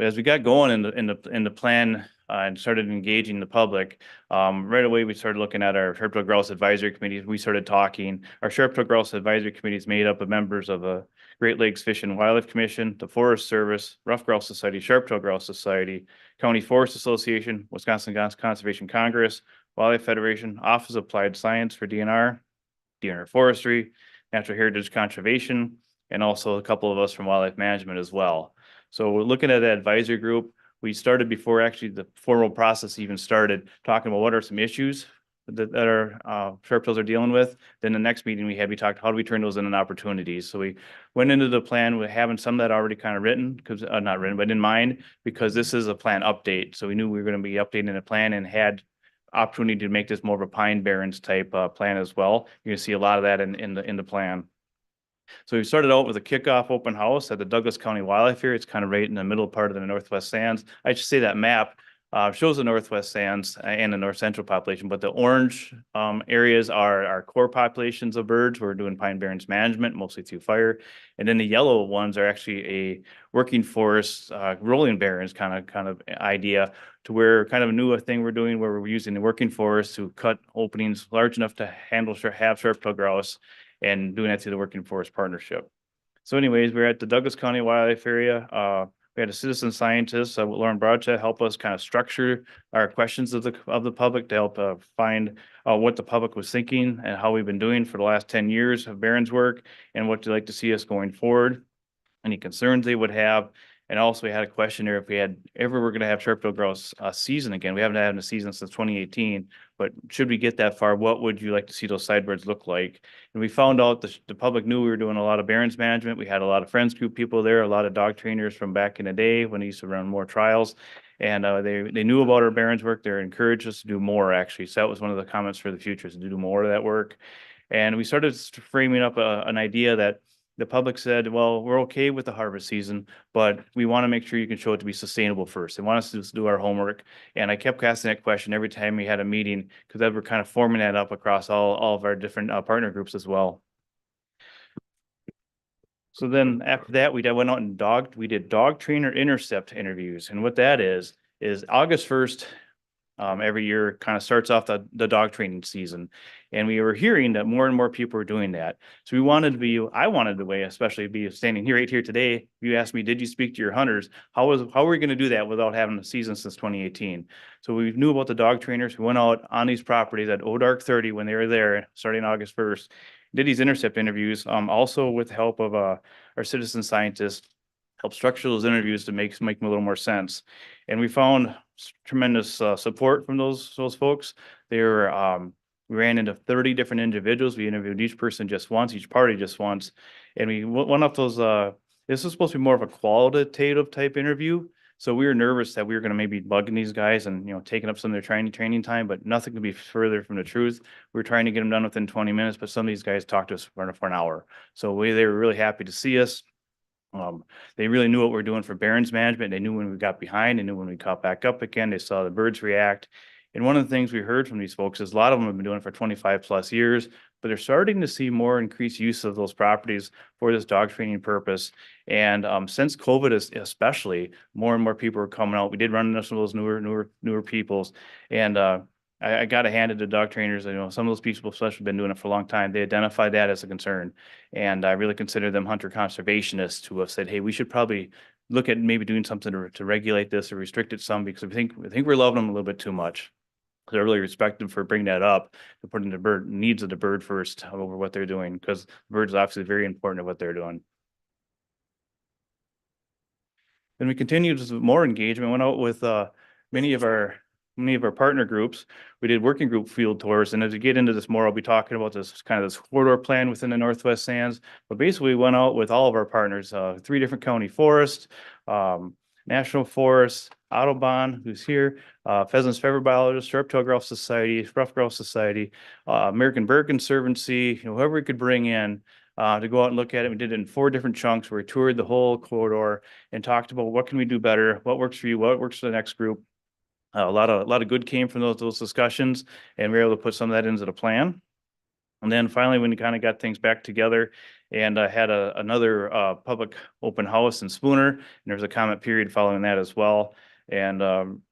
as we got going in the plan and started engaging the public, right away we started looking at our sharp-tailed grouse advisory committees. We started talking. Our sharp-tailed grouse advisory committee is made up of members of the Great Lakes Fish and Wildlife Commission, the Forest Service, Rough Grouse Society, Sharp-tailed Grouse Society, County Forest Association, Wisconsin Conservation Congress, Wildlife Federation, Office of Applied Science for DNR Forestry, Natural Heritage Conservation, and also a couple of us from Wildlife Management as well. So we're looking at that advisory group. We started before actually the formal process even started, talking about what are some issues that our sharp-tails are dealing with. Then the next meeting we talked, how do we turn those into opportunities? So we went into the plan with having some of that already kind of written, because not written, but in mind, because this is a plan update. So we knew we were going to be updating the plan and had opportunity to make this more of a Pine Barrens type plan as well. You're going to see a lot of that in the plan. So we started out with a kickoff open house at the Douglas County Wildlife Area. It's kind of right in the middle part of the Northwest Sands. I should say that map shows the Northwest Sands and the North Central population, but the orange areas are our core populations of birds. We're doing pine barrens management, mostly through fire. And then the yellow ones are actually a working forest, rolling barrens kind of idea, to where kind of a new thing we're doing where we're using the working forest to cut openings large enough to handle have sharp-tailed grouse, and doing that through the working forest partnership. So anyways, we're at the Douglas County Wildlife Area. We had a citizen scientist, Lauren Broadchat, help us kind of structure our questions of the public to help find what the public was thinking and how we've been doing for the last 10 years of Barron's work, and what they'd like to see us going forward, any concerns they would have. And also we had a questionnaire if we had ever we're going to have sharp-tailed grouse season again. We haven't had a season since 2018, but should we get that far, what would you like to see those sidebirds look like? And we found out the public knew we were doing a lot of Barron's management. We had a lot of Friends Group people there, a lot of dog trainers from back in the day when we used to run more trials. And they knew about our Barron's work. They're encouraged us to do more, actually. So that was one of the comments for the future, is to do more of that work. And we started framing up an idea that the public said, well, we're okay with the harvest season, but we want to make sure you can show it to be sustainable first. They want us to do our homework. And I kept asking that question every time we had a meeting, because we're kind of forming that up across all of our different partner groups as well. So then after that, we went out and we did dog trainer intercept interviews. And what that is August 1st, every year kind of starts off the dog training season. And we were hearing that more and more people were doing that. So I wanted to especially be standing here right here today. You asked me, did you speak to your hunters? How are we going to do that without having a season since 2018? So we knew about the dog trainers. We went out on these properties at ODark 30 when they were there starting August 1st, did these intercept interviews, also with the help of our citizen scientists, help structure those interviews to make them a little more sense. And we found tremendous support from those folks. We ran into 30 different individuals. We interviewed each person just once, each party just once. And one of those, this was supposed to be more of a qualitative type interview. So we were nervous that we were going to maybe bugging these guys and, taking up some of their training time, but nothing could be further from the truth. We were trying to get them done within 20 minutes, but some of these guys talked to us for an hour. So they were really happy to see us. They really knew what we were doing for Barron's management. They knew when we got behind. They knew when we caught back up again. They saw the birds react. And one of the things we heard from these folks is a lot of them have been doing it for 25 plus years, but they're starting to see more increased use of those properties for this dog training purpose. And since COVID especially, more and more people are coming out. We did run into some of those newer peoples. And I got to hand it to dog trainers. Some of those people, especially, have been doing it for a long time. They identified that as a concern. And I really consider them hunter conservationists who have said, hey, we should probably look at maybe doing something to regulate this or restrict it some, because we think we're loving them a little bit too much. I really respect them for bringing that up, and putting the needs of the bird first over what they're doing, because birds are obviously very important to what they're doing. Then we continued with more engagement, went out with many of our partner groups. We did working group field tours. And as we get into this more, I'll be talking about this corridor plan within the Northwest Sands. But basically we went out with all of our partners, 3 different county forests, National Forest, Audubon, who's here, Pheasants Feather Biologist, Sharp-tailed Grouse Society, Ruffed Grouse Society, American Bird Conservancy, whoever we could bring in to go out and look at it. We did it in 4 different chunks where we toured the whole corridor and talked about what can we do better, what works for you, what works for the next group. A lot of good came from those discussions, and we were able to put some of that into the plan. And then finally, when we kind of got things back together and had another public open house in Spooner, and there was a comment period following that as well. And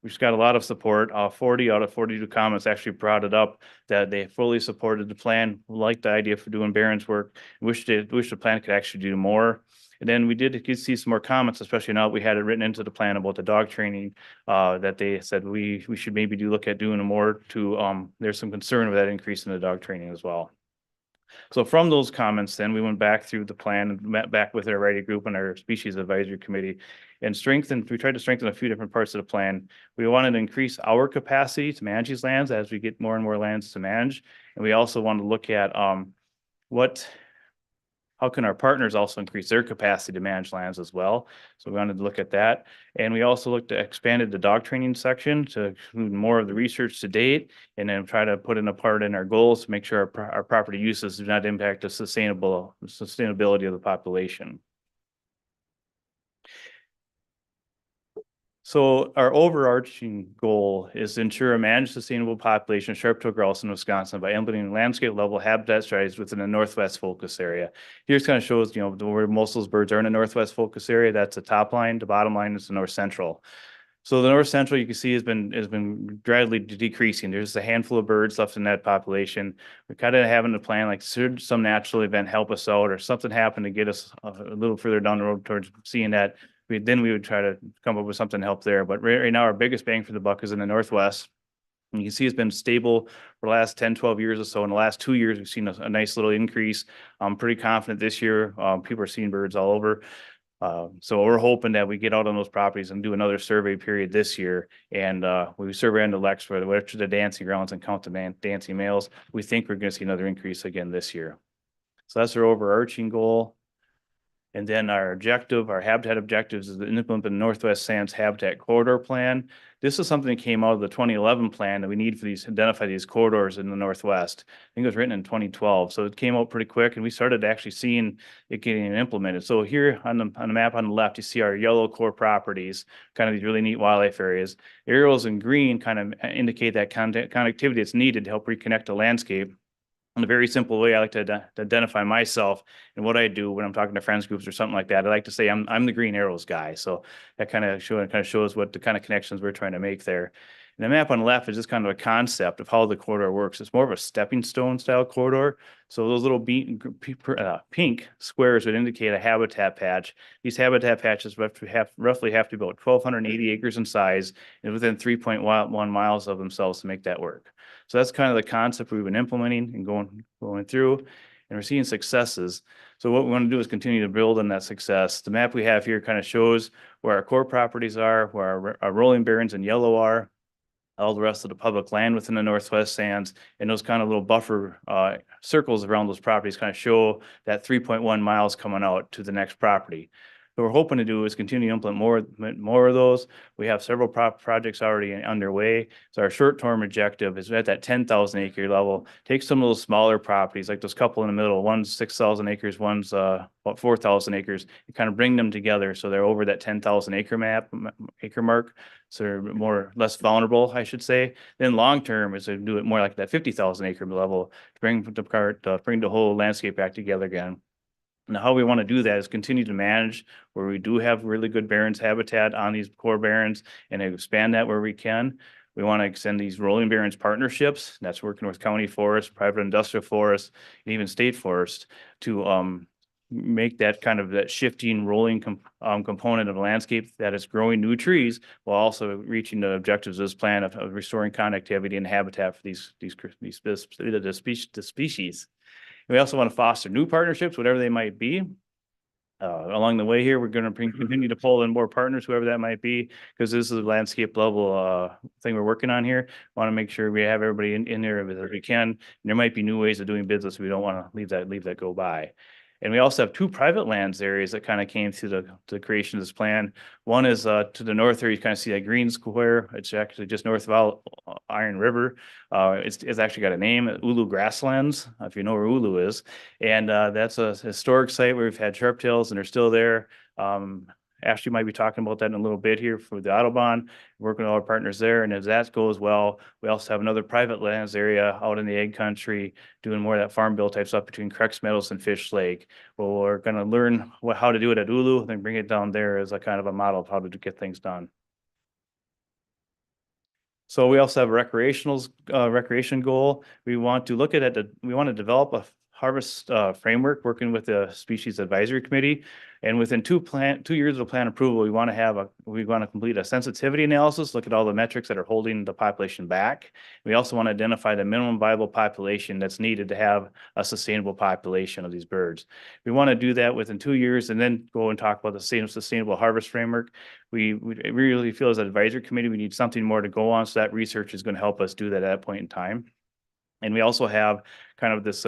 we just got a lot of support. 40 out of 42 comments actually brought it up that they fully supported the plan, liked the idea for doing Barron's work, wish the plan could actually do more. And then we did see some more comments, especially now we had it written into the plan about the dog training, that they said we should maybe look at doing more to, there's some concern with that increase in the dog training as well. So from those comments, then we went back through the plan and met back with our writing group and our species advisory committee and we tried to strengthen a few different parts of the plan. We wanted to increase our capacity to manage these lands as we get more and more lands to manage. And we also wanted to look at how can our partners also increase their capacity to manage lands as well? So we wanted to look at that. And we also expanded the dog training section to include more of the research to date, and then try to put in a part in our goals to make sure our property uses do not impact the sustainability of the population. So our overarching goal is to ensure a managed sustainable population of sharp-tailed grouse in Wisconsin by implementing landscape level habitat strategies within the Northwest focus area. Here's kind of shows, where most of those birds are in the Northwest focus area. That's the top line. The bottom line is the North Central. So the North Central, you can see, has been gradually decreasing. There's a handful of birds left in that population. We're kind of having a plan, like should some natural event help us out or something happen to get us a little further down the road towards seeing that, then we would try to come up with something to help there. But right now, our biggest bang for the buck is in the Northwest. And you can see it's been stable for the last 10, 12 years or so. In the last 2 years, we've seen a nice little increase. I'm pretty confident this year, people are seeing birds all over. So we're hoping that we get out on those properties and do another survey period this year. And we survey on the Lex for the dancing grounds and count the dancing males. We think we're going to see another increase again this year. So that's our overarching goal. And then our objective, our habitat objectives is to implement the Northwest Sands Habitat Corridor Plan. This is something that came out of the 2011 plan that we need for identify these corridors in the Northwest. I think it was written in 2012. So it came out pretty quick and we started actually seeing it getting implemented. So here on the map on the left, you see our yellow core properties, kind of these really neat wildlife areas. Arrows in green kind of indicate that connectivity that's needed to help reconnect the landscape. In a very simple way, I like to identify myself and what I do when I'm talking to friends groups or something like that. I like to say I'm the green arrows guy. So that kind of shows what the kind of connections we're trying to make there. And the map on the left is just kind of a concept of how the corridor works. It's more of a stepping stone style corridor. So those little pink squares would indicate a habitat patch. These habitat patches roughly have to be about 1,280 acres in size and within 3.1 miles of themselves to make that work. So that's kind of the concept we've been implementing and going through, and we're seeing successes. So what we want to do is continue to build on that success. The map we have here kind of shows where our core properties are, where our rolling barrens in yellow are, all the rest of the public land within the Northwest Sands, and those kind of little buffer circles around those properties kind of show that 3.1 miles coming out to the next property. What we're hoping to do is continue to implement more of those. We have several projects already underway. So our short-term objective is at that 10,000 acre level, take some of those smaller properties, like those couple in the middle, one's 6,000 acres, one's about 4,000 acres, and kind of bring them together so they're over that 10,000 acre mark. So they're less vulnerable, I should say. Then long-term is to do it more like that 50,000 acre level, to bring the whole landscape back together again. Now, how we want to do that is continue to manage where we do have really good barrens habitat on these core barrens and expand that where we can. We want to extend these rolling barrens partnerships. That's working with county forests, private industrial forests, and even state forest to make that kind of that shifting rolling component of the landscape that is growing new trees while also reaching the objectives of this plan of restoring connectivity and habitat for the species. We also want to foster new partnerships, whatever they might be. Along the way here, we're going to continue to pull in more partners, whoever that might be, because this is a landscape level thing we're working on here. Want to make sure we have everybody in there as we can. And there might be new ways of doing business. We don't want to leave that go by. And we also have two private lands areas that kind of came through the creation of this plan. One is to the north here, you kind of see that green square. It's actually just north of Iron River. It's actually got a name, Ulu Grasslands, if you know where Ulu is. And that's a historic site where we've had sharptails and they're still there. Ashley might be talking about that in a little bit here for the Autobahn, working with all our partners there. And as that goes well, we also have another private lands area out in the egg country, doing more of that farm bill type stuff between Creeks Meadows and Fish Lake. Well, we're going to learn how to do it at Ulu, then bring it down there as a kind of a model of how to get things done. So we also have a recreation goal. We want to look at we want to develop a harvest framework working with the Species Advisory Committee. And within 2 years of plan approval, we want to complete a sensitivity analysis, look at all the metrics that are holding the population back. We also want to identify the minimum viable population that's needed to have a sustainable population of these birds. We want to do that within 2 years and then go and talk about the sustainable harvest framework. We really feel as an advisory committee, we need something more to go on. So that research is going to help us do that at that point in time. And we also have kind of this,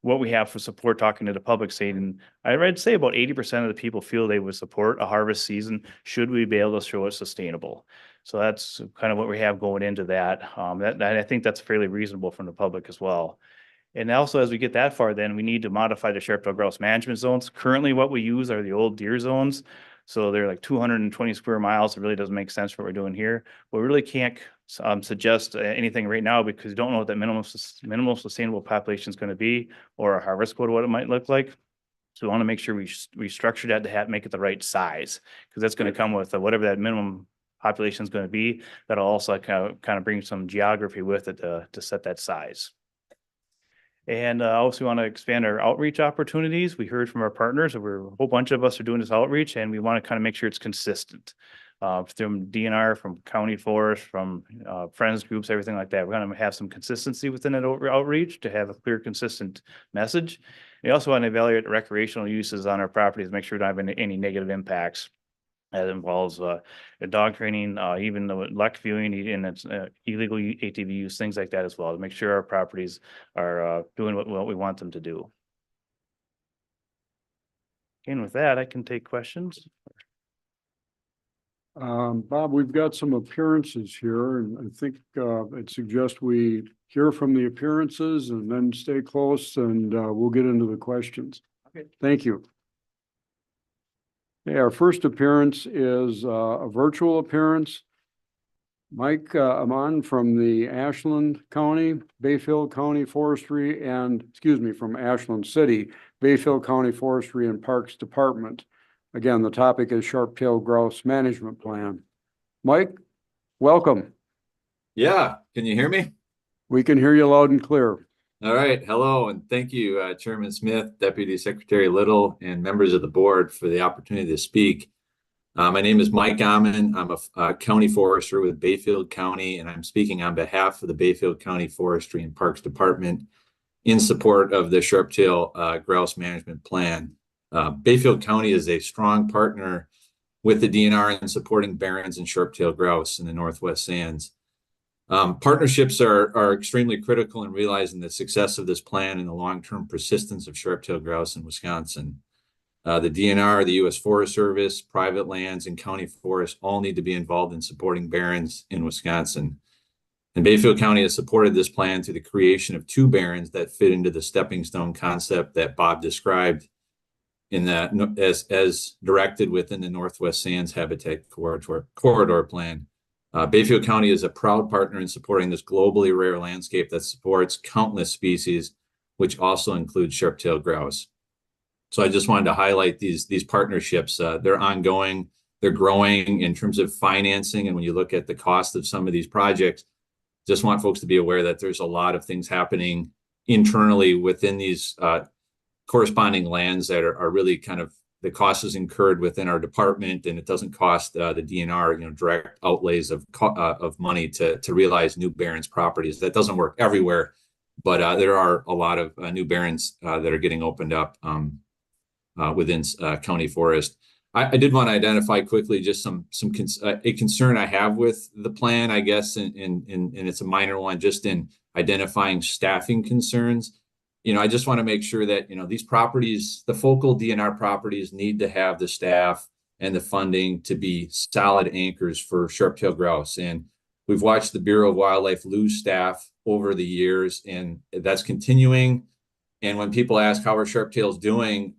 what we have for support talking to the public saying, I'd say about 80% of the people feel they would support a harvest season should we be able to show it's sustainable. So that's kind of what we have going into that. I think that's fairly reasonable from the public as well. And also as we get that far, then we need to modify the sharp-tailed grouse management zones. Currently what we use are the old deer zones. So they're like 220 square miles. It really doesn't make sense for what we're doing here. But we really can't suggest anything right now because we don't know what that minimal sustainable population is going to be, or a harvest quota, what it might look like. So we want to make sure we structure that to make it the right size, because that's going to come with whatever that minimum population is going to be. That'll also kind of bring some geography with it to set that size. And also we want to expand our outreach opportunities. We heard from our partners that a whole bunch of us are doing this outreach, and we want to kind of make sure it's consistent. From DNR, from county forest, from friends groups, everything like that. We're going to have some consistency within that outreach to have a clear, consistent message. We also want to evaluate the recreational uses on our properties, make sure we don't have any negative impacts. That involves dog training, even the luck viewing, and it's illegal ATV use, things like that as well, to make sure our properties are doing what we want them to do. And with that, I can take questions. Bob, we've got some appearances here, and I think I'd suggest we hear from the appearances and then stay close, and we'll get into the questions. Okay. Thank you. Okay, our first appearance is a virtual appearance. Mike Amon from the Ashland County, Bayfield County Forestry, and, excuse me, from Ashland City, Bayfield County Forestry and Parks Department. Again, the topic is sharp-tailed grouse management plan. Mike, welcome. Yeah, can you hear me? We can hear you loud and clear. All right, hello, and thank you, Chairman Smith, Deputy Secretary Little, and members of the board for the opportunity to speak. My name is Mike Amon. I'm a county forester with Bayfield County, and I'm speaking on behalf of the Bayfield County Forestry and Parks Department in support of the sharp-tail grouse management plan. Bayfield County is a strong partner with the DNR in supporting barrens and sharp-tailed grouse in the Northwest Sands. Partnerships are extremely critical in realizing the success of this plan and the long-term persistence of sharp-tailed grouse in Wisconsin. The DNR, the U.S. Forest Service, private lands, and county forests all need to be involved in supporting barrens in Wisconsin. And Bayfield County has supported this plan through the creation of 2 barrens that fit into the stepping stone concept that Bob described in that as directed within the Northwest Sands Habitat Corridor Plan. Bayfield County is a proud partner in supporting this globally rare landscape that supports countless species, which also includes sharp-tailed grouse. So I just wanted to highlight these partnerships. They're ongoing, they're growing in terms of financing. And when you look at the cost of some of these projects, just want folks to be aware that there's a lot of things happening internally within these corresponding lands that are really kind of the cost is incurred within our department, and it doesn't cost the DNR, direct outlays of money to realize new barrens properties. That doesn't work everywhere, but there are a lot of new barrens that are getting opened up within county forest. I did want to identify quickly just a concern I have with the plan, I guess, and it's a minor one, just in identifying staffing concerns. I just want to make sure that, these properties, the focal DNR properties, need to have the staff and the funding to be solid anchors for sharp-tailed grouse. And we've watched the Bureau of Wildlife lose staff over the years, and that's continuing. And when people ask how are sharp-tails doing,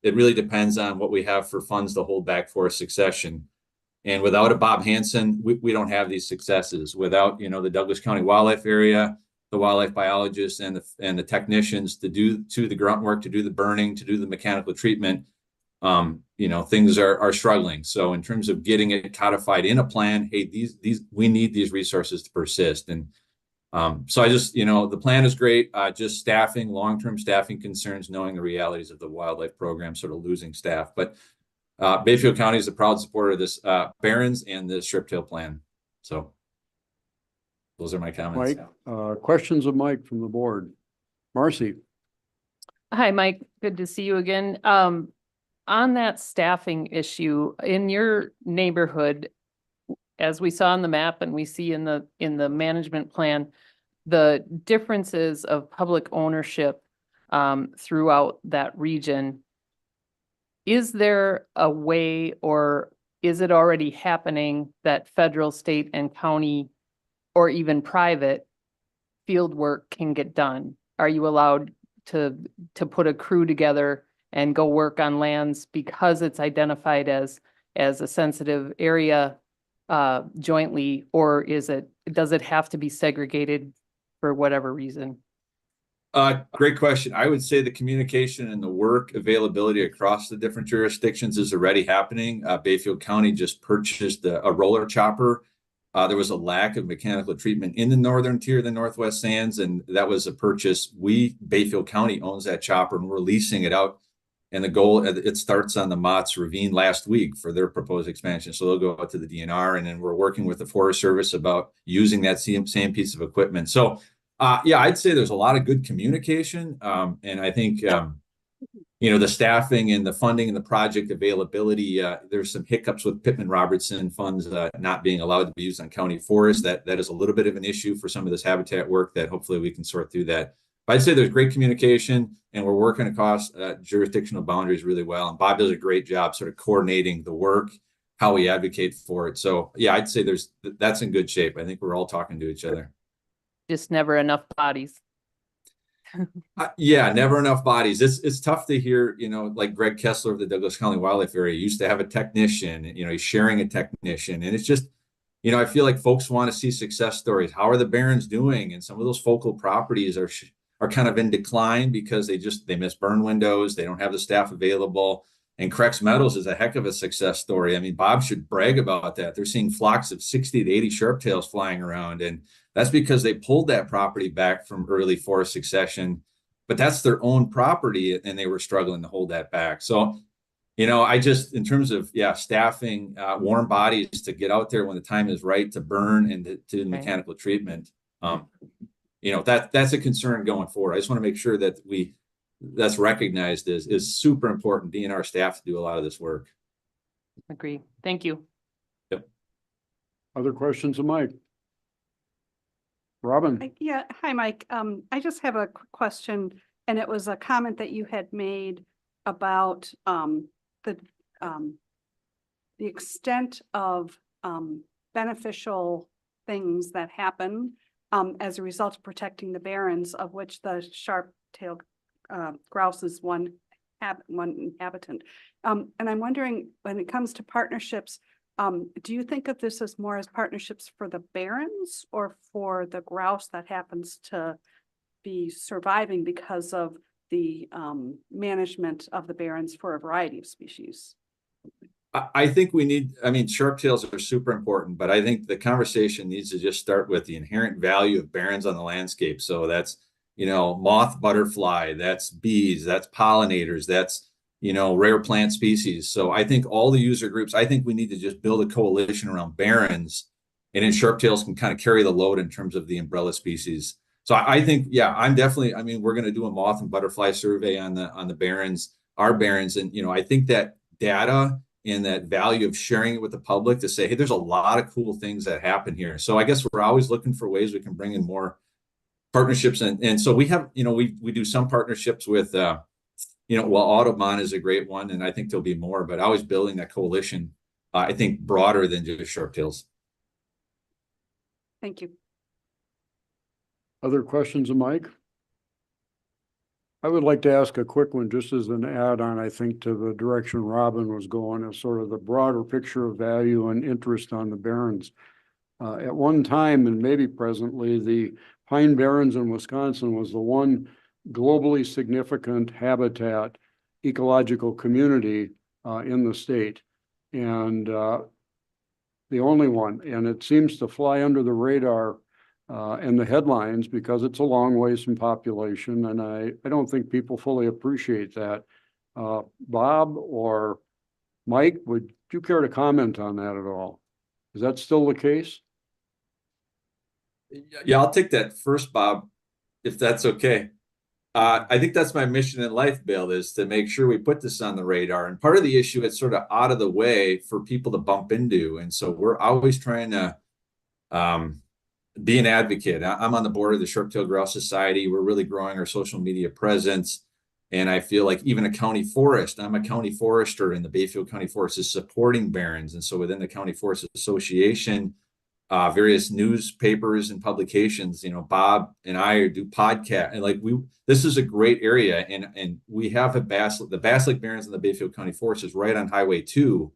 it really depends on what we have for funds to hold back for succession. And without a Bob Hansen, we don't have these successes. Without, the Douglas County Wildlife Area, the wildlife biologists and the technicians to do the grunt work, to do the burning, to do the mechanical treatment, things are struggling. So in terms of getting it codified in a plan, hey, we need these resources to persist. And so I just, the plan is great. Just staffing, long-term staffing concerns, knowing the realities of the wildlife program, sort of losing staff. But Bayfield County is a proud supporter of this barrens and the strip-tail plan. So those are my comments. Mike, questions of Mike from the board. Marcy. Hi, Mike. Good to see you again. On that staffing issue in your neighborhood, as we saw on the map and we see in the management plan, the differences of public ownership throughout that region. Is there a way, or is it already happening, that federal, state, and county, or even private field work can get done? Are you allowed to put a crew together and go work on lands because it's identified as as a sensitive area jointly, or does it have to be segregated for whatever reason? Great question. I would say the communication and the work availability across the different jurisdictions is already happening. Bayfield County just purchased a roller chopper. There was a lack of mechanical treatment in the northern tier of the Northwest Sands, and that was a purchase. Bayfield County owns that chopper, and we're leasing it out. And the goal, it starts on the Mott's Ravine last week for their proposed expansion. So they'll go out to the DNR, and then we're working with the Forest Service about using that same piece of equipment. So yeah, I'd say there's a lot of good communication. And I think, the staffing and the funding and the project availability, there's some hiccups with Pittman-Robertson funds not being allowed to be used on county forests. That is a little bit of an issue for some of this habitat work that hopefully we can sort through that. But I'd say there's great communication, and we're working across jurisdictional boundaries really well. And Bob does a great job sort of coordinating the work, how we advocate for it. So yeah, I'd say that's in good shape. I think we're all talking to each other. Just never enough bodies. Yeah, never enough bodies. It's tough to hear, like Greg Kessler of the Douglas County Wildlife Area used to have a technician, he's sharing a technician. And it's just, I feel like folks want to see success stories. How are the Barrens doing? And some of those focal properties are kind of in decline because they miss burn windows. They don't have the staff available. And Crex Meadows is a heck of a success story. I mean, Bob should brag about that. They're seeing flocks of 60 to 80 sharptails flying around. And that's because they pulled that property back from early forest succession, but that's their own property and they were struggling to hold that back. So, I just, in terms of, staffing, warm bodies to get out there when the time is right to burn and to do mechanical treatment, that's a concern going forward. I just want to make sure that that's recognized is super important. DNR staff to do a lot of this work. Agree. Thank you. Yep. Other questions of Mike? Robin? Yeah, hi, Mike. I just have a quick question, and it was a comment that you had made about the extent of beneficial things that happen as a result of protecting the Barrens, of which the sharp-tailed grouse is one inhabitant. And I'm wondering, when it comes to partnerships, do you think of this as more as partnerships for the Barrens or for the grouse that happens to be surviving because of the management of the Barrens for a variety of species? I think sharptails are super important, but I think the conversation needs to just start with the inherent value of Barrens on the landscape. So that's, moth, butterfly, that's bees, that's pollinators, that's, rare plant species. So I think all the user groups, I think we need to just build a coalition around Barrens, and then sharptails can kind of carry the load in terms of the umbrella species. So I think, I'm definitely, we're going to do a moth and butterfly survey on the Barrens, our Barrens. And, I think that data and that value of sharing it with the public to say, hey, there's a lot of cool things that happen here. So I guess we're always looking for ways we can bring in more partnerships. And so we have, we do some partnerships with, Audubon is a great one. And I think there'll be more, but always building that coalition, I think broader than just sharptails. Thank you. Other questions of Mike? I would like to ask a quick one, just as an add-on, I think, to the direction Robin was going, as sort of the broader picture of value and interest on the Barrens. At one time, and maybe presently, the Pine Barrens in Wisconsin was the one globally significant habitat ecological community in the state, and the only one. And it seems to fly under the radar and the headlines because it's a long ways from population, and I don't think people fully appreciate that. Bob or Mike, would you care to comment on that at all? Is that still the case? Yeah, I'll take that first, Bob, if that's okay. I think that's my mission in life, Bill, is to make sure we put this on the radar. And part of the issue, it's sort of out of the way for people to bump into. And so we're always trying to be an advocate. I'm on the board of the Sharp-tailed Grouse Society. We're really growing our social media presence. And I feel like even a county forest, I'm a county forester, and the Bayfield County Forest is supporting Barrens. And so within the County Forest Association, various newspapers and publications, Bob and I do podcast, and this is a great area. And we have the Bass Lake Barrens and the Bayfield County Forest is right on Highway 2.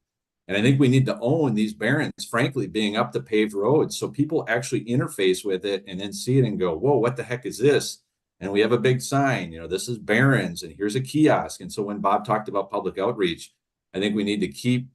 And I think we need to own these barrens, frankly, being up the paved roads, so people actually interface with it and then see it and go, whoa, what the heck is this? And we have a big sign, this is barrens and here's a kiosk. And so when Bob talked about public outreach, I think we need to keep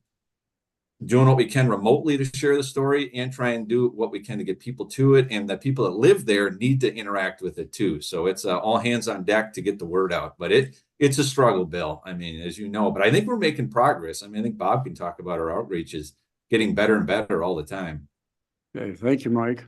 doing what we can remotely to share the story and try and do what we can to get people to it. And the people that live there need to interact with it too. So it's all hands on deck to get the word out. But it's a struggle, Bill. I mean, as you know, but I think we're making progress. I mean, I think Bob can talk about our outreach is getting better and better all the time. Okay, thank you, Mike.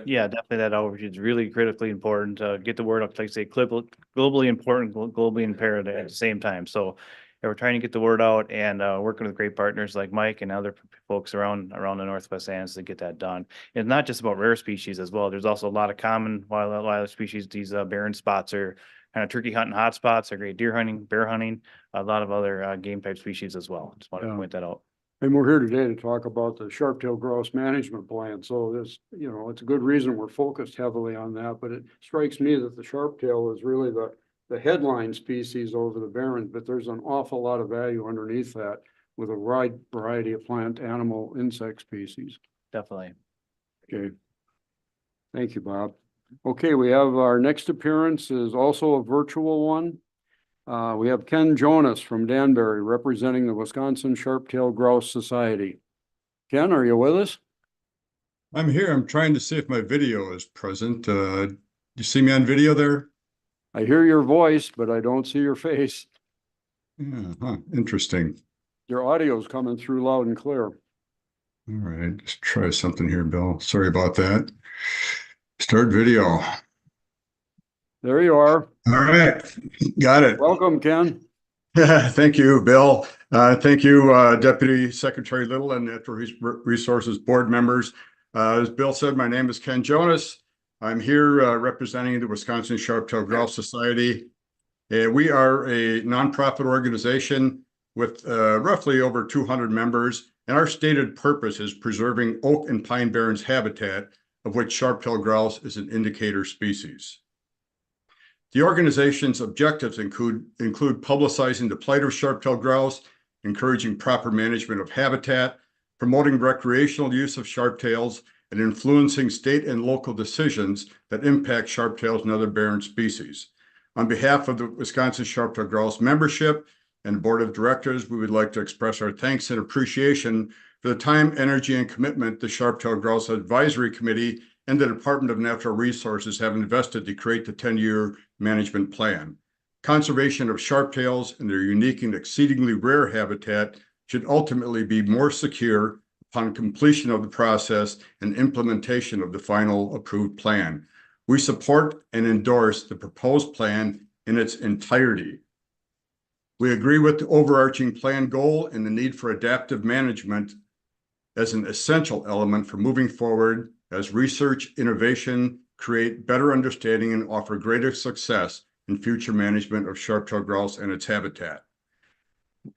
Yeah, definitely that outreach is really critically important to get the word up, like I say, globally important, globally imperative at the same time. So yeah, we're trying to get the word out and working with great partners like Mike and other folks around the Northwest Ands to get that done. It's not just about rare species as well. There's also a lot of common wildlife species. These barren spots are kind of turkey hunting hotspots, are great deer hunting, bear hunting, a lot of other game type species as well. Just want to point that out. And we're here today to talk about the sharp-tailed grouse management plan. So this, it's a good reason we're focused heavily on that, but it strikes me that the sharp-tail is really the headline species over the barrens, but there's an awful lot of value underneath that with a wide variety of plant, animal, insect species. Definitely. Okay. Thank you, Bob. Okay, we have our next appearance is also a virtual one. We have Ken Jonas from Danbury representing the Wisconsin Sharp-tailed Grouse Society. Ken, are you with us? I'm here. I'm trying to see if my video is present. You see me on video there? I hear your voice, but I don't see your face. Yeah, interesting. Your audio is coming through loud and clear. All right, let's try something here, Bill. Sorry about that. Start video. There you are. All right, got it. Welcome, Ken. Thank you, Bill. Thank you, Deputy Secretary Little and Natural Resources Board members. As Bill said, my name is Ken Jonas. I'm here representing the Wisconsin Sharp-tailed Grouse Society. We are a nonprofit organization with roughly over 200 members, and our stated purpose is preserving oak and pine barrens habitat, of which sharp-tailed grouse is an indicator species. The organization's objectives include publicizing the plight of sharp-tailed grouse, encouraging proper management of habitat, promoting recreational use of sharp-tails, and influencing state and local decisions that impact sharp-tails and other barren species. On behalf of the Wisconsin Sharp-tailed Grouse membership and board of directors, we would like to express our thanks and appreciation for the time, energy, and commitment the Sharp-tailed Grouse Advisory Committee and the Department of Natural Resources have invested to create the 10-year management plan. Conservation of sharp-tails and their unique and exceedingly rare habitat should ultimately be more secure upon completion of the process and implementation of the final approved plan. We support and endorse the proposed plan in its entirety. We agree with the overarching plan goal and the need for adaptive management as an essential element for moving forward as research, innovation, create better understanding and offer greater success in future management of sharp-tailed grouse and its habitat.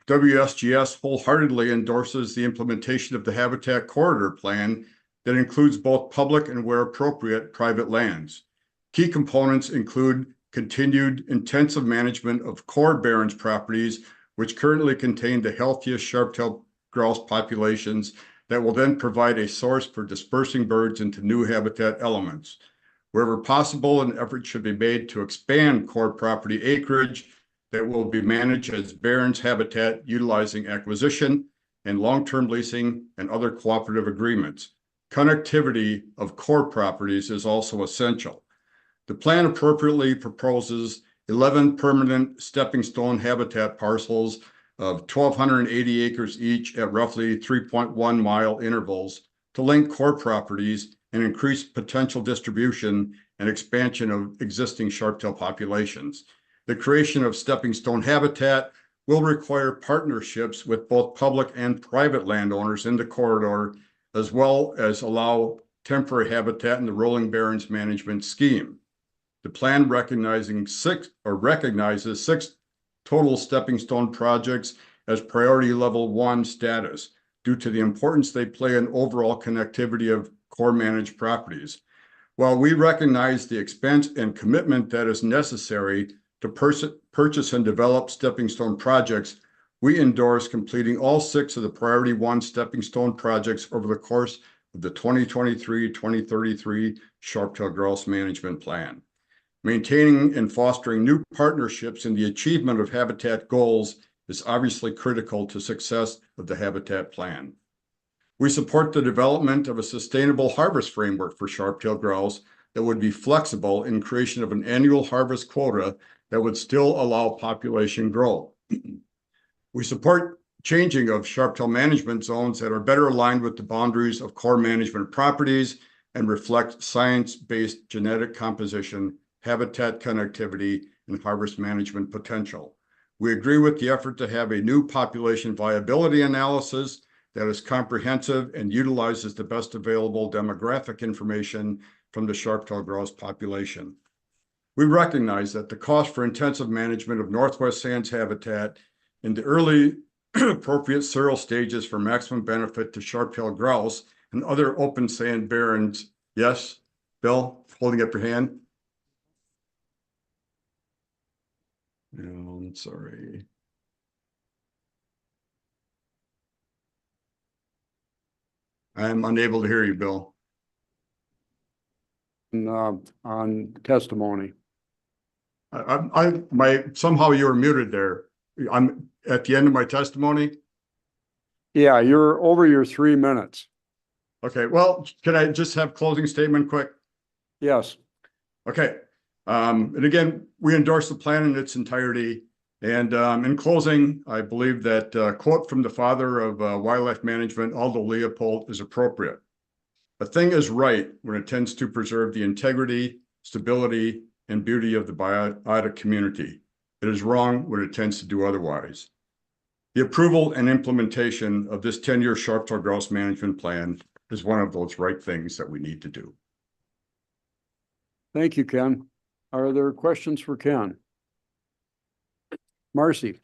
WSGS wholeheartedly endorses the implementation of the Habitat Corridor Plan that includes both public and, where appropriate, private lands. Key components include continued intensive management of core barrens properties, which currently contain the healthiest sharp-tailed grouse populations that will then provide a source for dispersing birds into new habitat elements. Wherever possible, an effort should be made to expand core property acreage that will be managed as barrens habitat utilizing acquisition and long-term leasing and other cooperative agreements. Connectivity of core properties is also essential. The plan appropriately proposes 11 permanent stepping stone habitat parcels of 1,280 acres each at roughly 3.1 mile intervals to link core properties and increase potential distribution and expansion of existing sharp-tail populations. The creation of stepping stone habitat will require partnerships with both public and private landowners in the corridor, as well as allow temporary habitat in the rolling barrens management scheme. The plan recognizes six total stepping stone projects as priority level 1 status due to the importance they play in overall connectivity of core managed properties. While we recognize the expense and commitment that is necessary to purchase and develop stepping stone projects, we endorse completing all 6 of the Priority 1 Stepping Stone projects over the course of the 2023-2033 Sharp-tailed Grouse Management Plan. Maintaining and fostering new partnerships in the achievement of habitat goals is obviously critical to success of the habitat plan. We support the development of a sustainable harvest framework for sharp-tailed grouse that would be flexible in creation of an annual harvest quota that would still allow population growth. We support changing of sharp-tail management zones that are better aligned with the boundaries of core management properties and reflect science-based genetic composition, habitat connectivity, and harvest management potential. We agree with the effort to have a new population viability analysis that is comprehensive and utilizes the best available demographic information from the sharp-tailed grouse population. We recognize that the cost for intensive management of Northwest Sands habitat in the early appropriate several stages for maximum benefit to sharp-tailed grouse and other open sand barrens. Yes, Bill, holding up your hand. No, I'm sorry. I'm unable to hear you, Bill. On testimony. Somehow you were muted there. I'm at the end of my testimony. Yeah, you're over your 3 minutes. Okay, well, can I just have closing statement quick? Yes. Okay. And again, we endorse the plan in its entirety. And in closing, I believe that quote from the father of wildlife management, Aldo Leopold, is appropriate. A thing is right when it tends to preserve the integrity, stability, and beauty of the biotic community. It is wrong when it tends to do otherwise. The approval and implementation of this 10-year sharp-tailed grouse management plan is one of those right things that we need to do. Thank you, Ken. Are there questions for Ken? Marcy.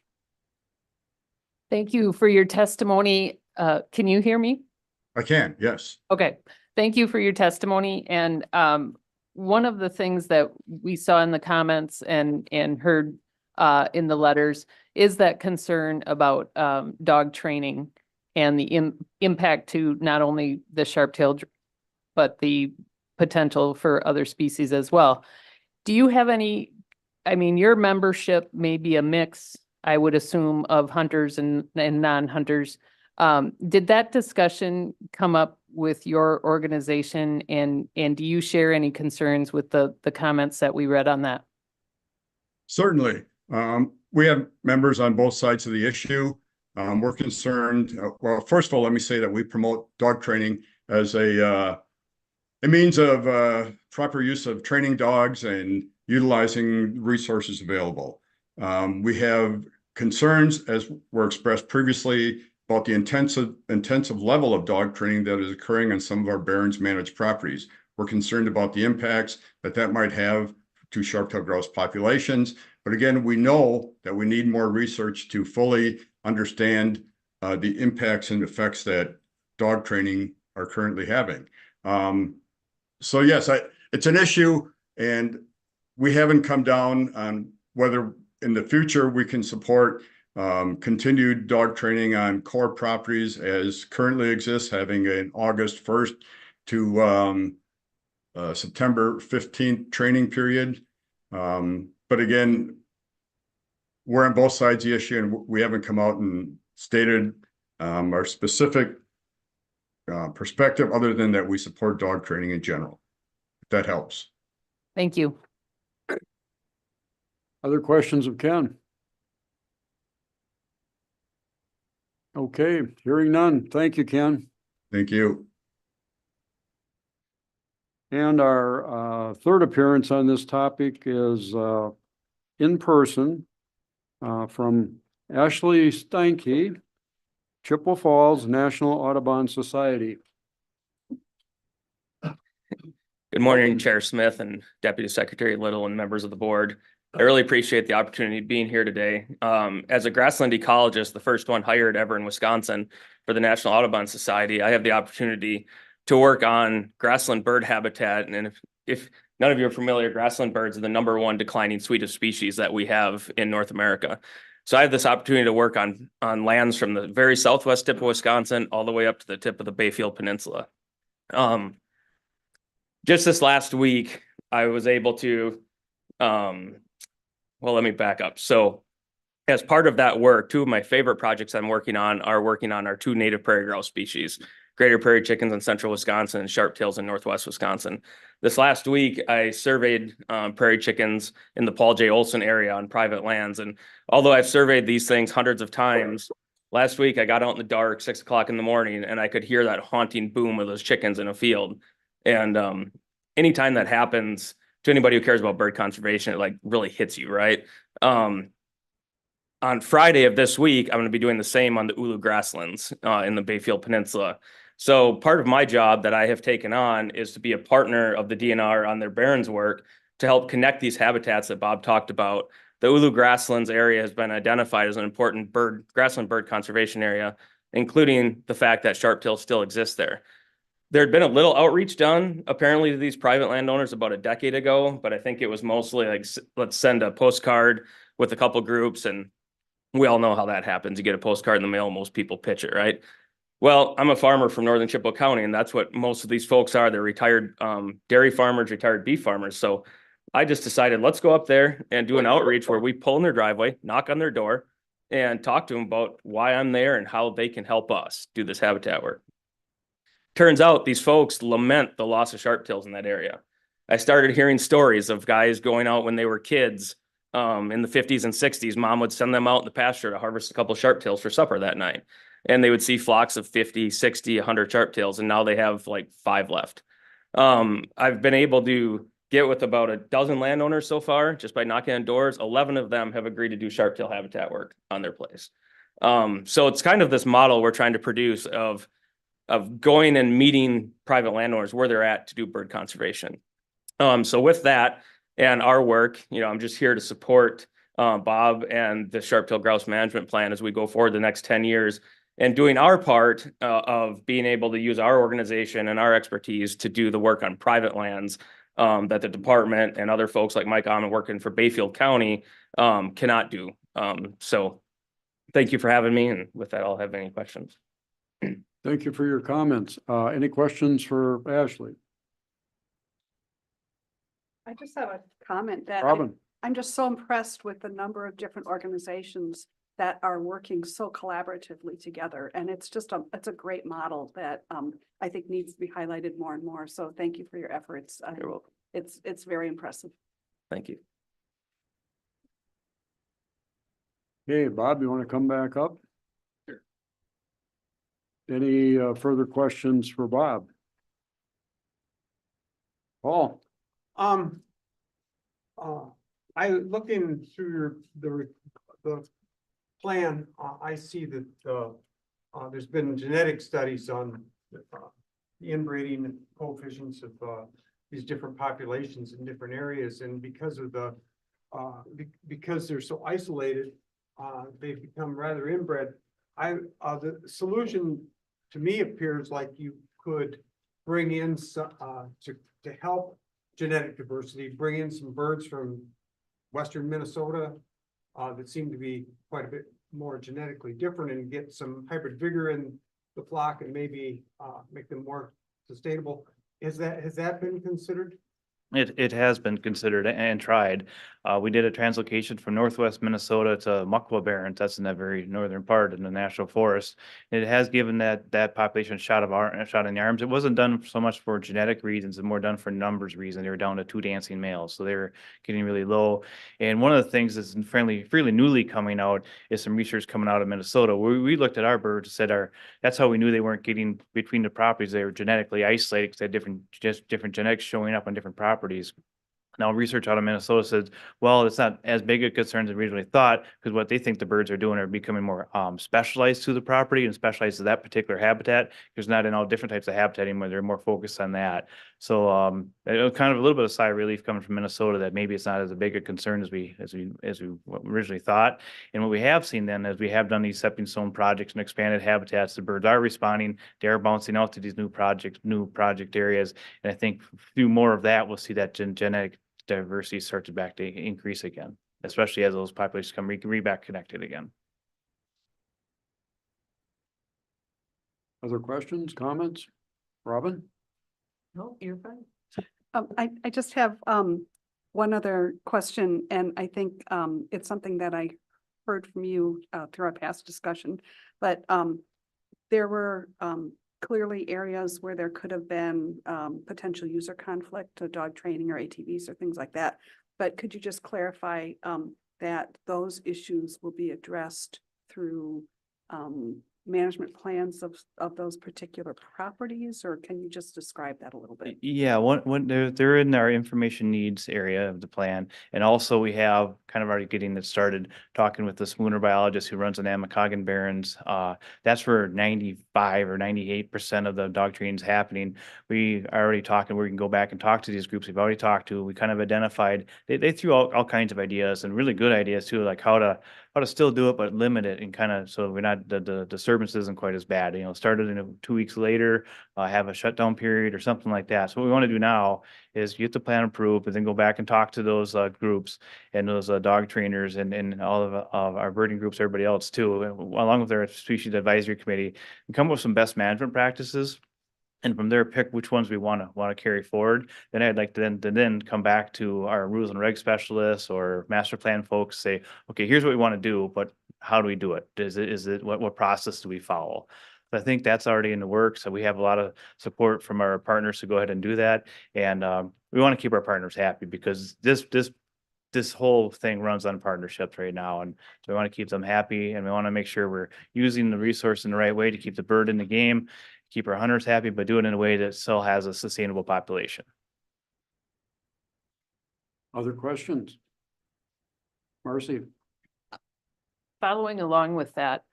Thank you for your testimony. Can you hear me? I can, yes. Okay, thank you for your testimony. And one of the things that we saw in the comments and heard in the letters is that concern about dog training and the impact to not only the sharp-tailed, but the potential for other species as well. Do you have any, I mean, your membership may be a mix, I would assume, of hunters and non-hunters. Did that discussion come up with your organization, and do you share any concerns with the comments that we read on that? Certainly. We have members on both sides of the issue. We're concerned. Well, first of all, let me say that we promote dog training as a means of proper use of training dogs and utilizing resources available. We have concerns, as were expressed previously, about the intensive level of dog training that is occurring on some of our barrens managed properties. We're concerned about the impacts that might have to sharp-tailed grouse populations. But again, we know that we need more research to fully understand the impacts and effects that dog training are currently having. So yes, it's an issue, and we haven't come down on whether in the future we can support continued dog training on core properties as currently exists, having an August 1st to September 15th training period. But again, we're on both sides of the issue, and we haven't come out and stated our specific perspective other than that we support dog training in general. If that helps. Thank you. Other questions of Ken? Okay, hearing none. Thank you, Ken. Thank you. And our third appearance on this topic is in person from Ashley Steinke, Chippewa Falls National Audubon Society. Good morning, Chair Smith and Deputy Secretary Little and members of the board. I really appreciate the opportunity of being here today. As a grassland ecologist, the first one hired ever in Wisconsin for the National Audubon Society, I have the opportunity to work on grassland bird habitat. And if none of you are familiar, grassland birds are the #1 declining suite of species that we have in North America. So I have this opportunity to work on lands from the very southwest tip of Wisconsin all the way up to the tip of the Bayfield Peninsula. Just this last week, I was able to, well, let me back up. So as part of that work, two of my favorite projects I'm working on our two native prairie grouse species, greater prairie chickens in central Wisconsin and sharp-tails in northwest Wisconsin. This last week, I surveyed prairie chickens in the Paul J. Olson area on private lands. And although I've surveyed these things hundreds of times, last week I got out in the dark, 6 o'clock in the morning, and I could hear that haunting boom of those chickens in a field. And anytime that happens, to anybody who cares about bird conservation, it like really hits you, right? On Friday of this week, I'm going to be doing the same on the Ulu grasslands in the Bayfield Peninsula. So part of my job that I have taken on is to be a partner of the DNR on their Barrens work to help connect these habitats that Bob talked about. The Ulu grasslands area has been identified as an important grassland bird conservation area, including the fact that sharp-tails still exist there. There had been a little outreach done apparently to these private landowners about a decade ago, but I think it was mostly like, let's send a postcard with a couple groups, and we all know how that happens. You get a postcard in the mail, most people pitch it, right? Well, I'm a farmer from northern Chippewa County, and that's what most of these folks are. They're retired dairy farmers, retired beef farmers. So I just decided, let's go up there and do an outreach where we pull in their driveway, knock on their door, and talk to them about why I'm there and how they can help us do this habitat work. Turns out these folks lament the loss of sharp-tails in that area. I started hearing stories of guys going out when they were kids in the 50s and 60s. Mom would send them out in the pasture to harvest a couple sharp-tails for supper that night. And they would see flocks of 50, 60, 100 sharp-tails, and now they have like 5 left. I've been able to get with about a dozen landowners so far, just by knocking on doors. 11 of them have agreed to do sharp-tail habitat work on their place. So it's kind of this model we're trying to produce of going and meeting private landowners where they're at to do bird conservation. So with that and our work, I'm just here to support Bob and the sharp-tailed grouse management plan as we go forward the next 10 years and doing our part of being able to use our organization and our expertise to do the work on private lands that the department and other folks like Mike Almond working for Bayfield County cannot do. So thank you for having me. And with that, I'll have any questions. Thank you for your comments. Any questions for Ashley? I just have a comment that Robin? I'm just so impressed with the number of different organizations that are working so collaboratively together. And it's just it's a great model that I think needs to be highlighted more and more. So thank you for your efforts. You're welcome. It's very impressive. Thank you. Okay, Bob, you want to come back up? Sure. Any further questions for Bob? Paul? I looking through the plan, I see that there's been genetic studies on the inbreeding coefficients of these different populations in different areas, and because of because they're so isolated, they've become rather inbred. The solution to me appears like you could bring in some to help genetic diversity, bring in some birds from western Minnesota that seem to be quite a bit more genetically different, and get some hybrid vigor in the flock and maybe make them more sustainable. Has that been considered? It has been considered and tried. We did a translocation from northwest Minnesota to Muckwa Barrens. That's in that very northern part in the national forest. It has given that population a shot in the arms. It wasn't done so much for genetic reasons, and more done for numbers reasons. They were down to 2 dancing males, so they were getting really low. And one of the things that's fairly newly coming out is some research coming out of Minnesota, where we looked at our birds and said that's how we knew they weren't getting between the properties. They were genetically isolated because they had different genetics showing up on different properties. Now, research out of Minnesota says, well, it's not as big a concern as originally thought, because what they think the birds are doing are becoming more specialized to the property and specialized to that particular habitat. There's not in all different types of habitat anymore. They're more focused on that. So it was kind of a little bit of sigh of relief coming from Minnesota that maybe it's not as big a concern as we originally thought. And what we have seen then is we have done these stepping stone projects and expanded habitats. The birds are responding. They are bouncing out to these new project areas. And I think through more of that, we'll see that genetic diversity start to increase again. especially as those populations come back connected again. Other questions, comments? Robin? No, you're fine. I just have, one other question, and I think, it's something that I heard from you, through our past discussion, but, there were, clearly areas where there could have been, potential user conflict, dog training or ATVs or things like that. But could you just clarify, that those issues will be addressed through, management plans of those particular properties, or can you just describe that a little bit? Yeah, when they're in our information needs area of the plan. And also we have kind of already getting it started, talking with the spooner biologist who runs an Amakagan Barrens. That's where 95 or 98% of the dog training is happening. We are already talking, we can go back and talk to these groups we've already talked to. We kind of identified, they threw out all kinds of ideas and really good ideas too, like how to still do it, but limit it and kind of, so we're not, the disturbance isn't quite as bad, started in 2 weeks later, have a shutdown period or something like that. So what we want to do now is get the plan approved and then go back and talk to those groups and those dog trainers and all of our birding groups, everybody else too, along with their species advisory committee, and come up with some best management practices. And from there, pick which ones we want to carry forward. Then I'd like to then come back to our rules and reg specialists or master plan folks, say, okay, here's what we want to do, but how do we do it? Is it what process do we follow? So I think that's already in the works. So we have a lot of support from our partners to go ahead and do that. And we want to keep our partners happy because this whole thing runs on partnerships right now. And so we want to keep them happy and we want to make sure we're using the resource in the right way to keep the bird in the game, keep our hunters happy, but do it in a way that still has a sustainable population. Other questions? Marcy? Following along with that,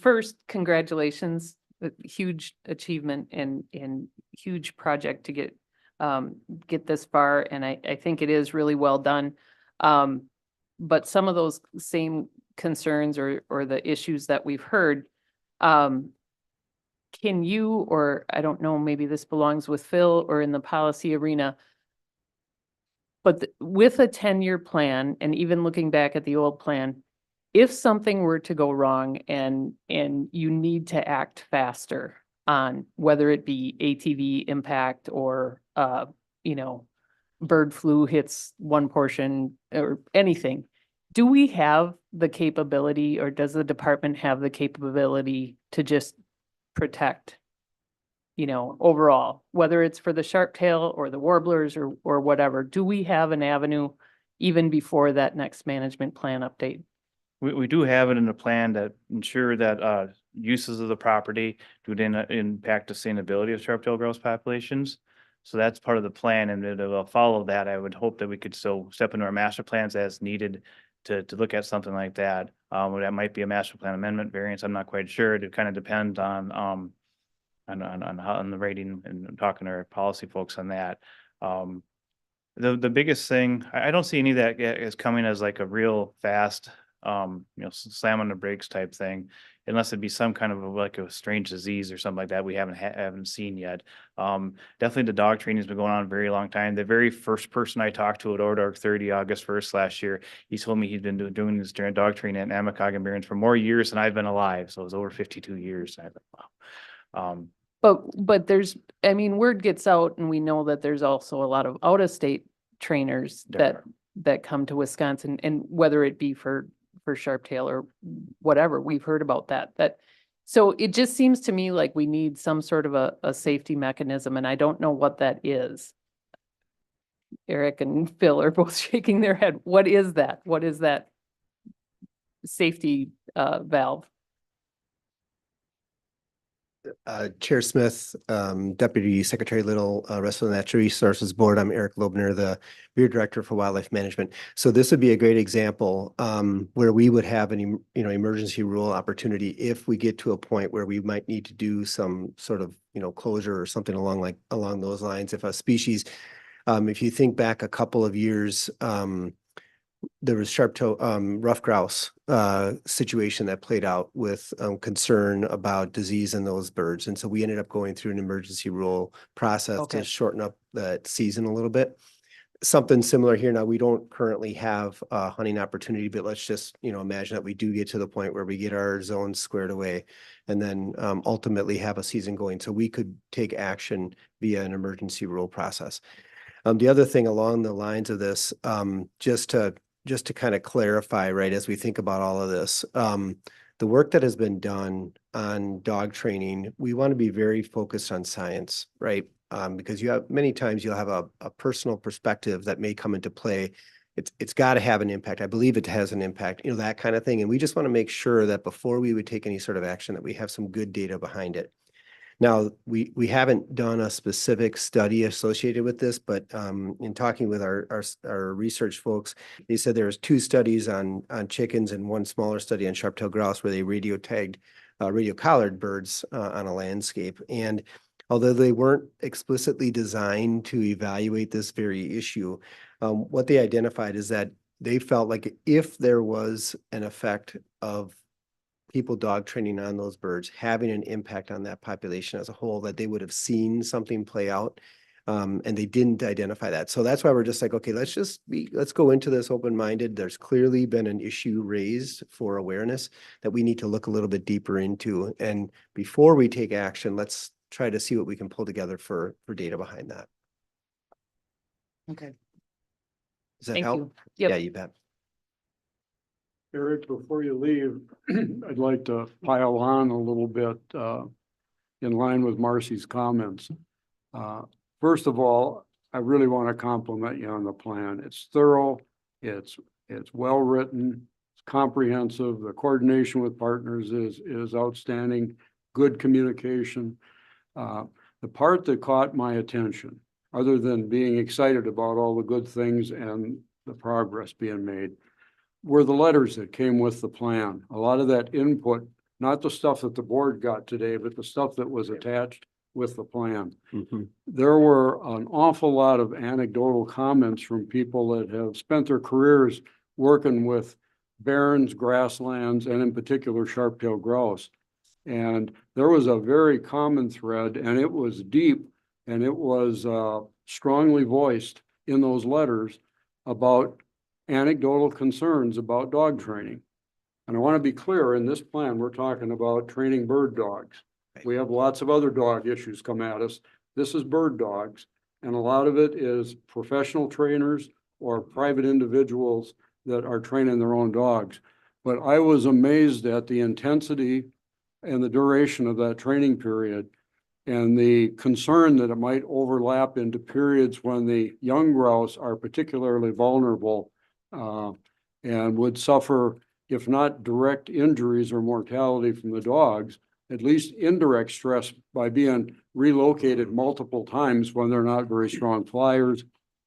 first, congratulations, a huge achievement and huge project to get this far, and I think it is really well done. But some of those same concerns or the issues that we've heard, can you, or I don't know, maybe this belongs with Phil or in the policy arena, but with a 10-year plan, and even looking back at the old plan, if something were to go wrong and you need to act faster on whether it be ATV impact or, bird flu hits one portion or anything, do we have the capability or does the department have the capability to just protect, overall, whether it's for the sharptail or the warblers or whatever? Do we have an avenue even before that next management plan update? We do have it in the plan that ensure that uses of the property do not impact sustainability of sharp-tailed grouse populations. So that's part of the plan, and it will follow that. I would hope that we could still step into our master plans as needed to look at something like that. That might be a master plan amendment variance. I'm not quite sure. It kind of depends on the rating and talking to our policy folks on that. The biggest thing, I don't see any of that is coming as like a real fast slam on the brakes type thing, unless it'd be some kind of like a strange disease or something like that we haven't seen yet. Definitely the dog training has been going on a very long time. The very first person I talked to at ORDOG 30 August 1st last year, he told me he'd been doing this dog training at Amakagan Barrens for more years than I've been alive. So it was over 52 years. I thought, wow. But there's, word gets out and we know that there's also a lot of out-of-state trainers that come to Wisconsin, and whether it be for sharptail or whatever, we've heard about that. So it just seems to me like we need some sort of a safety mechanism, and I don't know what that is. Eric and Phil are both shaking their head. What is that? What is that safety valve? Chair Smith, Deputy Secretary Little, rest of the Natural Resources Board. I'm Eric Lobner, the Rear Director for Wildlife Management. So this would be a great example where we would have an emergency rule opportunity if we get to a point where we might need to do some sort of closure or something along those lines. If a species, if you think back a couple of years, there was rough grouse situation that played out with concern about disease in those birds. And so we ended up going through an emergency rule process to shorten up that season a little bit. something similar here. Now, we don't currently have a hunting opportunity, but let's just, imagine that we do get to the point where we get our zones squared away and then ultimately have a season going. So we could take action via an emergency rule process. The other thing along the lines of this, just to kind of clarify, right, as we think about all of this, the work that has been done on dog training, we want to be very focused on science, right? Because many times you'll have a personal perspective that may come into play. It's got to have an impact. I believe it has an impact, that kind of thing. And we just want to make sure that before we would take any sort of action, that we have some good data behind it. Now, we haven't done a specific study associated with this, but in talking with our research folks, they said there's 2 studies on chickens and 1 smaller study on sharp-tailed grouse where they radio collared birds on a landscape. And although they weren't explicitly designed to evaluate this very issue, what they identified is that they felt like if there was an effect of people dog training on those birds having an impact on that population as a whole, that they would have seen something play out. And they didn't identify that. So that's why we're just like, okay, let's go into this open-minded. There's clearly been an issue raised for awareness that we need to look a little bit deeper into. And before we take action, let's try to see what we can pull together for data behind that. Okay. Does that Thank help? you. Yep. Yeah, you bet. Eric, before you leave, I'd like to pile on a little bit in line with Marcy's comments. First of all, I really want to compliment you on the plan. It's thorough, it's well-written, it's comprehensive. The coordination with partners is outstanding, good communication. The part that caught my attention, other than being excited about all the good things and the progress being made, were the letters that came with the plan. A lot of that input, not the stuff that the board got today, but the stuff that was attached with the plan. Mm-hmm. There were an awful lot of anecdotal comments from people that have spent their careers working with barrens, grasslands, and in particular sharp-tailed grouse. And there was a very common thread, and it was deep, and it was strongly voiced in those letters about anecdotal concerns about dog training. And I want to be clear, in this plan, we're talking about training bird dogs. We have lots of other dog issues come at us. This is bird dogs, and a lot of it is professional trainers or private individuals that are training their own dogs. But I was amazed at the intensity and the duration of that training period and the concern that it might overlap into periods when the young grouse are particularly vulnerable and would suffer, if not direct injuries or mortality from the dogs, at least indirect stress by being relocated multiple times when they're not very strong flyers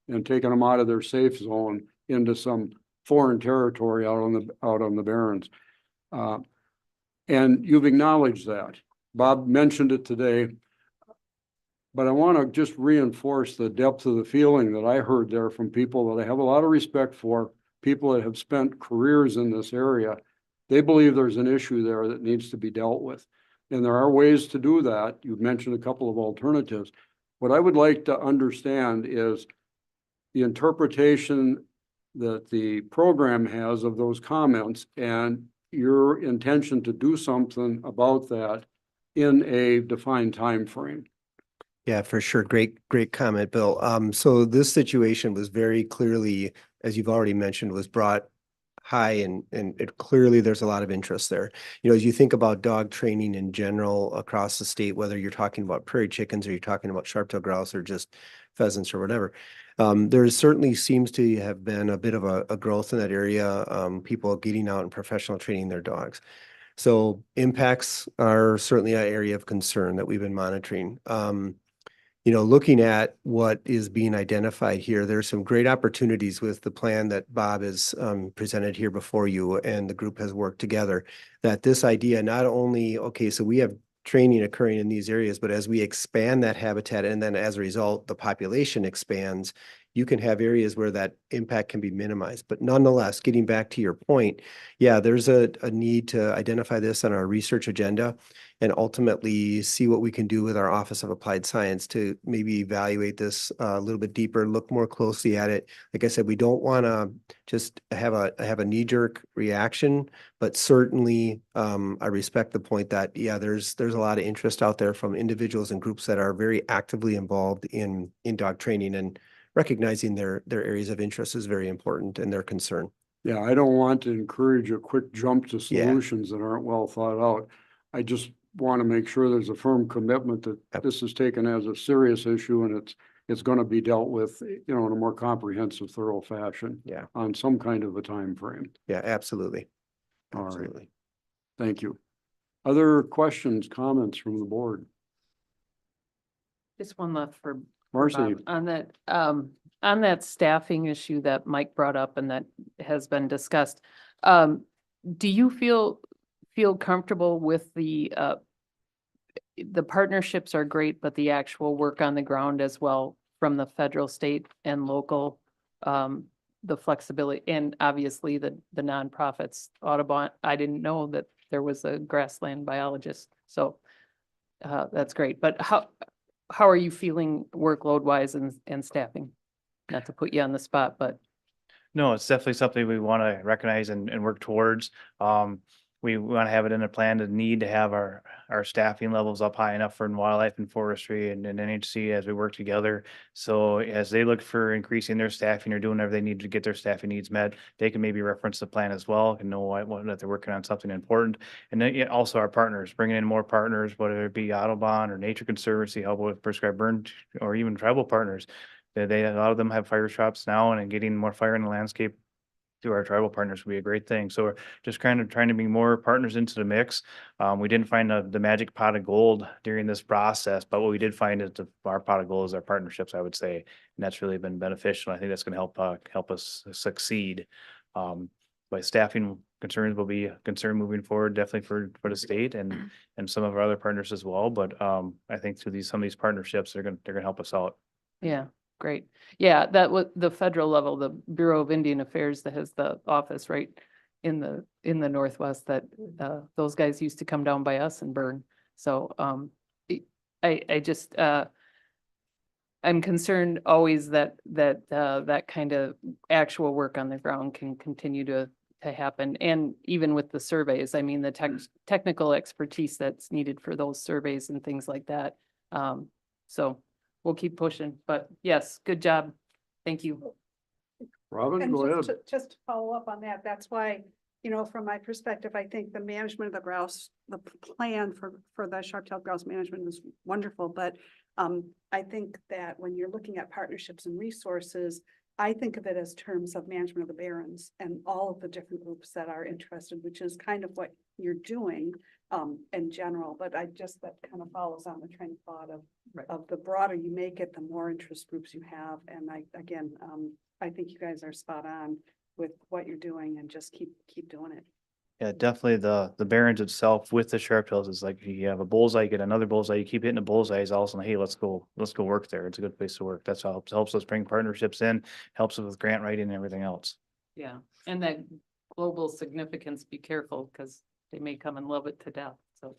and taking them out of their safe zone into some foreign territory out on the barrens. And you've acknowledged that. Bob mentioned it today, but I want to just reinforce the depth of the feeling that I heard there from people that I have a lot of respect for, people that have spent careers in this area. They believe there's an issue there that needs to be dealt with. And there are ways to do that. You've mentioned a couple of alternatives. What I would like to understand is the interpretation that the program has of those comments and your intention to do something about that in a defined time frame. Yeah, for sure. Great comment, Bill. So this situation was very clearly, as you've already mentioned, was brought high and it clearly there's a lot of interest there. As you think about dog training in general across the state, whether you're talking about prairie chickens or you're talking about sharp-tailed grouse or just pheasants or whatever, there certainly seems to have been a bit of a growth in that area, people getting out and professional training their dogs. So impacts are certainly an area of concern that we've been monitoring. Looking at what is being identified here, there's some great opportunities with the plan that Bob has presented here before you and the group has worked together, that this idea not only, okay, so we have training occurring in these areas, but as we expand that habitat and then as a result, the population expands, you can have areas where that impact can be minimized. But nonetheless, getting back to your point, yeah, there's a need to identify this on our research agenda and ultimately see what we can do with our Office of Applied Science to maybe evaluate this a little bit deeper, look more closely at it. Like I said, we don't want to just have a knee-jerk reaction, but certainly I respect the point that, yeah, there's a lot of interest out there from individuals and groups that are very actively involved in dog training, and recognizing their areas of interest is very important and their concern. Yeah, I don't want to encourage a quick jump to Yeah. solutions that aren't well thought out. I just want to make sure there's a firm commitment that this is taken as a serious issue and it's going to be dealt with, in a more comprehensive, thorough fashion. Yeah. On some kind of a time frame. Yeah, absolutely. All right. Absolutely. Thank you. Other questions, comments from the board? Just one left for Marcy. Bob. On that staffing issue that Mike brought up and that has been discussed. Do you feel comfortable with the partnerships are great, but the actual work on the ground as well from the federal, state and local, the flexibility and obviously the nonprofits, Audubon, I didn't know that there was a grassland biologist. So that's great. But how are you feeling workload wise and staffing? Not to put you on the spot, but. No, it's definitely something we want to recognize and work towards. We want to have it in a plan to need to have our staffing levels up high enough for wildlife and forestry and NHC as we work together. So as they look for increasing their staffing or doing whatever they need to get their staffing needs met, they can maybe reference the plan as well and know that they're working on something important. And then also our partners, bringing in more partners, whether it be Audubon or Nature Conservancy, help with prescribed burn, or even tribal partners. A lot of them have fire shops now, and getting more fire in the landscape through our tribal partners would be a great thing. So we're just kind of trying to bring more partners into the mix. We didn't find the magic pot of gold during this process, but what we did find is our pot of gold is our partnerships, I would say, and that's really been beneficial. I think that's going to help us succeed. But staffing concerns will be a concern moving forward, definitely for the state and some of our other partners as well. But I think through some of these partnerships, they're going to help us out. Yeah, great. Yeah, that was the federal level, the Bureau of Indian Affairs that has the office right in the Northwest, that those guys used to come down by us and burn. So I just I'm concerned always that that kind of actual work on the ground can continue to happen. And even with the surveys, I mean, the technical expertise that's needed for those surveys and things like that. So we'll keep pushing, but yes, good job. Thank you. Robin, And go ahead. just to follow up on that, that's why, from my perspective, I think the management of the grouse, the plan for the sharp-tailed grouse management is wonderful. But I think that when you're looking at partnerships and resources, I think of it as terms of management of the barrens and all of the different groups that are interested, which is kind of what you're doing in general. But that kind of follows on the train of thought of the broader you make it, the more interest groups you have. And I think you guys are spot on with what you're doing, and just keep doing it. Yeah, definitely the barrens itself with the sharp-tails is like you have a bullseye, you get another bullseye, you keep hitting the bullseyes, all of a sudden, hey, let's go work there. It's a good place to work. That's how helps us bring partnerships in, helps us with grant writing and everything else. Yeah, and that global significance, be careful, because they may come and love it to death, so.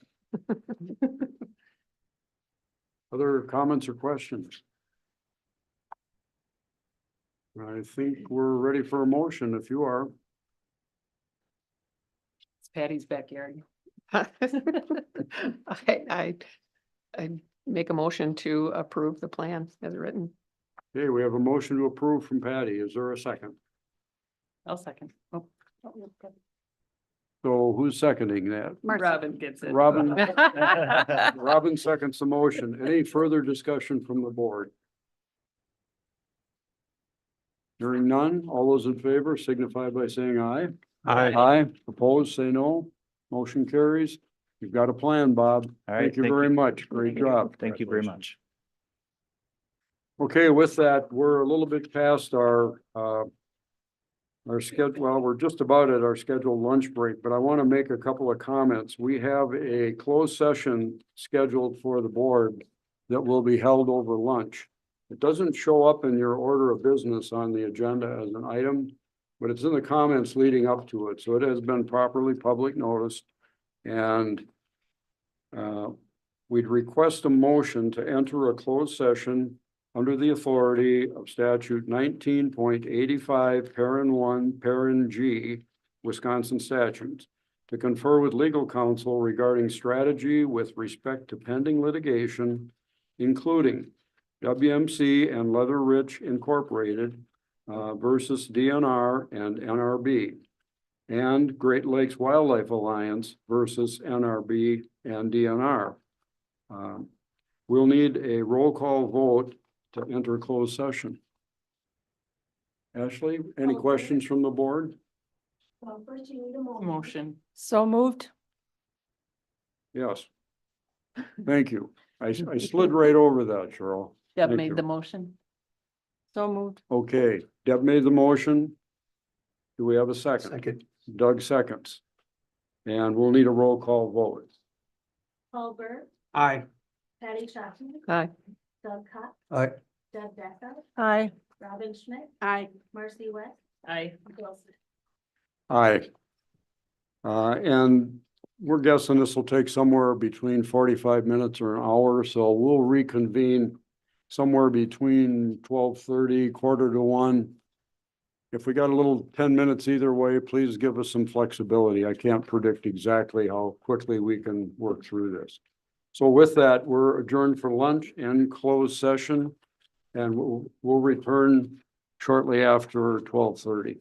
Other comments or questions? I think we're ready for a motion if you are. It's Patty's backyard. I make a motion to approve the plan as written. Okay, we have a motion to approve from Patty. Is there a second? I'll second. Oh, So who's seconding that? Robin gets it. Robin. Robin seconds the motion. Any further discussion from the board? Hearing none, all those in favor signify by saying aye. Aye. Aye, opposed, say no. Motion carries. You've got a plan, Bob. All right, Thank you very much. Great job. Thank you very much. Okay, with that, we're a little bit past our schedule. Well, we're just about at our scheduled lunch break, but I want to make a couple of comments. We have a closed session scheduled for the board that will be held over lunch. It doesn't show up in your order of business on the agenda as an item, but it's in the comments leading up to it, so it has been properly public noticed. And we'd request a motion to enter a closed session under the authority of statute 19.85, parent 1, parent G, Wisconsin statutes, to confer with legal counsel regarding strategy with respect to pending litigation, including WMC and Leather Ridge Incorporated versus DNR and NRB, and Great Lakes Wildlife Alliance versus NRB and DNR. We'll need a roll call vote to enter closed session. Ashley, any questions from the board? Well, first you need a motion. So moved. Yes. Thank you. I slid right over that, Cheryl. Deb Thank made you. the motion. So moved. Okay, Deb made the motion. Do we have a second? Second. Doug seconds. And we'll need a roll call vote. Paul Burt, Aye. Patty Chapman, Aye. Doug Cox, Aye. Deb Decker, Aye. Robin Schmidt, Aye. Marcy West, Aye. Bill Smith. Aye. And we're guessing this will take somewhere between 45 minutes or an hour, so we'll reconvene somewhere between 12:30, 12:45. If we got a little 10 minutes either way, please give us some flexibility. I can't predict exactly how quickly we can work through this. So with that, we're adjourned for lunch and closed session, and we'll return shortly after 12:30.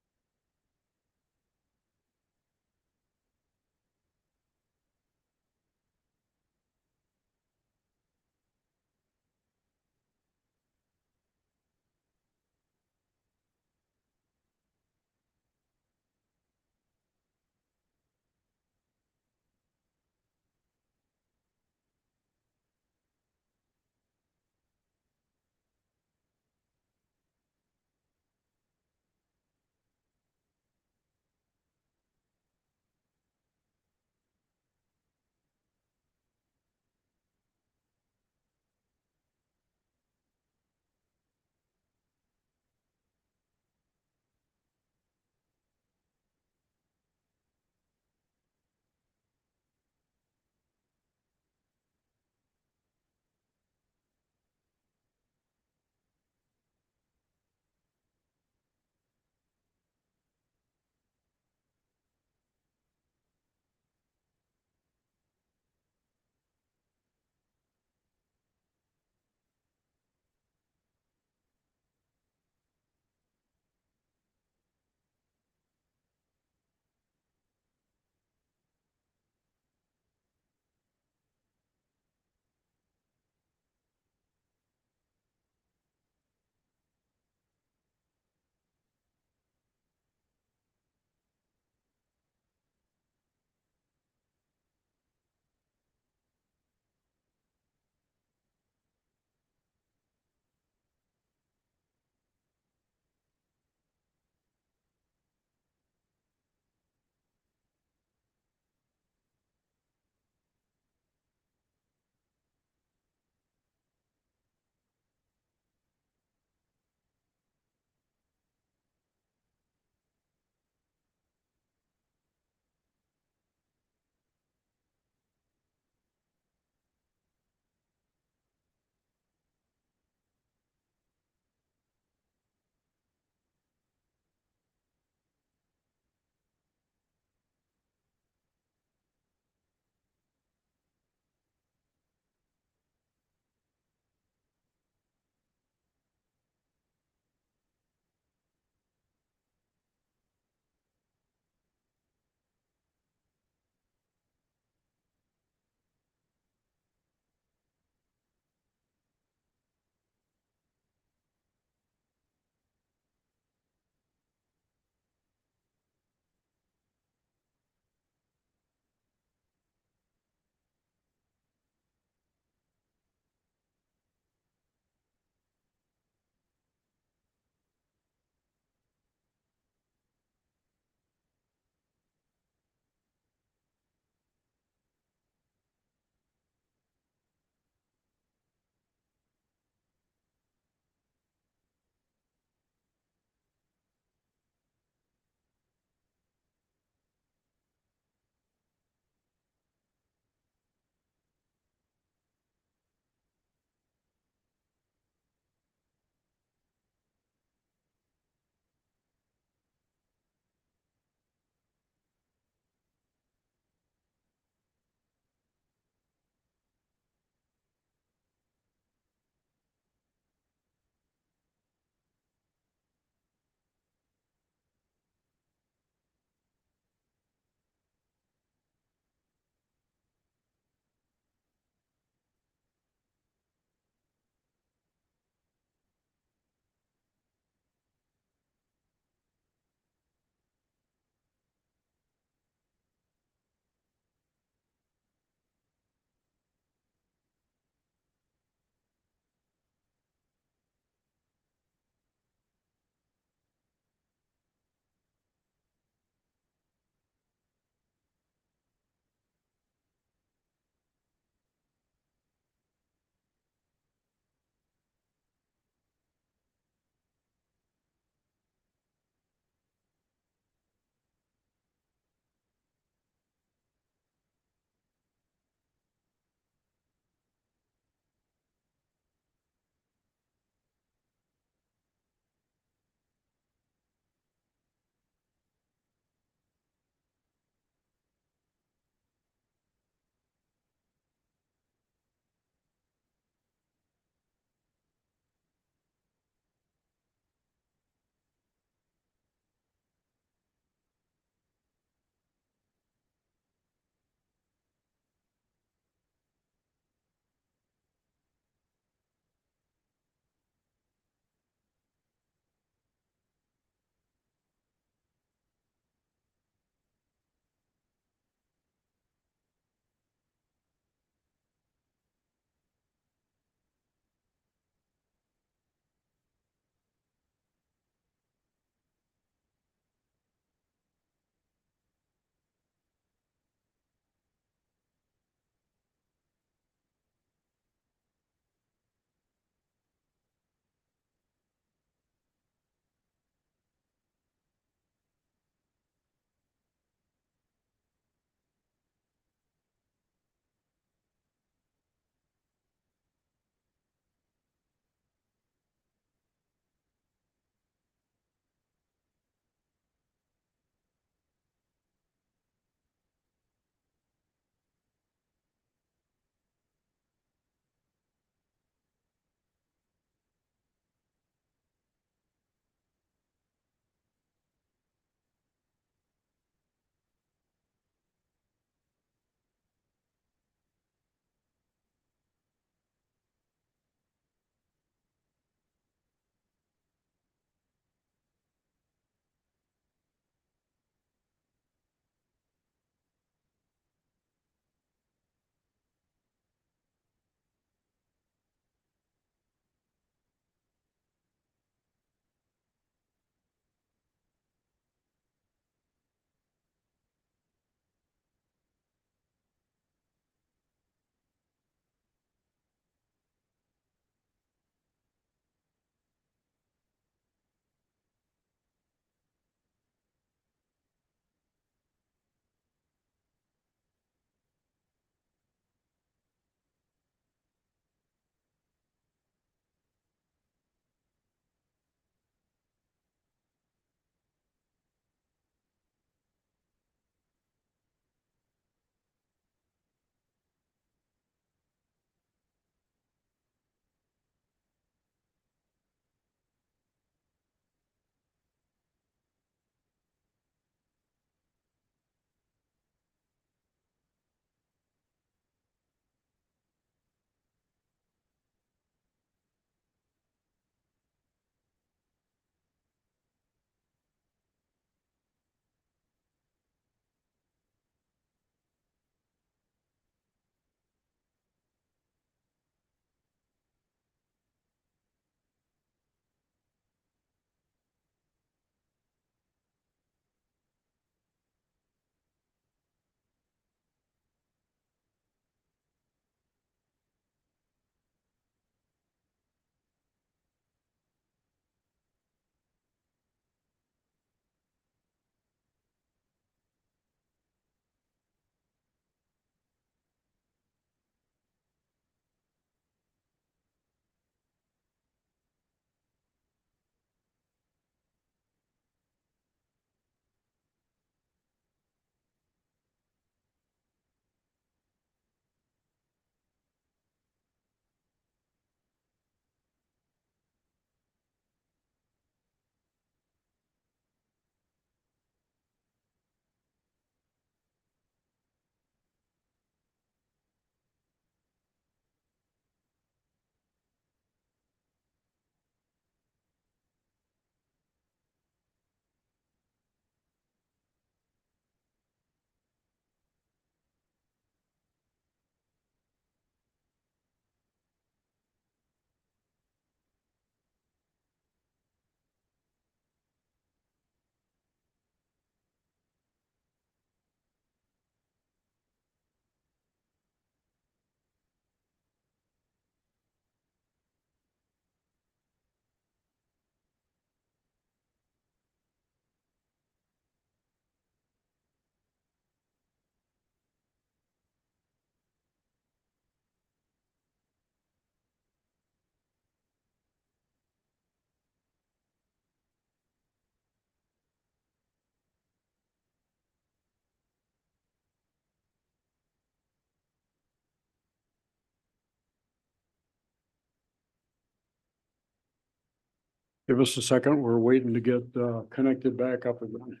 Give us a second. We're waiting to get connected back up again.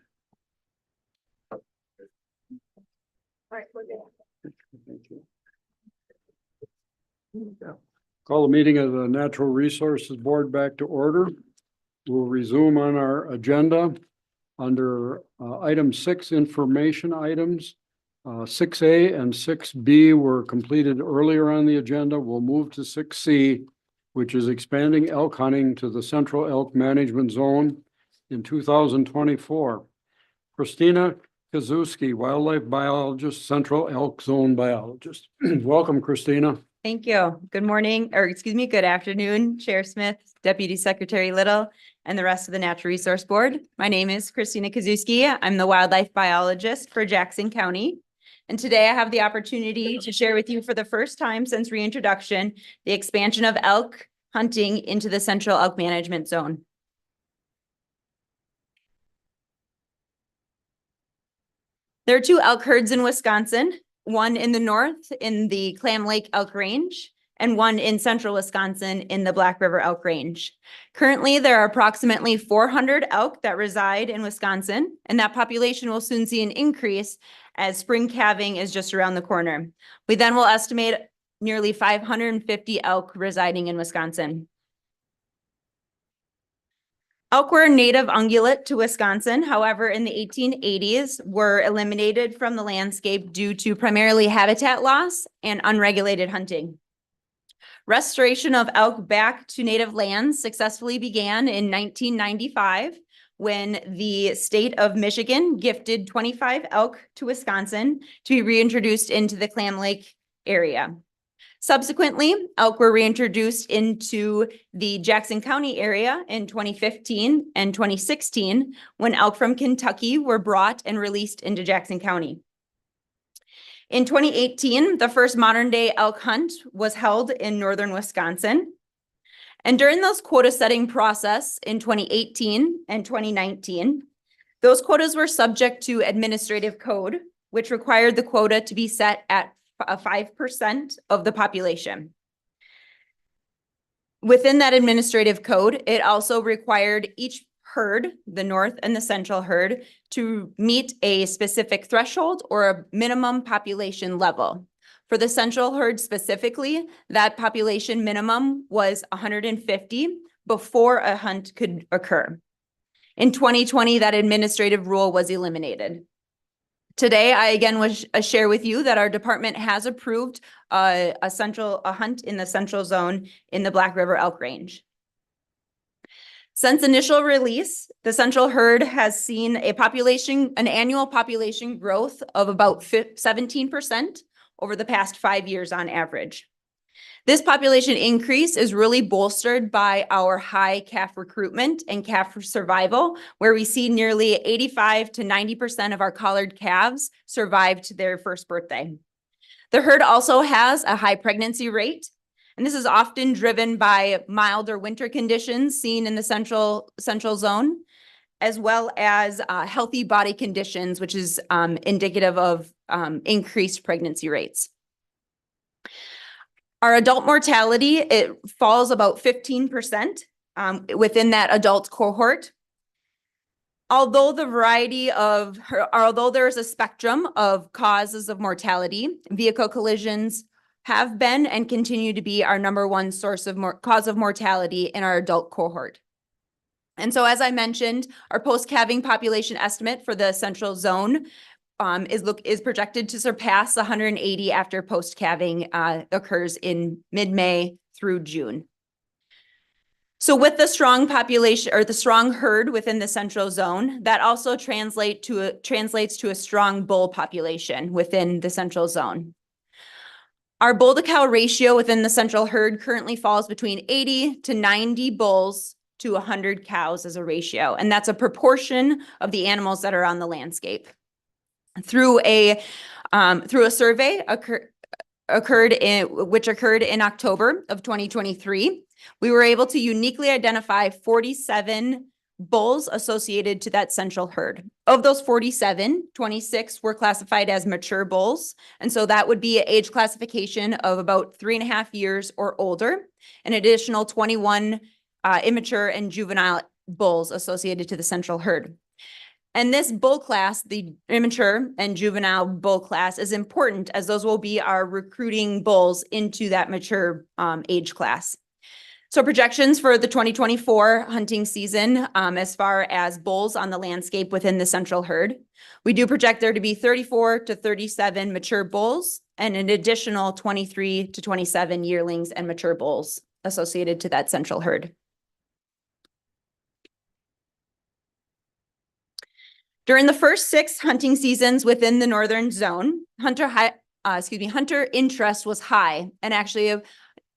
All right, we're good. Thank you. Call the meeting of the Natural Resources Board back to order. We'll resume on our agenda under item 6, information items. 6A and 6B were completed earlier on the agenda. We'll move to 6C, which is expanding elk hunting to the Central Elk Management Zone in 2024. Christina Kazuski, wildlife biologist, Central Elk Zone biologist. Welcome, Christina. Thank you. Good morning, or excuse me, good afternoon, Chair Smith, Deputy Secretary Little, and the rest of the Natural Resource Board. My name is Christina Kazuski. I'm the wildlife biologist for Jackson County. And today I have the opportunity to share with you for the first time since reintroduction, the expansion of elk hunting into the Central Elk Management Zone. There are 2 elk herds in Wisconsin, one in the north in the Clam Lake Elk Range, and one in central Wisconsin in the Black River Elk Range. Currently, there are approximately 400 elk that reside in Wisconsin, and that population will soon see an increase as spring calving is just around the corner. We then will estimate nearly 550 elk residing in Wisconsin. Elk were a native ungulate to Wisconsin. However, in the 1880s were eliminated from the landscape due to primarily habitat loss and unregulated hunting. Restoration of elk back to native lands successfully began in 1995 when the state of Michigan gifted 25 elk to Wisconsin to be reintroduced into the Clam Lake area. Subsequently, elk were reintroduced into the Jackson County area in 2015 and 2016 when elk from Kentucky were brought and released into Jackson County. In 2018, the first modern day elk hunt was held in northern Wisconsin. And during those quota setting process in 2018 and 2019, those quotas were subject to administrative code, which required the quota to be set at 5% of the population. Within that administrative code, it also required each herd, the north and the central herd, to meet a specific threshold or a minimum population level. For the central herd specifically, that population minimum was 150 before a hunt could occur. In 2020, that administrative rule was eliminated. Today, I again will share with you that our department has approved a hunt in the central zone in the Black River Elk Range. Since initial release, the central herd has seen an annual population growth of about 17% over the past 5 years on average. This population increase is really bolstered by our high calf recruitment and calf survival, where we see nearly 85 to 90% of our collared calves survived their first birthday. The herd also has a high pregnancy rate, and this is often driven by milder winter conditions seen in the central zone, as well as healthy body conditions, which is indicative of increased pregnancy rates. Our adult mortality, it falls about 15% within that adult cohort. Although there's a spectrum of causes of mortality, vehicle collisions have been and continue to be our #1 source of cause of mortality in our adult cohort. And so, as I mentioned, our post-calving population estimate for the central zone is projected to surpass 180 after post-calving occurs in mid-May through June. So with the strong population or the strong herd within the central zone, that also translates to a strong bull population within the central zone. Our bull to cow ratio within the central herd currently falls between 80 to 90 bulls to 100 cows as a ratio, and that's a proportion of the animals that are on the landscape. Through a survey which occurred in October of 2023, we were able to uniquely identify 47 bulls associated to that central herd. Of those 47, 26 were classified as mature bulls. And so that would be an age classification of about 3.5 years or older. An additional 21 immature and juvenile bulls associated to the central herd. And this bull class, the immature and juvenile bull class, is important as those will be our recruiting bulls into that mature age class. So projections for the 2024 hunting season, as far as bulls on the landscape within the central herd, we do project there to be 34 to 37 mature bulls and an additional 23 to 27 yearlings and mature bulls associated to that central herd. During the first 6 hunting seasons within the northern zone, hunter interest was high, and actually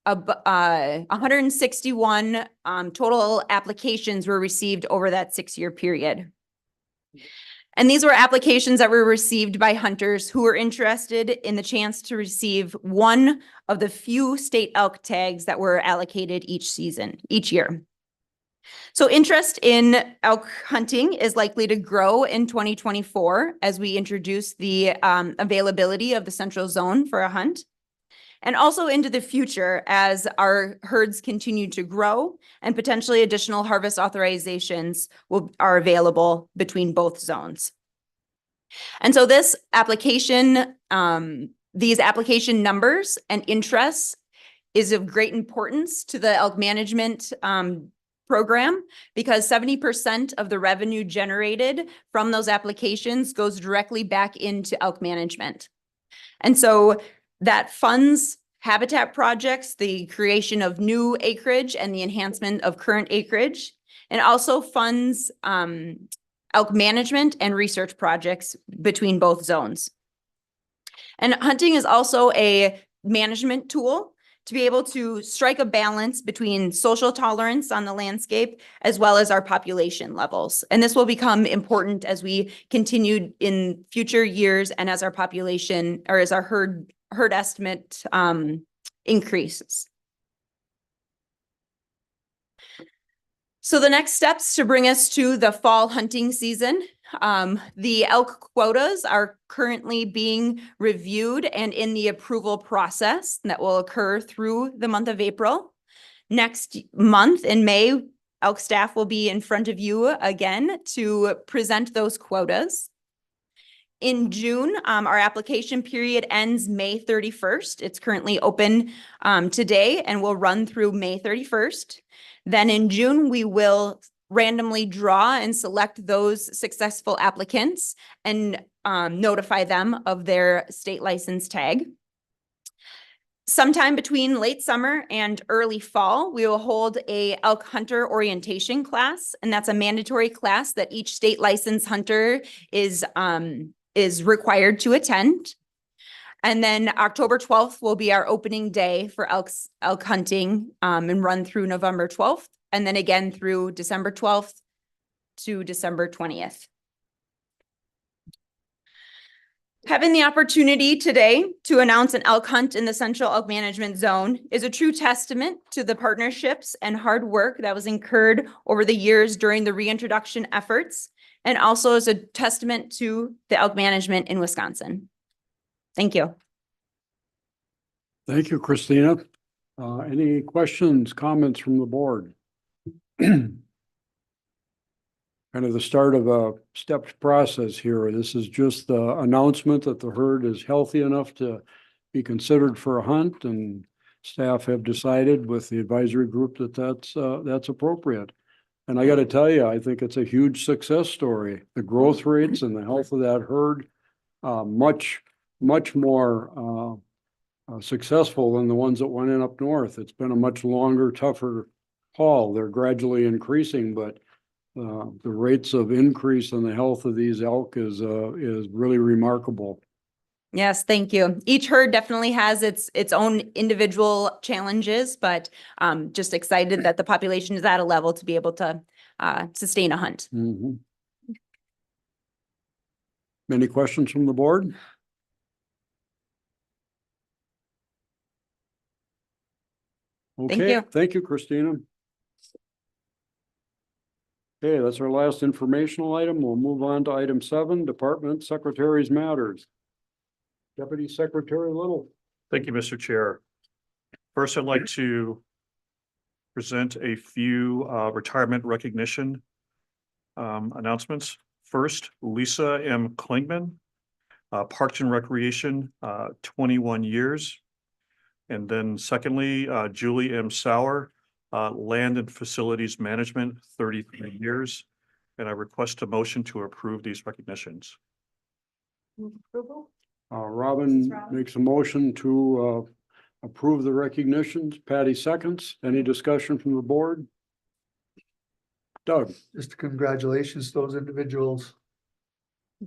161 total applications were received over that 6-year period. And these were applications that were received by hunters who were interested in the chance to receive one of the few state elk tags that were allocated each year. So interest in elk hunting is likely to grow in 2024 as we introduce the availability of the central zone for a hunt, and also into the future as our herds continue to grow and potentially additional harvest authorizations are available between both zones. And so this application, these application numbers and interests is of great importance to the elk management program, because 70% of the revenue generated from those applications goes directly back into elk management. And so that funds habitat projects, the creation of new acreage and the enhancement of current acreage, and also funds elk management and research projects between both zones. And hunting is also a management tool to be able to strike a balance between social tolerance on the landscape as well as our population levels. And this will become important as we continue in future years and as our population, or as our herd estimate increases. So the next steps to bring us to the fall hunting season, the elk quotas are currently being reviewed and in the approval process that will occur through the month of April. Next month in May, elk staff will be in front of you again to present those quotas. In June, our application period ends May 31st. It's currently open today and will run through May 31st. Then in June, we will randomly draw and select those successful applicants and notify them of their state license tag. Sometime between late summer and early fall, we will hold a elk hunter orientation class, and that's a mandatory class that each state licensed hunter is required to attend. And then October 12th will be our opening day for elk hunting and run through November 12th, and then again through December 12th to December 20th. Having the opportunity today to announce an elk hunt in the Central Elk Management Zone is a true testament to the partnerships and hard work that was incurred over the years during the reintroduction efforts, and also is a testament to the elk management in Wisconsin. Thank you. Thank you, Christina. Any questions, comments from the board? Kind of the start of a stepped process here. This is just the announcement that the herd is healthy enough to be considered for a hunt, and staff have decided with the advisory group that that's appropriate. And I got to tell you, I think it's a huge success story. The growth rates and the health of that herd, much more successful than the ones that went in up north. It's been a much longer, tougher haul. They're gradually increasing, but the rates of increase in the health of these elk is really remarkable. Yes, thank you. Each herd definitely has its own individual challenges, but just excited that the population is at a level to be able to sustain a hunt. Mm-hmm. Any questions from the board? Okay, thank you, Christina. Okay, that's our last informational item. We'll move on to item 7, Department Secretaries Matters. Deputy Secretary Little. Thank you, Mr. Chair. First, I'd like to present a few retirement recognition announcements. First, Lisa M. Klingman, Parks and Recreation, 21 years. And then secondly, Julie M. Sauer, Land and Facilities Management, 33 years. And I request a motion to approve these recognitions. Approval? Robin makes a motion to approve the recognitions. Patty seconds. Any discussion from the board? Doug? Just congratulations to those individuals.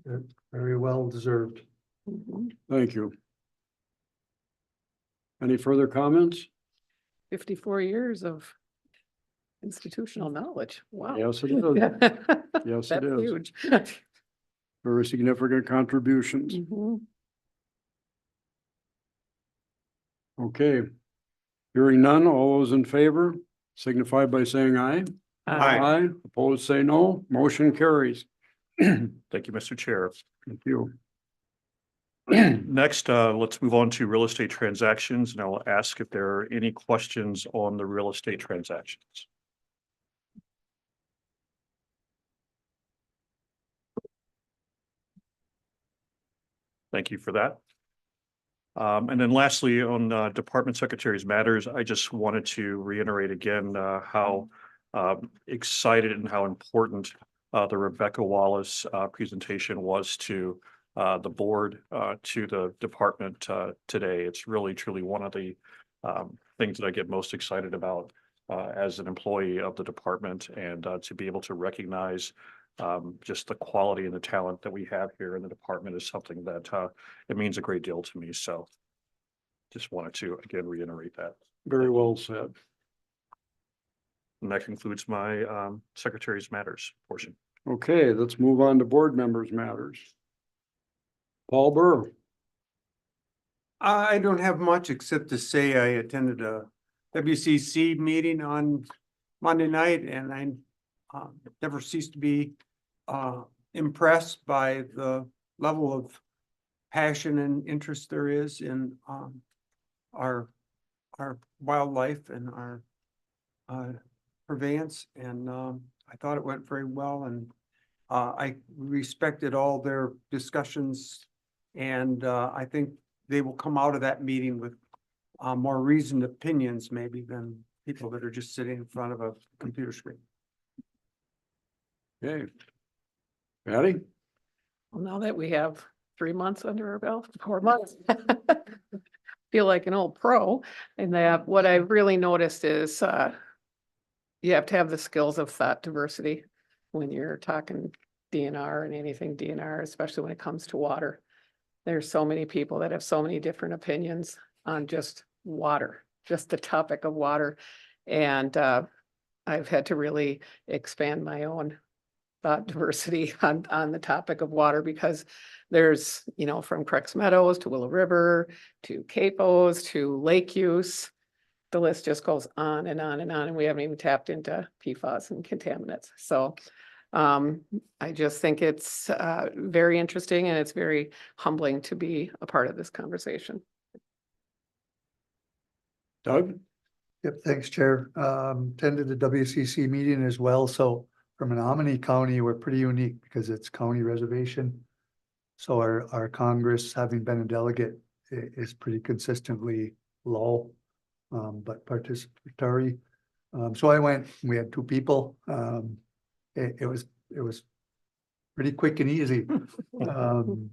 They're very well deserved. Thank you. Any further comments? 54 years of institutional knowledge. Wow. Yes, it is. Yes, it That's is. huge. Very significant contributions. Mhm. Okay. Hearing none, all those in favor signify by saying aye. Aye. Opposed, say no. Motion carries. Thank you, Mr. Chair. Thank you. Next, let's move on to real estate transactions, and I will ask if there are any questions on the real estate transactions. Thank you for that. And then lastly, on Department Secretary's matters, I just wanted to reiterate again how excited and how important the Rebecca Wallace presentation was to the board, to the department today. It's really, truly one of the things that I get most excited about as an employee of the department, and to be able to recognize just the quality and the talent that we have here in the department is something that it means a great deal to me. So just wanted to again reiterate that. Very well said. And that concludes my secretary's matters portion. Okay, let's move on to board members' matters. Paul Burr. I don't have much except to say I attended a WCC meeting on Monday night, and I never cease to be impressed by the level of passion and interest there is in our wildlife and our purveyance, and I thought it went very well, and I respected all their discussions, and I think they will come out of that meeting with more reasoned opinions maybe than people that are just sitting in front of a computer screen. Okay. Patty? Well, now that we have 3 months under our belt, 4 months, feel like an old pro. And that what I've really noticed is you have to have the skills of thought diversity when you're talking DNR and anything DNR, especially when it comes to water. There's so many people that have so many different opinions on just water, just the topic of water. And I've had to really expand my own thought diversity on the topic of water, because there's, you know, from Creeks Meadows to Willow River to Capos to lake use. The list just goes on and on and on, and we haven't even tapped into PFAS and contaminants. So I just think it's very interesting, and it's very humbling to be a part of this conversation. Doug? Yep, thanks, Chair. Attended the WCC meeting as well. So for Menominee County, we're pretty unique because it's county reservation. So our Congress, having been a delegate, is pretty consistently low, but participatory. So I went, we had 2 people. It was pretty quick and easy. And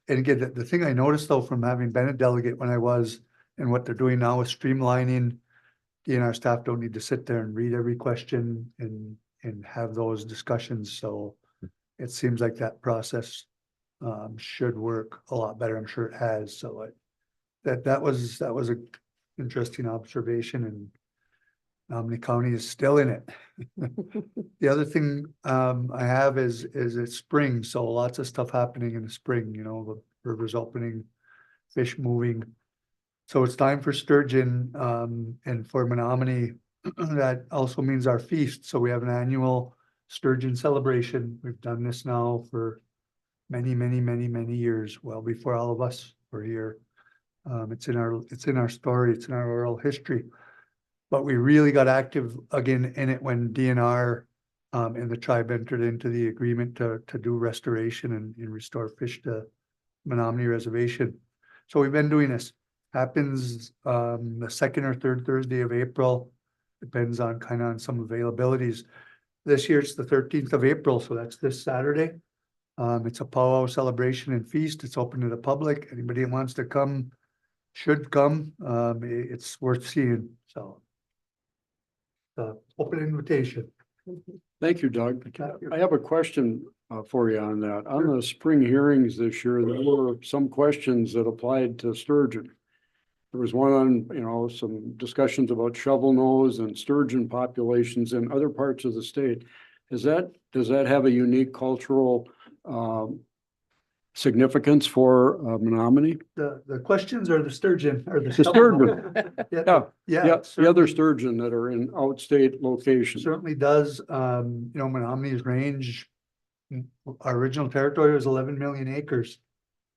again, the thing I noticed though, from having been a delegate when I was, and what they're doing now is streamlining, DNR staff don't need to sit there and read every question and have those discussions. So it seems like that process should work a lot better. I'm sure it has. So that was a interesting observation, and Menominee County is still in it. The other thing I have is it's spring, so lots of stuff happening in the spring. You know, the river's opening, fish moving. So it's time for sturgeon, and for Menominee, that also means our feast. So we have an annual sturgeon celebration. We've done this now for many years, well before all of us were here. It's in our story, it's in our oral history. But we really got active again in it when DNR and the tribe entered into the agreement to do restoration and restore fish to Menominee Reservation. So we've been doing this. Happens the second or third Thursday of April. Depends on kind of on some availabilities. This year it's the 13th of April, so that's this Saturday. It's a powwow celebration and feast. It's open to the public. Anybody that wants to come should come. It's worth seeing, so. Open invitation. Thank you, Doug. I have a question for you on that. On the spring hearings this year, there were some questions that applied to sturgeon. There was one on, some discussions about shovel nose and sturgeon populations in other parts of the state. Does that have a unique cultural significance for Menominee? The questions are the sturgeon or the sturgeon. Yeah. The other sturgeon that are in outstate locations. Certainly does. Menominee's range, our original territory was 11 million acres.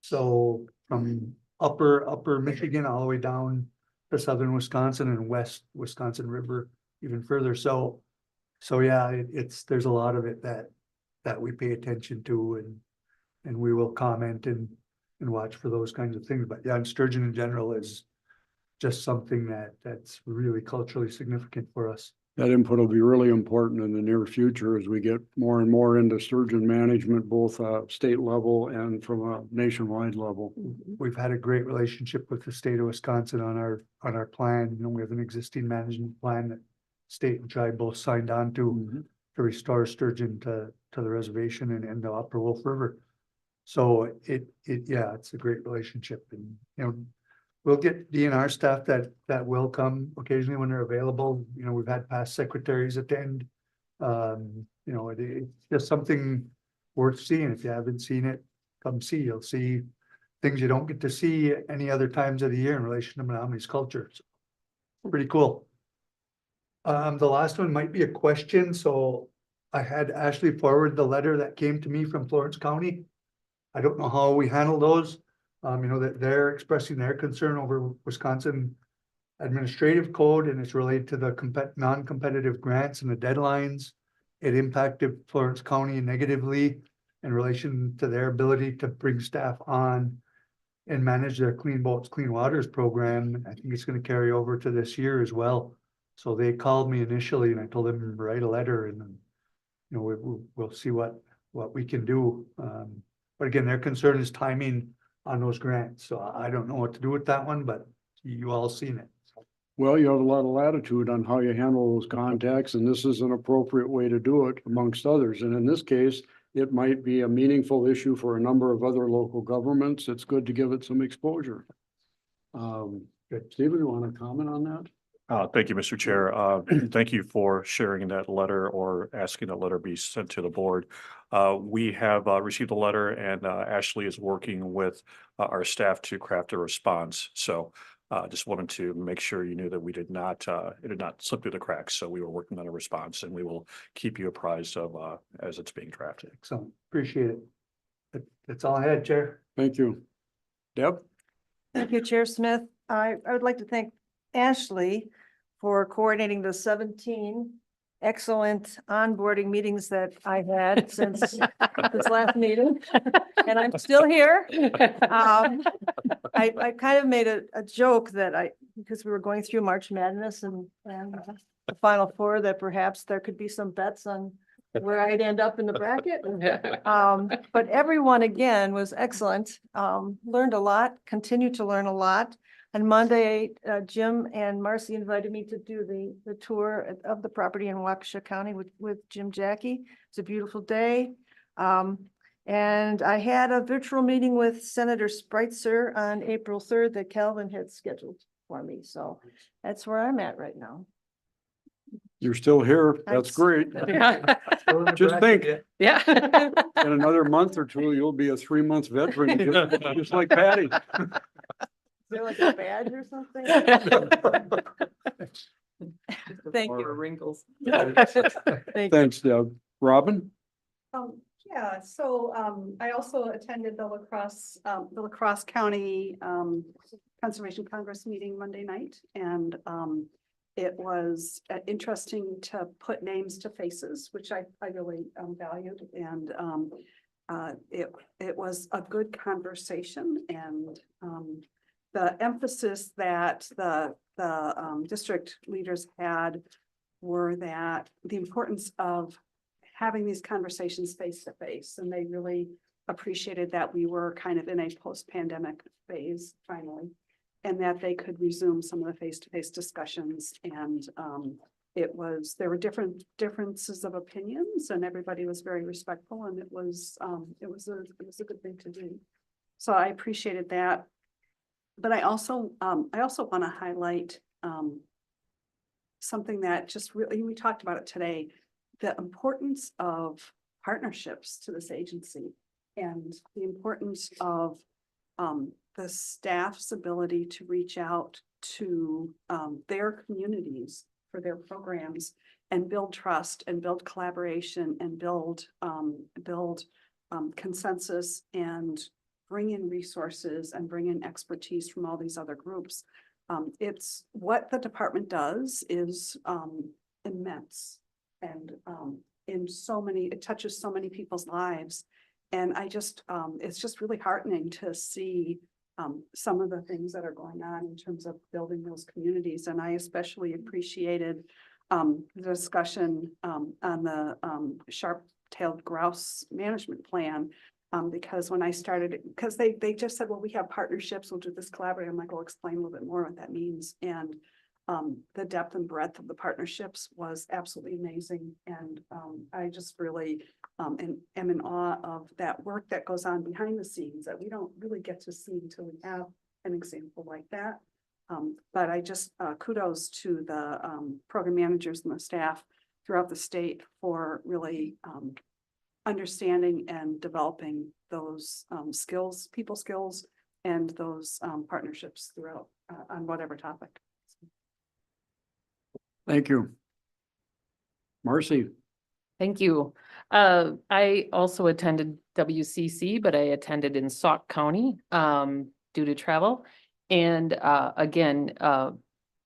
So from upper Michigan all the way down to southern Wisconsin and west Wisconsin River, even further. So yeah, there's a lot of it that we pay attention to and we will comment and watch for those kinds of things. But yeah, and sturgeon in general is just something that's really culturally significant for us. That input will be really important in the near future as we get more and more into sturgeon management, both state level and from a nationwide level. We've had a great relationship with the state of Wisconsin on our plan. We have an existing management plan that state and tribe both signed on to restore sturgeon to the reservation and the Upper Wolf River. So it's a great relationship, and we'll get DNR staff that will come occasionally when they're available. We've had past secretaries attend. It's just something worth seeing. If you haven't seen it, come see. You'll see things you don't get to see any other times of the year in relation to Menominee's culture. So, pretty cool. The last one might be a question. So I had Ashley forward the letter that came to me from Florence County. I don't know how we handle those. That they're expressing their concern over Wisconsin administrative code, and it's related to the non-competitive grants and the deadlines. It impacted Florence County negatively in relation to their ability to bring staff on and manage their Clean Boats, Clean Waters program. I think it's going to carry over to this year as well. So they called me initially and I told them to write a letter and we'll see what we can do. But again, their concern is timing on those grants. So I don't know what to do with that one, but you all seen it. Well, you have a lot of latitude on how you handle those contacts, and this is an appropriate way to do it amongst others. And in this case, it might be a meaningful issue for a number of other local governments. It's good to give it some exposure. Stephen, you want to comment on that? Thank you, Mr. Chair. Thank you for sharing that letter or asking that letter be sent to the board. We have received a letter and Ashley is working with our staff to craft a response. So just wanted to make sure you knew that it did not slip through the cracks. So we were working on a response and we will keep you apprised of as it's being drafted. So appreciate it. That's all I had, Chair. Thank you. Deb? Thank you, Chair Smith. I would like to thank Ashley for coordinating the 17 excellent onboarding meetings that I had since this last meeting, and I'm still here. I kind of made a joke that because we were going through March Madness and the Final Four, that perhaps there could be some bets on where I'd end up in the bracket. But everyone again was excellent. Learned a lot, continued to learn a lot. On Monday, Jim and Marcy invited me to do the tour of the property in Waukesha County with Jim Jackie. It's a beautiful day. And I had a virtual meeting with Senator Spreitzer on April 3rd that Calvin had scheduled for me. So that's where I'm at right now. You're still here. That's great. Just think. Yeah. In another month or two, you'll be a 3-month veteran, just like Patty. Is there like a badge or something? Thank you. Wrinkles. Thanks, Deb. Robin? Yeah, so I also attended the La Crosse County Conservation Congress meeting Monday night, and it was interesting to put names to faces, which I really valued. And it was a good conversation, and the emphasis that the district leaders had were that the importance of having these conversations face to face, and they really appreciated that we were kind of in a post-pandemic phase finally, and that they could resume some of the face-to-face discussions. And there were differences of opinions, and everybody was very respectful, and it was a good thing to do. So I appreciated that. But I also want to highlight something that just really, we talked about it today, the importance of partnerships to this agency, and the importance of the staff's ability to reach out to their communities for their programs and build trust and build collaboration and build consensus and bring in resources and bring in expertise from all these other groups. It's what the department does is immense, and it touches so many people's lives. And it's just really heartening to see some of the things that are going on in terms of building those communities. And I especially appreciated the discussion on the sharp-tailed grouse management plan. Because when I started, because they just said, well, we have partnerships, we'll do this collaborative. I'm like, well, explain a little bit more what that means. And the depth and breadth of the partnerships was absolutely amazing. And I just really am in awe of that work that goes on behind the scenes that we don't really get to see until we have an example like that. But I just kudos to the program managers and the staff throughout the state for really understanding and developing those skills, people skills, and those partnerships throughout on whatever topic. Thank you. Marcy. Thank you. I also attended WCC, but I attended in Sauk County due to travel. And again,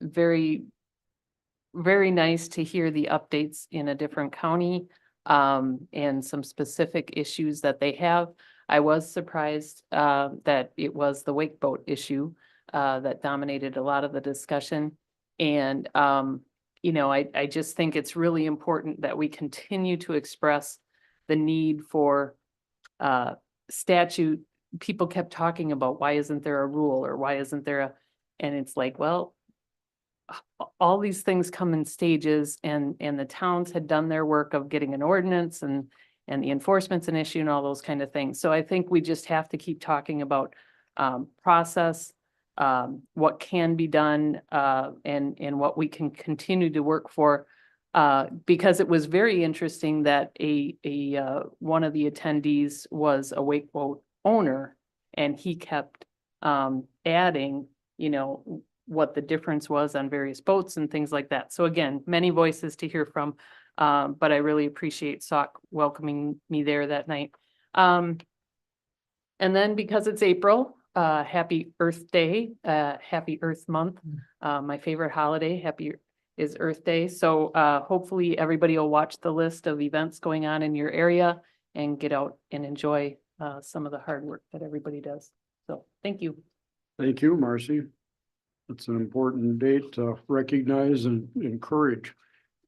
very, very nice to hear the updates in a different county and some specific issues that they have. I was surprised that it was the wake boat issue that dominated a lot of the discussion. And you know, I just think it's really important that we continue to express the need for statute. People kept talking about, why isn't there a rule, or why isn't there a, and it's like, well, all these things come in stages, and the towns had done their work of getting an ordinance, and the enforcement's an issue and all those kind of things. So I think we just have to keep talking about process, what can be done, and what we can continue to work for. Because it was very interesting that one of the attendees was a wake boat owner, and he kept adding, you know, what the difference was on various boats and things like that. So again, many voices to hear from, but I really appreciate Sauk welcoming me there that night. And then because it's April, happy Earth Day, happy Earth Month. My favorite holiday, is Earth Day. So hopefully everybody will watch the list of events going on in your area and get out and enjoy some of the hard work that everybody does. So thank you. Thank you, Marcy. It's an important date to recognize and encourage.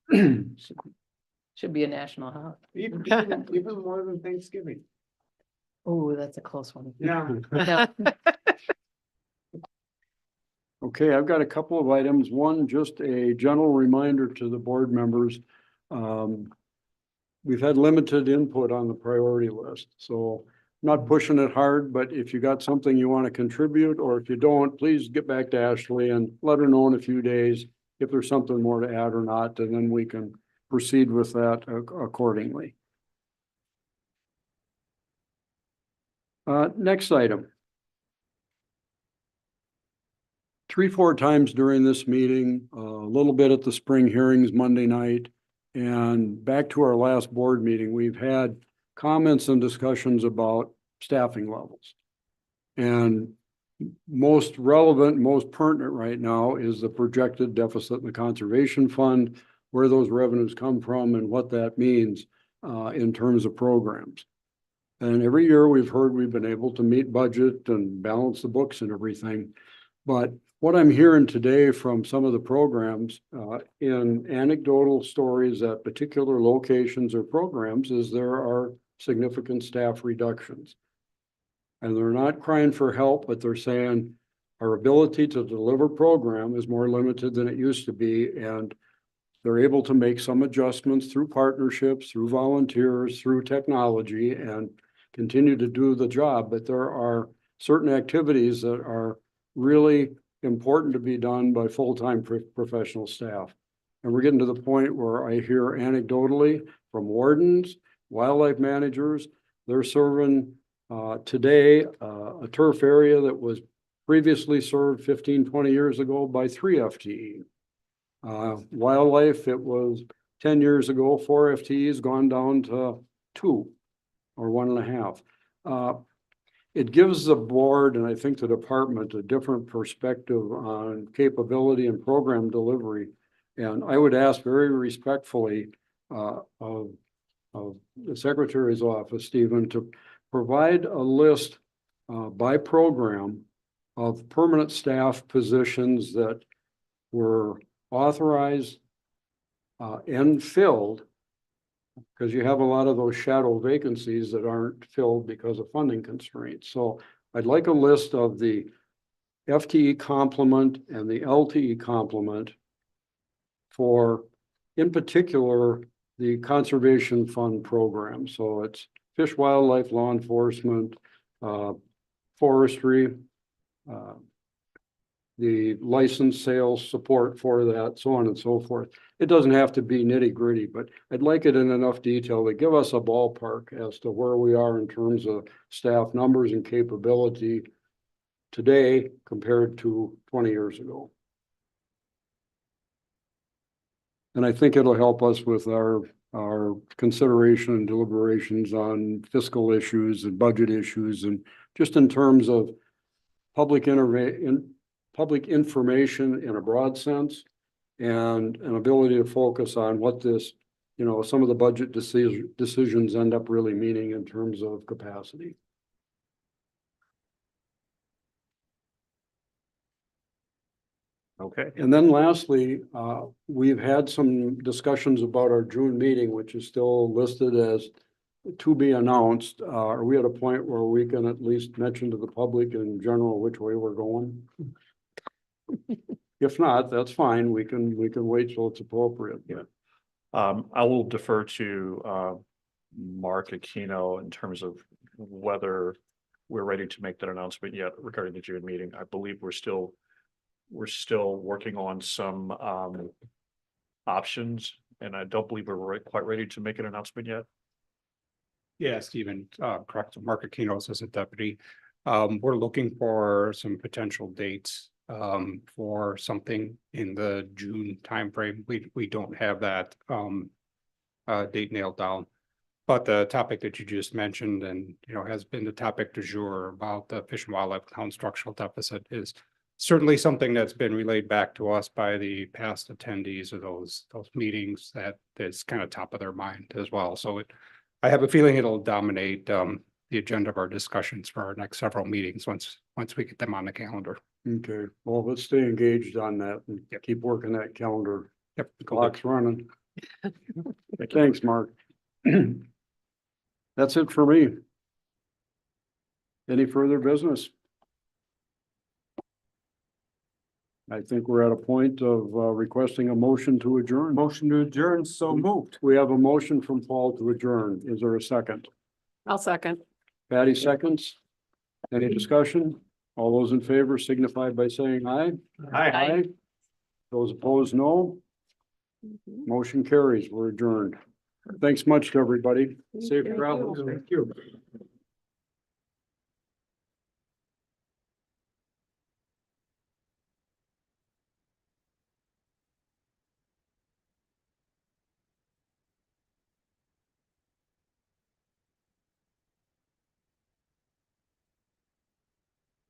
Should be a national holiday. Even more than Thanksgiving. Oh, that's a close one. Yeah. Yeah. Okay, I've got a couple of items. One, just a general reminder to the board members. We've had limited input on the priority list, so not pushing it hard, but if you got something you want to contribute, or if you don't, please get back to Ashley and let her know in a few days if there's something more to add or not, and then we can proceed with that accordingly. Next item. 3-4 times during this meeting, a little bit at the spring hearings Monday night, and back to our last board meeting, we've had comments and discussions about staffing levels. And most relevant, most pertinent right now is the projected deficit in the conservation fund, where those revenues come from and what that means in terms of programs. And every year we've heard we've been able to meet budget and balance the books and everything. But what I'm hearing today from some of the programs in anecdotal stories at particular locations or programs is there are significant staff reductions. And they're not crying for help, but they're saying our ability to deliver program is more limited than it used to be. And they're able to make some adjustments through partnerships, through volunteers, through technology, and continue to do the job. But there are certain activities that are really important to be done by full-time professional staff. And we're getting to the point where I hear anecdotally from wardens, wildlife managers, they're serving today a turf area that was previously served 15, 20 years ago by 3 FTE. Wildlife, it was 10 years ago, 4 FTEs gone down to 2 or 1.5. It gives the board and I think the department a different perspective on capability and program delivery. And I would ask very respectfully of the Secretary's office, Stephen, to provide a list by program of permanent staff positions that were authorized and filled, because you have a lot of those shadow vacancies that aren't filled because of funding constraints. So I'd like a list of the FTE complement and the LTE complement for, in particular, the conservation fund program. So it's fish, wildlife, law enforcement, forestry, the license sales support for that, so on and so forth. It doesn't have to be nitty gritty, but I'd like it in enough detail to give us a ballpark as to where we are in terms of staff numbers and capability today compared to 20 years ago. And I think it'll help us with our consideration and deliberations on fiscal issues and budget issues, and just in terms of public information in a broad sense, and an ability to focus on what this, some of the budget decisions end up really meaning in terms of capacity. Okay. And then lastly, we've had some discussions about our June meeting, which is still listed as to be announced. Are we at a point where we can at least mention to the public in general which way we're going? If not, that's fine. We can wait till it's appropriate. Yeah. I will defer to Mark Aquino in terms of whether we're ready to make that announcement yet regarding the June meeting. I believe we're still working on some options, and I don't believe we're quite ready to make an announcement yet. Yeah, Stephen, correct. Mark Aquino, Assistant Deputy. We're looking for some potential dates for something in the June timeframe. We don't have that date nailed down. But the topic that you just mentioned and has been the topic du jour about the Fish and Wildlife account structural deficit is certainly something that's been relayed back to us by the past attendees of those meetings. That is kind of top of their mind as well. So I have a feeling it'll dominate the agenda of our discussions for our next several meetings once we get them on the calendar. Okay, well, let's stay engaged on that and keep working that calendar. Yep. The clock's running. Thanks, Mark. That's it for me. Any further business? I think we're at a point of requesting a motion to adjourn. Motion to adjourn, so moved. We have a motion from Paul to adjourn. Is there a second? I'll second. Patty seconds. Any discussion? All those in favor signify by saying aye. Aye. Those opposed, no. Motion carries. We're adjourned. Thanks much to everybody. Safe travels. Thank you.